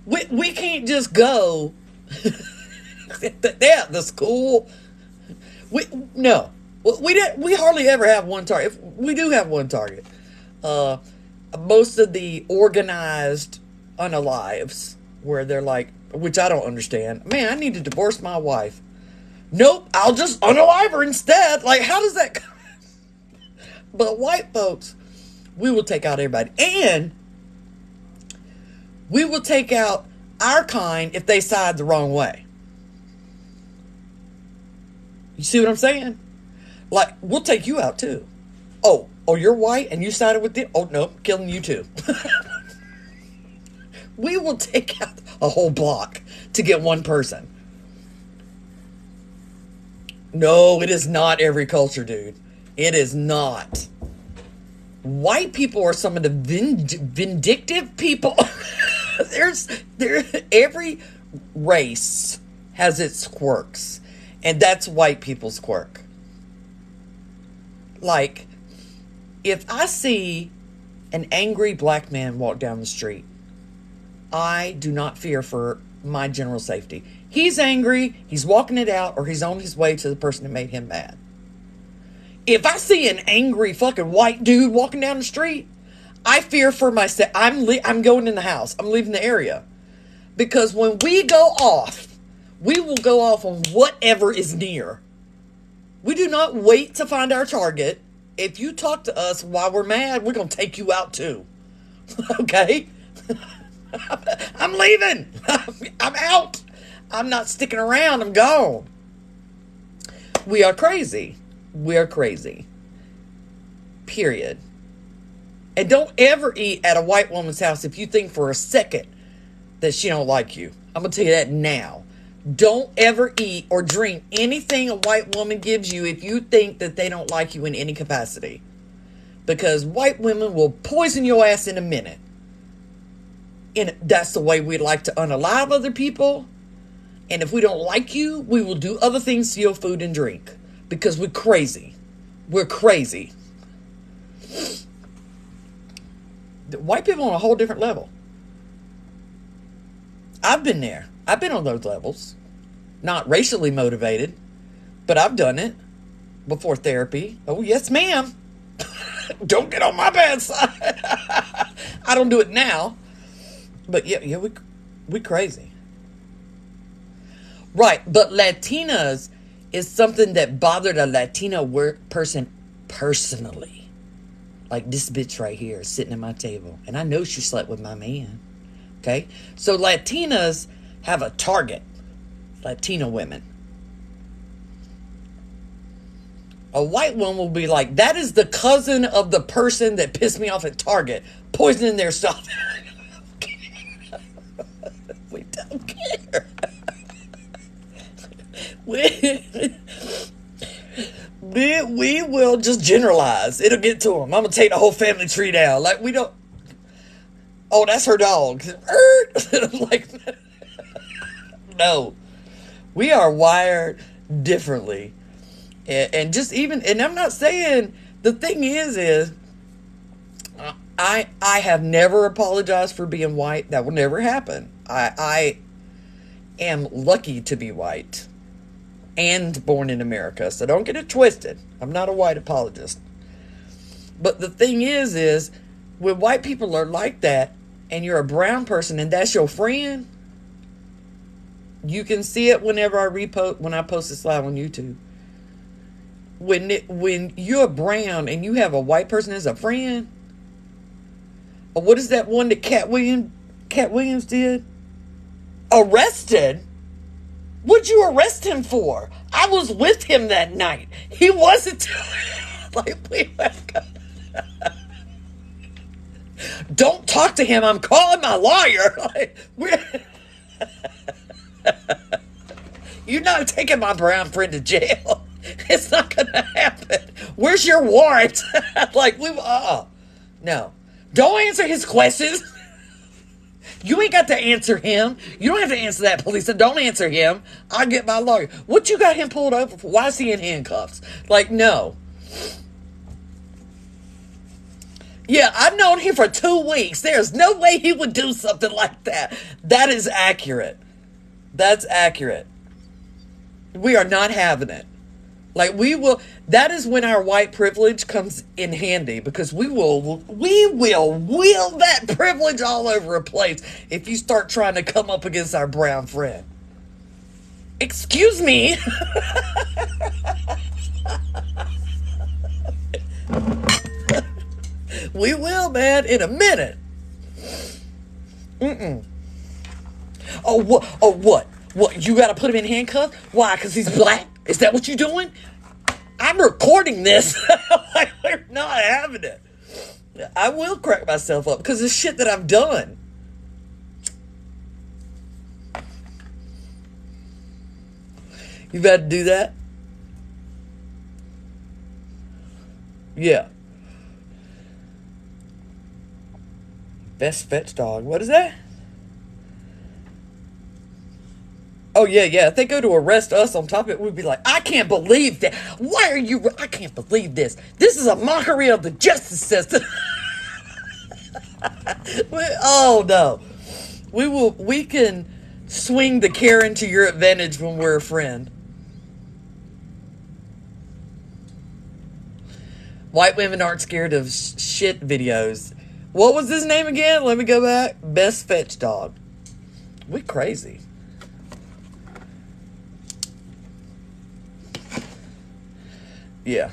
We can't just go. Yeah, the school. No. We hardly ever have one target. We do have one target. Most of the organized unalives, where they're like, which I don't understand. Man, I need to divorce my wife. Nope, I'll just unalive her instead. Like, how does that? But white folks, we will take out everybody, and we will take out our kind if they side the wrong way. You see what I'm saying? Like, we'll take you out too. Oh, you're white and you sided with them? Oh, no, killing you too. We will take out a whole block to get one person. No, it is not every culture, dude. It is not. White people are some of the vindictive people. Every race has its quirks, and that's white people's quirk. Like, if I see an angry black man walk down the street, I do not fear for my general safety. He's angry, he's walking it out, or he's on his way to the person that made him mad. If I see an angry fucking white dude walking down the street, I fear for myself. I'm going in the house. I'm leaving the area. Because when we go off, we will go off on whatever is near. We do not wait to find our target. If you talk to us while we're mad, we're going to take you out too. Okay? I'm leaving. I'm out. I'm not sticking around. I'm gone. We are crazy. We are crazy. Period. And don't ever eat at a white woman's house if you think for a second that she don't like you. I'm going to tell you that now. Don't ever eat or drink anything a white woman gives you if you think that they don't like you in any capacity. Because white women will poison your ass in a minute. And that's the way we like to unalive other people. And if we don't like you, we will do other things to your food and drink. Because we're crazy. We're crazy. White people on a whole different level. I've been there. I've been on those levels. Not racially motivated, but I've done it before therapy. Oh, yes, ma'am. Don't get on my bad side. I don't do it now. But yeah, we crazy. Right, but Latinas is something that bothered a Latina person personally. Like this bitch right here sitting at my table. And I know she slept with my man. Okay? So Latinas have a target. Latina women. A white woman will be like, that is the cousin of the person that pissed me off at Target, poisoning their stuff. We don't care. We will just generalize. It'll get to them. I'm going to take the whole family tree down. Like, we don't. Oh, that's her dog. Like, no. We are wired differently. And just even, and I'm not saying, the thing is I have never apologized for being white. That will never happen. I am lucky to be white and born in America. So don't get it twisted. I'm not a white apologist. But the thing is when white people are like that and you're a brown person and that's your friend, you can see it when I post this live on YouTube. When you're brown and you have a white person as a friend, or what is that one that Cat Williams did? Arrested? What'd you arrest him for? I was with him that night. He wasn't. Don't talk to him. I'm calling my lawyer. You're not taking my brown friend to jail. It's not going to happen. Where's your warrant? No. Don't answer his questions. You ain't got to answer him. You don't have to answer that police. Don't answer him. I'll get my lawyer. What you got him pulled over for? Why is he in handcuffs? Like, no. Yeah, I've known him for 2 weeks. There's no way he would do something like that. That is accurate. That's accurate. We are not having it. Like, we will, that is when our white privilege comes in handy, because we will wield that privilege all over a place if you start trying to come up against our brown friend. Excuse me. We will, man, in a minute. Oh, what? Oh, what? What? You got to put him in handcuffs? Why? Because he's black? Is that what you're doing? I'm recording this. Like, we're not having it. I will crack myself up because of shit that I've done. You've had to do that? Yeah. Best fetch dog. What is that? Oh, yeah. If they go to arrest us on top of it, we'd be like, I can't believe that. Why are you... I can't believe this. This is a mockery of the justice system. Oh, no. We can swing the Karen to your advantage when we're a friend. White women aren't scared of shit videos. What was his name again? Let me go back. Best fetch dog. We crazy. Yeah.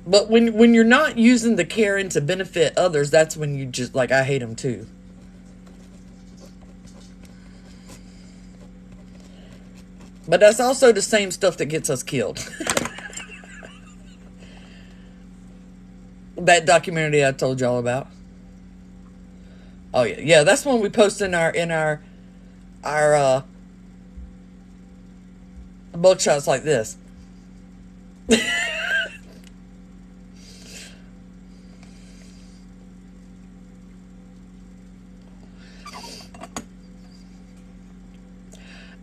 But when you're not using the Karen to benefit others, that's when you just, like, I hate them too. But that's also the same stuff that gets us killed. That documentary I told y'all about. Oh yeah, yeah. That's one we post in our mugshots like this.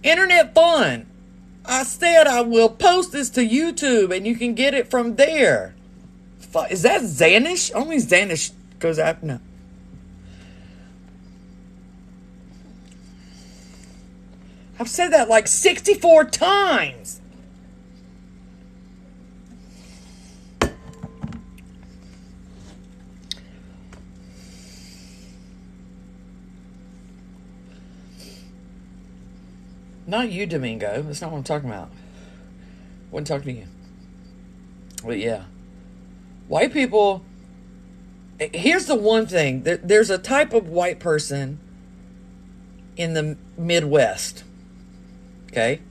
Internet fun. I said I will post this to YouTube and you can get it from there. Is that Zanish? Only Zanish goes after. No. I've said that like 64 times. Not you, Domingo. That's not what I'm talking about. Wouldn't talk to you. But yeah. White people, here's the one thing. There's a type of white person in the Midwest. Okay?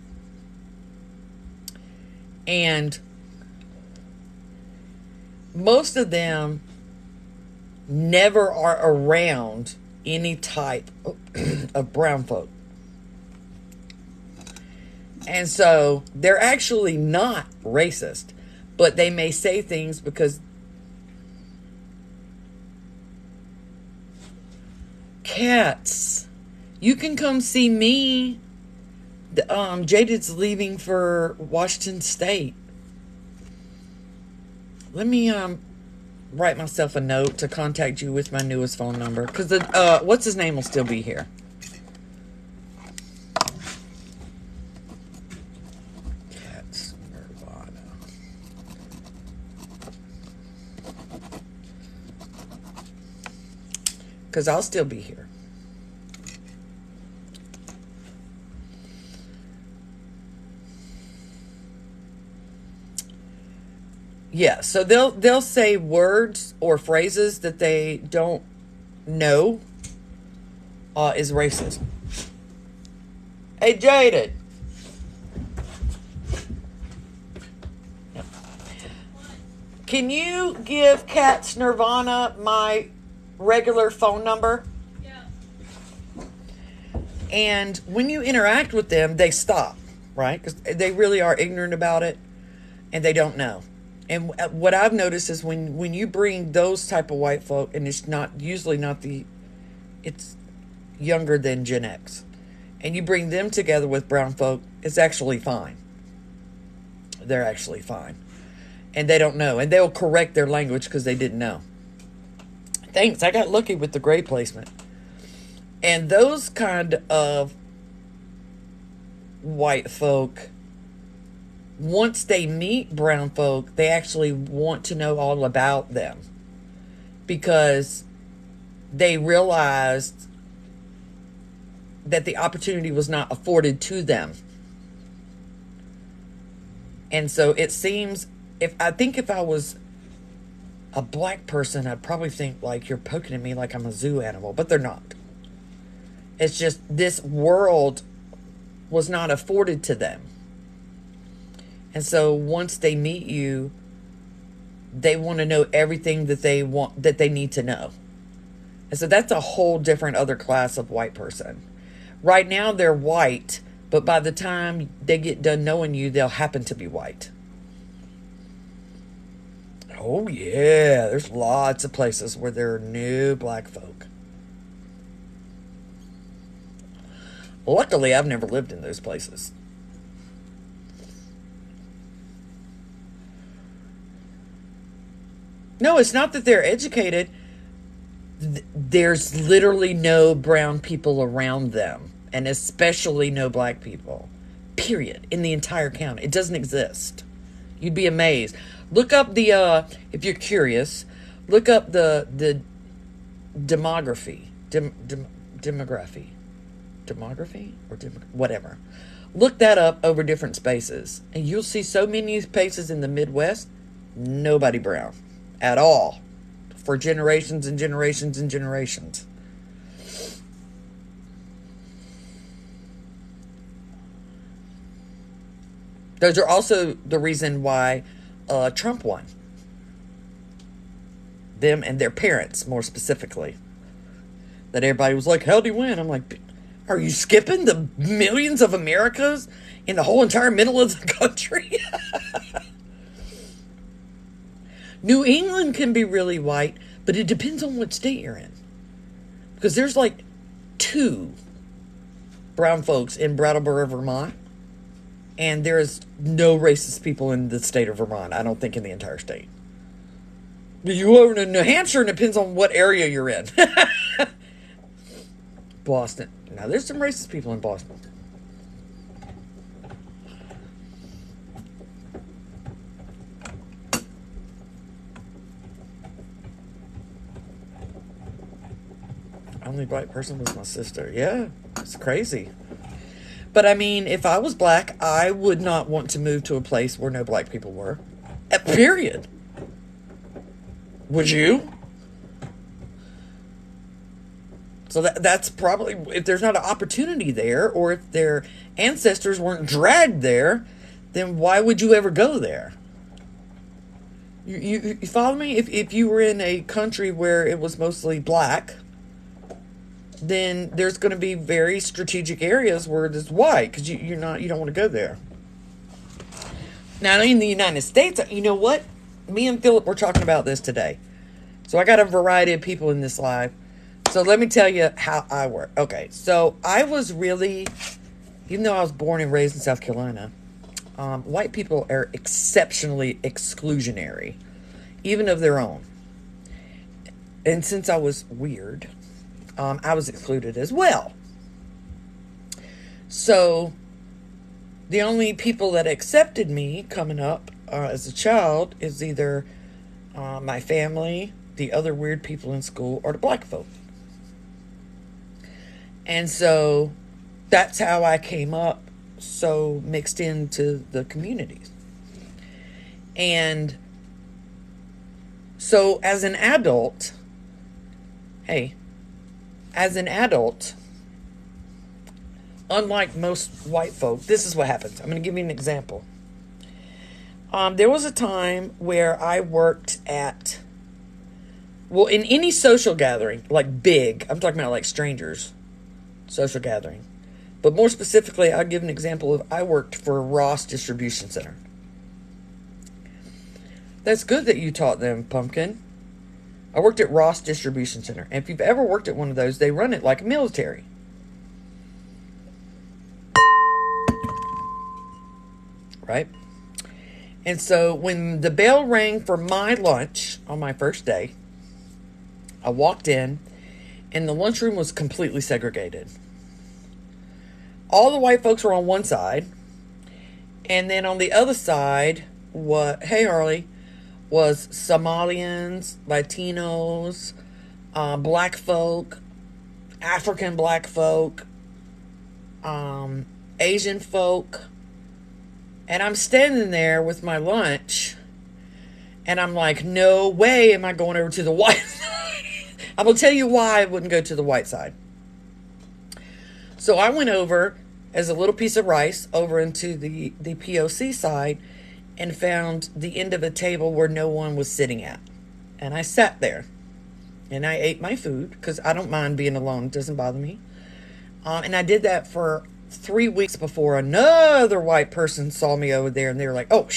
And most of them never are around any type of brown folk. And so they're actually not racist, but they may say things because cats, you can come see me. Jaded's leaving for Washington State. Let me write myself a note to contact you with my newest phone number, because what's his name will still be here. Cats Nirvana. Because I'll still be here. Yeah, so they'll say words or phrases that they don't know is racist. Hey, Jaded. Can you give Cats Nirvana my regular phone number? Yeah. And when you interact with them, they stop, right? Because they really are ignorant about it, and they don't know. And what I've noticed is when you bring those type of white folk, and it's not usually not the, it's younger than Gen X, and you bring them together with brown folk, it's actually fine. They're actually fine. And they don't know. And they'll correct their language because they didn't know. Thanks. I got lucky with the grade placement. And those kind of white folk, once they meet brown folk, they actually want to know all about them. Because they realized that the opportunity was not afforded to them. And so it seems, if I was a black person, I'd probably think like you're poking at me like I'm a zoo animal, but they're not. It's just this world was not afforded to them. And so once they meet you, they want to know everything that they need to know. And so that's a whole different other class of white person. Right now they're white, but by the time they get done knowing you, they'll happen to be white. Oh yeah, there's lots of places where there are new black folk. Luckily, I've never lived in those places. No, it's not that they're educated. There's literally no brown people around them, and especially no black people. Period. In the entire county. It doesn't exist. You'd be amazed. Look up the, if you're curious, look up the demography. Whatever. Look that up over different spaces. And you'll see so many places in the Midwest, nobody brown at all. For generations and generations and generations. Those are also the reason why Trump won. Them and their parents, more specifically. That everybody was like, how'd he win? I'm like, are you skipping the millions of Americas in the whole entire middle of the country? New England can be really white, but it depends on what state you're in. Because there's like 2 brown folks in Brattleboro, Vermont. And there is no racist people in the state of Vermont. I don't think in the entire state. You over in New Hampshire, and it depends on what area you're in. Boston. Now, there's some racist people in Boston. Only black person was my sister. Yeah, it's crazy. But I mean, if I was black, I would not want to move to a place where no black people were. Period. Would you? So that's probably, if there's not an opportunity there, or if their ancestors weren't dragged there, then why would you ever go there? You follow me? If you were in a country where it was mostly black, then there's going to be very strategic areas where it's white, because you don't want to go there. Now, in the United States, you know what? Me and Philip were talking about this today. So I got a variety of people in this live. So let me tell you how I work. Okay, so I was really, even though I was born and raised in South Carolina, white people are exceptionally exclusionary, even of their own. And since I was weird, I was excluded as well. So the only people that accepted me coming up as a child is either my family, the other weird people in school, or the black folk. And so that's how I came up so mixed into the communities. And so as an adult, unlike most white folk, this is what happens. I'm going to give you an example. There was a time where I worked at, in any social gathering, like big, I'm talking about like strangers, social gathering. But more specifically, I'll give an example of, I worked for Ross Distribution Center. That's good that you taught them, Pumpkin. I worked at Ross Distribution Center. And if you've ever worked at one of those, they run it like a military. right? And so when the bell rang for my lunch on my first day, I walked in, and the lunchroom was completely segregated. All the white folks were on one side, and then on the other side, hey Harley, was Somalians, Latinos, black folk, African black folk, Asian folk. And I'm standing there with my lunch, and I'm like, no way am I going over to the white side. I'm going to tell you why I wouldn't go to the white side. So I went over as a little piece of rice over into the POC side and found the end of a table where no one was sitting at. And I sat there, and I ate my food because I don't mind being alone. It doesn't bother me. And I did that for 3 weeks before another white person saw me over there, and they were like, oh,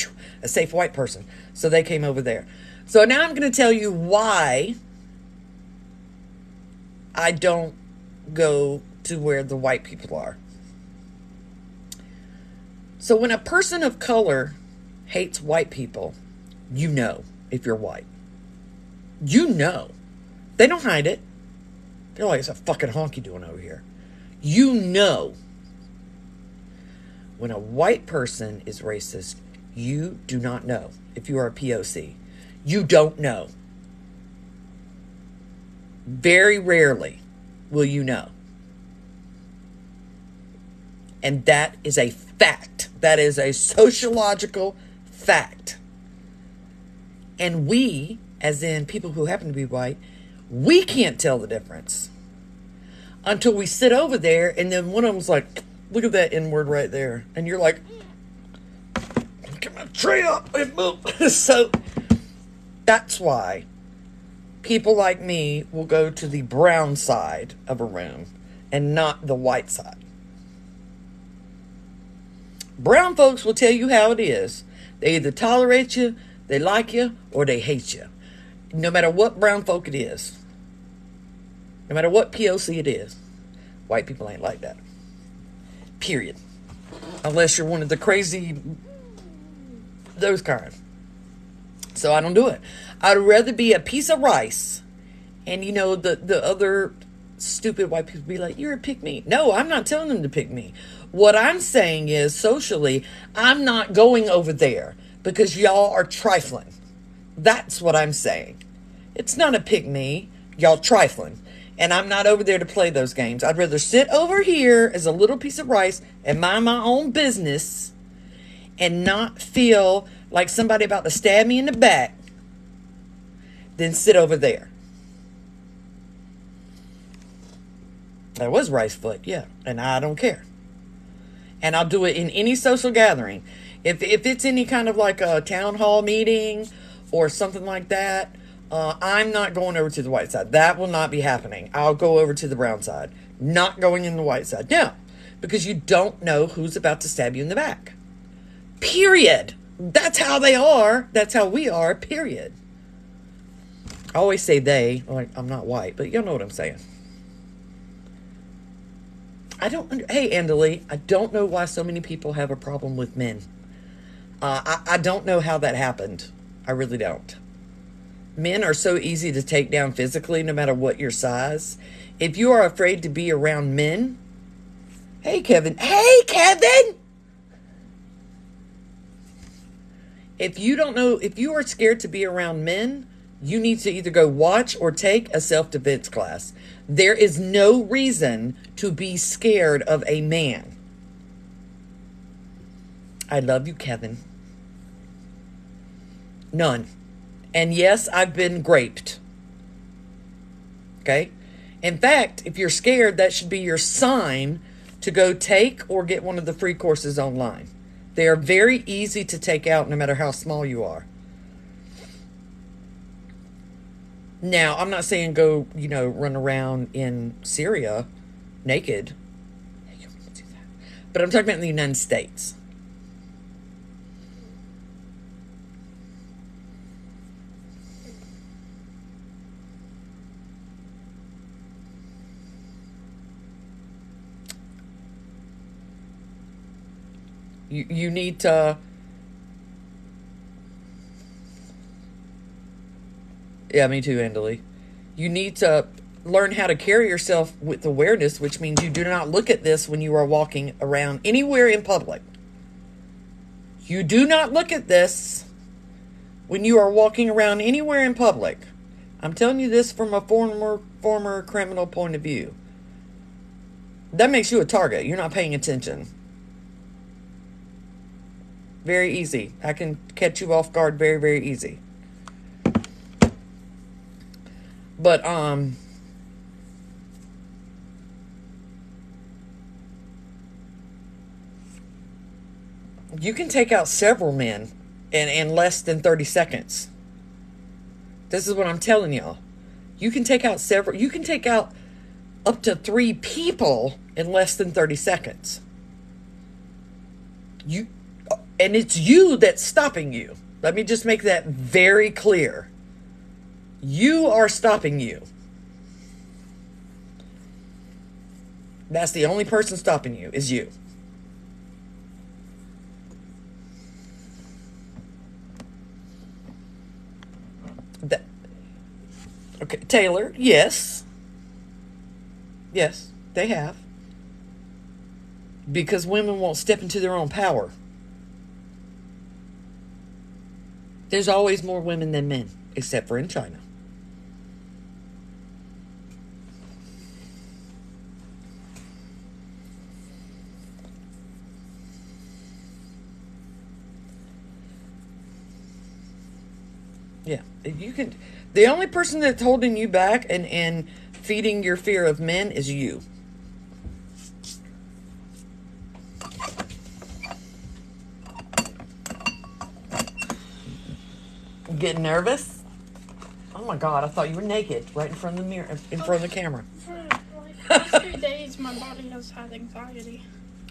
a safe white person. So they came over there. So now I'm going to tell you why I don't go to where the white people are. So when a person of color hates white people, you know if you're white. You know. They don't hide it. They're like, it's a fucking honky doing over here. You know. When a white person is racist, you do not know. If you are a POC, you don't know. Very rarely will you know. And that is a fact. That is a sociological fact. And we, as in people who happen to be white, we can't tell the difference until we sit over there, and then one of them's like, look at that N-word right there. And you're like, get my tray up and move. So that's why people like me will go to the brown side of a room and not the white side. Brown folks will tell you how it is. They either tolerate you, they like you, or they hate you. No matter what brown folk it is. No matter what POC it is. White people ain't like that. Period. Unless you're one of the crazy, those kind. So I don't do it. I'd rather be a piece of rice, and the other stupid white people be like, you're a pick me. No, I'm not telling them to pick me. What I'm saying is, socially, I'm not going over there because y'all are trifling. That's what I'm saying. It's not a pick me. Y'all trifling. And I'm not over there to play those games. I'd rather sit over here as a little piece of rice and mind my own business and not feel like somebody about to stab me in the back than sit over there. That was rice foot, yeah. And I don't care. And I'll do it in any social gathering. If it's any kind of like a town hall meeting or something like that, I'm not going over to the white side. That will not be happening. I'll go over to the brown side. Not going in the white side. No, because you don't know who's about to stab you in the back. Period. That's how they are. That's how we are. Period. I always say they. Like, I'm not white, but you know what I'm saying. Hey, Andalee, I don't know why so many people have a problem with men. I don't know how that happened. I really don't. Men are so easy to take down physically, no matter what your size. If you are afraid to be around men, hey, Kevin. Hey, Kevin! If you are scared to be around men, you need to either go watch or take a self-defense class. There is no reason to be scared of a man. I love you, Kevin. None. And yes, I've been raped. Okay? In fact, if you're scared, that should be your sign to go take or get one of the free courses online. They are very easy to take out no matter how small you are. Now, I'm not saying go, run around in Syria naked. You don't need to do that. But I'm talking about in the United States. You need to Yeah, me too, Andely. You need to learn how to carry yourself with awareness, which means you do not look at this when you are walking around anywhere in public. You do not look at this when you are walking around anywhere in public. I'm telling you this from a former criminal point of view. That makes you a target. You're not paying attention. Very easy. I can catch you off guard very, very easy. But, you can take out several men in less than 30 seconds. This is what I'm telling y'all. You can take out up to 3 people in less than 30 seconds. And it's you that's stopping you. Let me just make that very clear. You are stopping you. That's the only person stopping you, is you. Okay, Taylor, yes. Yes, they have. Because women won't step into their own power. There's always more women than men, except for in China. Yeah, you can. The only person that's holding you back and feeding your fear of men is you. Getting nervous? Oh my God, I thought you were naked right in front of the mirror, in front of the camera. For like the last 2 days, my body has had anxiety.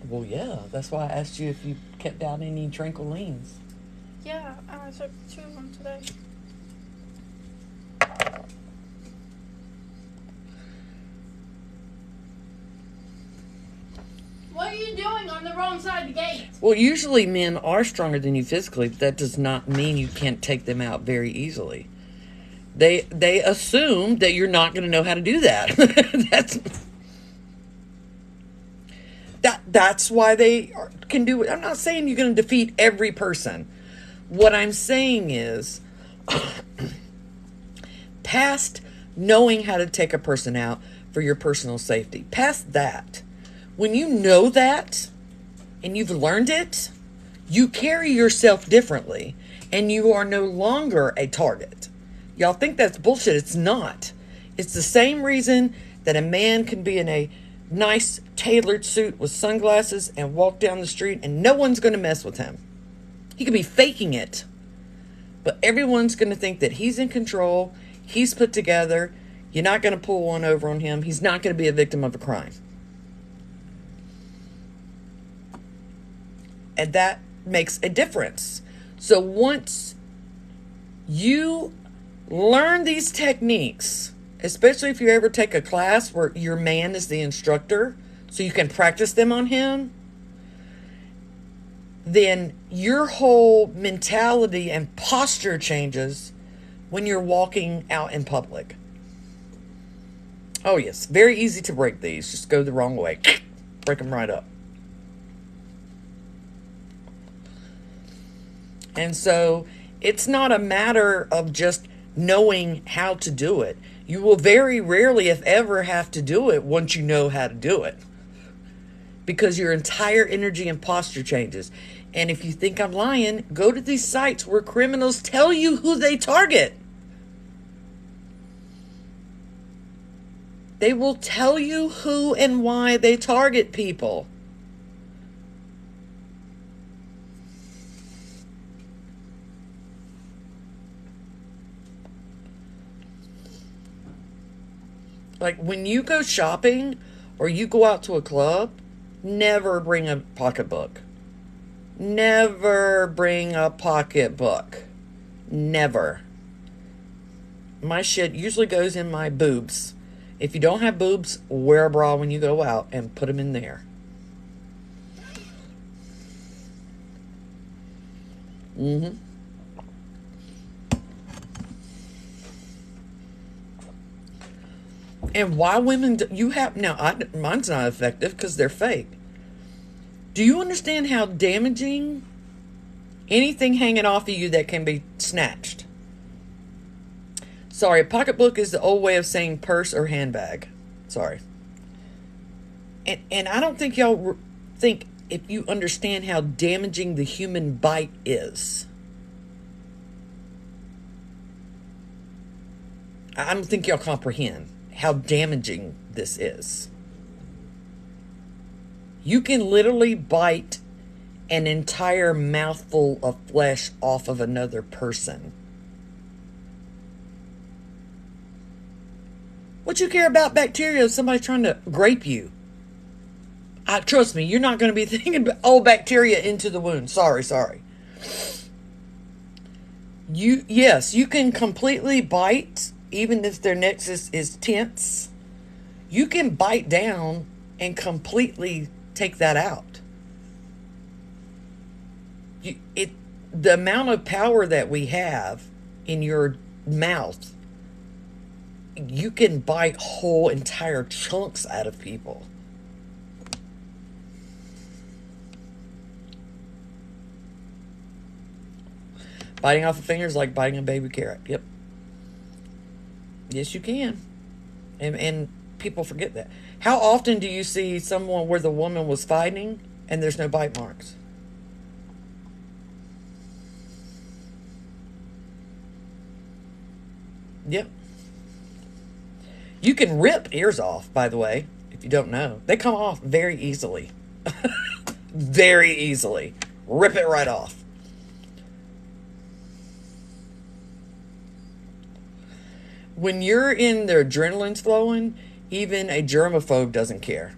Well, yeah, that's why I asked you if you kept out any trincolines. Yeah, I took 2 of them today. What are you doing on the wrong side of the gate? Well, usually men are stronger than you physically, but that does not mean you can't take them out very easily. They assume that you're not going to know how to do that. That's why they can do it. I'm not saying you're going to defeat every person. What I'm saying is, past knowing how to take a person out for your personal safety, past that, when you know that and you've learned it, you carry yourself differently and you are no longer a target. Y'all think that's bullshit. It's not. It's the same reason that a man can be in a nice tailored suit with sunglasses and walk down the street and no one's going to mess with him. He could be faking it, but everyone's going to think that he's in control, he's put together, you're not going to pull one over on him, he's not going to be a victim of a crime. And that makes a difference. So once you learn these techniques, especially if you ever take a class where your man is the instructor, so you can practice them on him, then your whole mentality and posture changes when you're walking out in public. Oh yes, very easy to break these. Just go the wrong way. Break them right up. And so it's not a matter of just knowing how to do it. You will very rarely, if ever, have to do it once you know how to do it. Because your entire energy and posture changes. And if you think I'm lying, go to these sites where criminals tell you who they target. They will tell you who and why they target people. Like when you go shopping or you go out to a club, never bring a pocketbook. Never bring a pocketbook. Never. My shit usually goes in my boobs. If you don't have boobs, wear a bra when you go out and put them in there. And why women do, you have now? Mine's not effective because they're fake. Do you understand how damaging anything hanging off of you that can be snatched? Sorry, a pocketbook is the old way of saying purse or handbag. Sorry. And I don't think y'all think if you understand how damaging the human bite is. I don't think y'all comprehend how damaging this is. You can literally bite an entire mouthful of flesh off of another person. What you care about bacteria if somebody's trying to grape you? Trust me, you're not going to be thinking, oh, bacteria into the wound. Sorry. Yes, you can completely bite, even if their nexus is tense. You can bite down and completely take that out. The amount of power that we have in your mouth, you can bite whole entire chunks out of people. Biting off a finger is like biting a baby carrot. Yep. Yes, you can. And people forget that. How often do you see someone where the woman was fighting and there's no bite marks? Yep. You can rip ears off, by the way, if you don't know. They come off very easily. Very easily. Rip it right off. When you're in the adrenaline's flowing, even a germaphobe doesn't care.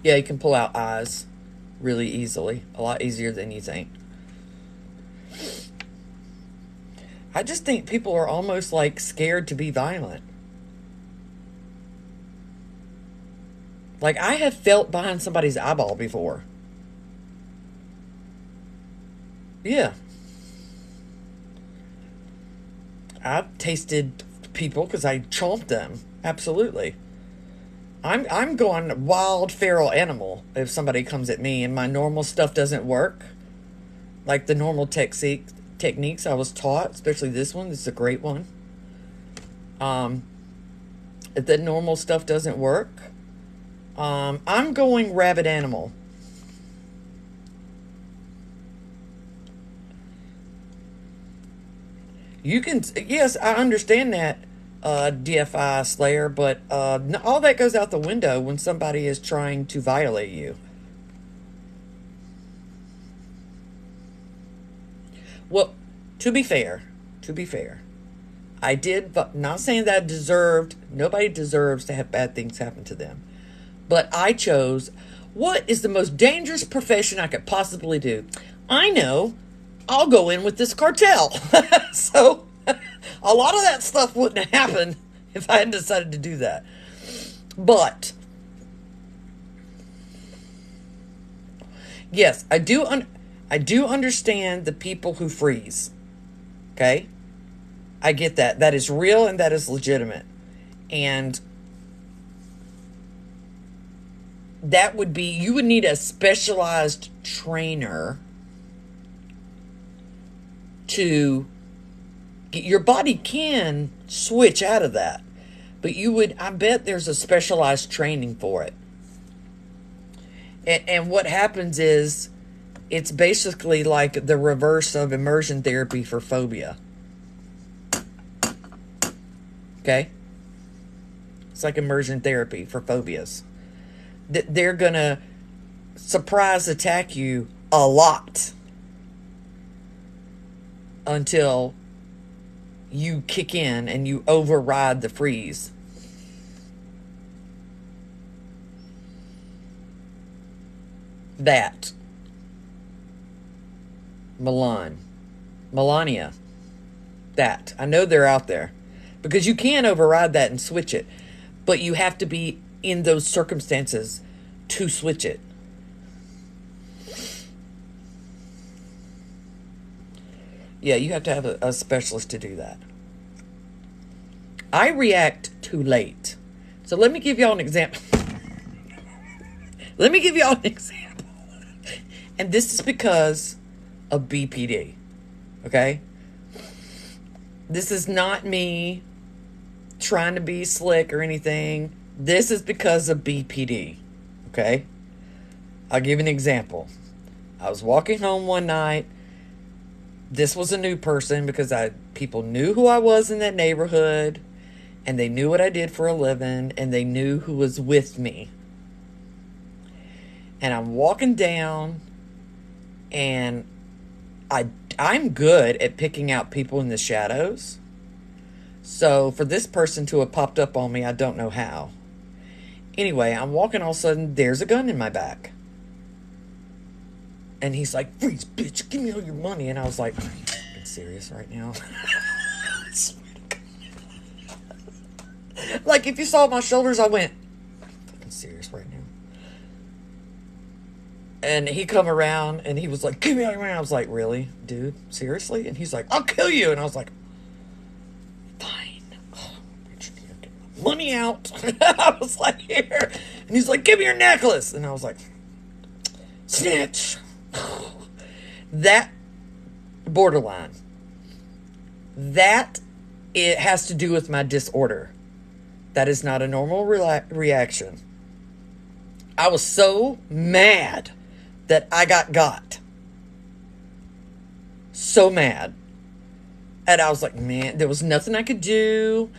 Yeah, you can pull out eyes really easily. A lot easier than you think. I just think people are almost like scared to be violent. Like, I have felt behind somebody's eyeball before. Yeah. I've tasted people because I chomped them. Absolutely. I'm going wild feral animal if somebody comes at me and my normal stuff doesn't work. Like the normal techniques I was taught, especially this one. This is a great one. If the normal stuff doesn't work, I'm going rabid animal. You can, yes, I understand that, DFI Slayer, but all that goes out the window when somebody is trying to violate you. Well, to be fair, I did, but not saying that nobody deserves to have bad things happen to them. But I chose, what is the most dangerous profession I could possibly do? I know, I'll go in with this cartel. So, a lot of that stuff wouldn't have happened if I hadn't decided to do that. But, yes, I do understand the people who freeze. Okay? I get that. That is real and that is legitimate. And that would be, you would need a specialized trainer to, your body can switch out of that. But I bet there's a specialized training for it. And what happens is, it's basically like the reverse of immersion therapy for phobia. Okay? It's like immersion therapy for phobias. They're going to surprise attack you a lot until you kick in and you override the freeze. That. Melania. That. I know they're out there. Because you can override that and switch it. But you have to be in those circumstances to switch it. Yeah, you have to have a specialist to do that. I react too late. So let me give y'all an example. Let me give y'all an example. And this is because of BPD. Okay? This is not me trying to be slick or anything. This is because of BPD. Okay? I'll give you an example. I was walking home one night. This was a new person because people knew who I was in that neighborhood, and they knew what I did for a living, and they knew who was with me. And I'm walking down, and I'm good at picking out people in the shadows. So for this person to have popped up on me, I don't know how. Anyway, I'm walking, all of a sudden, there's a gun in my back. And he's like, "Freeze, bitch, give me all your money." And I was like, "Are you fucking serious right now?" Like, if you saw my shoulders, I went, "I'm fucking serious right now." And he come around, and he was like, "Give me all your money." I was like, "Really, dude? Seriously?" And he's like, "I'll kill you." And I was like, "Fine. Oh, bitch, get my money out." I was like, "Here." And he's like, "Give me your necklace." And I was like, "Snitch." That borderline. That it has to do with my disorder. That is not a normal reaction. I was so mad that I got. So mad. And I was like, man, there was nothing I could do.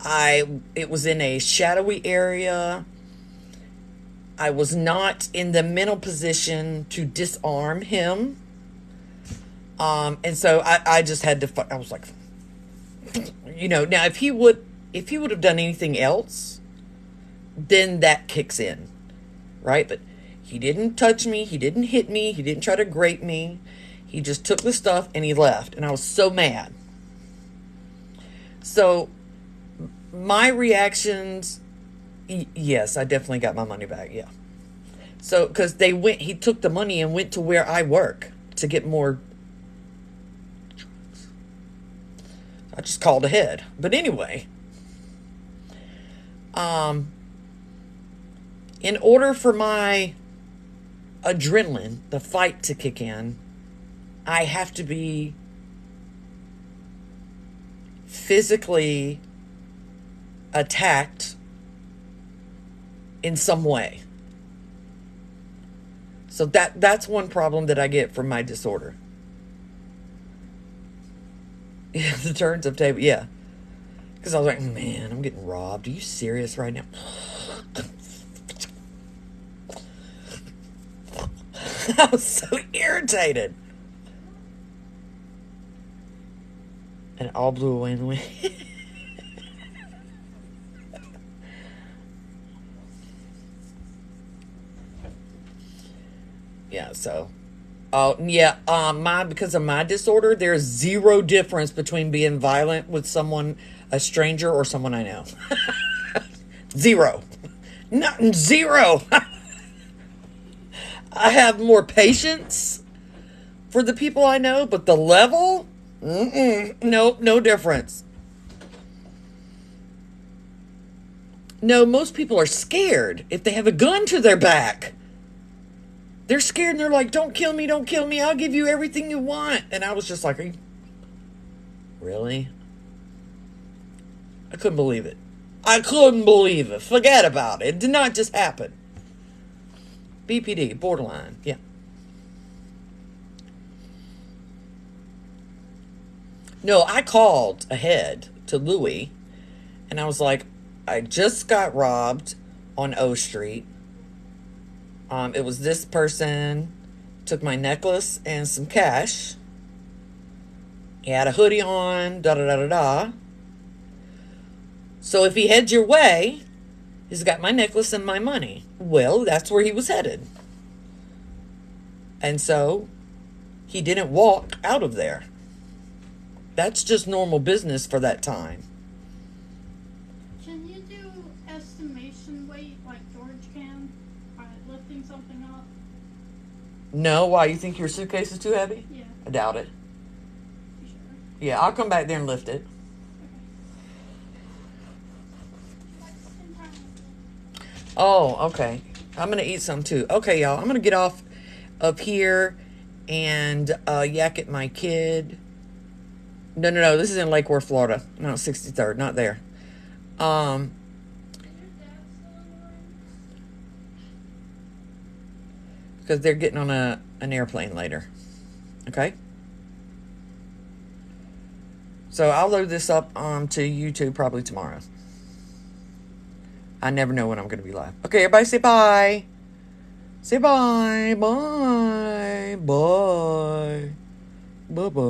It was in a shadowy area. I was not in the mental position to disarm him. And so I just had to, I was like, now if he would have done anything else, then that kicks in, right? But he didn't touch me. He didn't hit me. He didn't try to grape me. He just took the stuff and he left. And I was so mad. So my reactions, yes, I definitely got my money back. Yeah. So, because he took the money and went to where I work to get more drugs. I just called ahead. But anyway, in order for my adrenaline, the fight to kick in, I have to be physically attacked in some way. So that's one problem that I get from my disorder. Yeah, the turns of table, yeah. Because I was like, man, I'm getting robbed. Are you serious right now? I was so irritated. And it all blew away in the wind. Yeah, so. Oh, yeah, because of my disorder, there's zero difference between being violent with someone, a stranger, or someone I know. Zero. Nothing, zero. I have more patience for the people I know, but the level, no difference. No, most people are scared if they have a gun to their back. They're scared and they're like, don't kill me, I'll give you everything you want. And I was just like, are you... Really? I couldn't believe it. Forget about it. It did not just happen. BPD, borderline, yeah. No, I called ahead to Louis, and I was like, I just got robbed on O Street. It was this person, took my necklace and some cash. He had a hoodie on, da-da-da-da-da. So if he heads your way, he's got my necklace and my money. Well, that's where he was headed. And so he didn't walk out of there. That's just normal business for that time. Can you do estimation weight like George can by lifting something up? No, why? You think your suitcase is too heavy? Yeah. I doubt it. Yeah, I'll come back there and lift it. Oh, okay. I'm going to eat some too. Okay, y'all. I'm going to get off up here and yak at my kid. No. This is in Lake Worth, Florida. No, 63rd. Not there. Because they're getting on an airplane later. Okay? So I'll load this up to YouTube probably tomorrow. I never know when I'm going to be live. Okay, everybody say bye. Say bye. Bye. Bye. Bye-bye.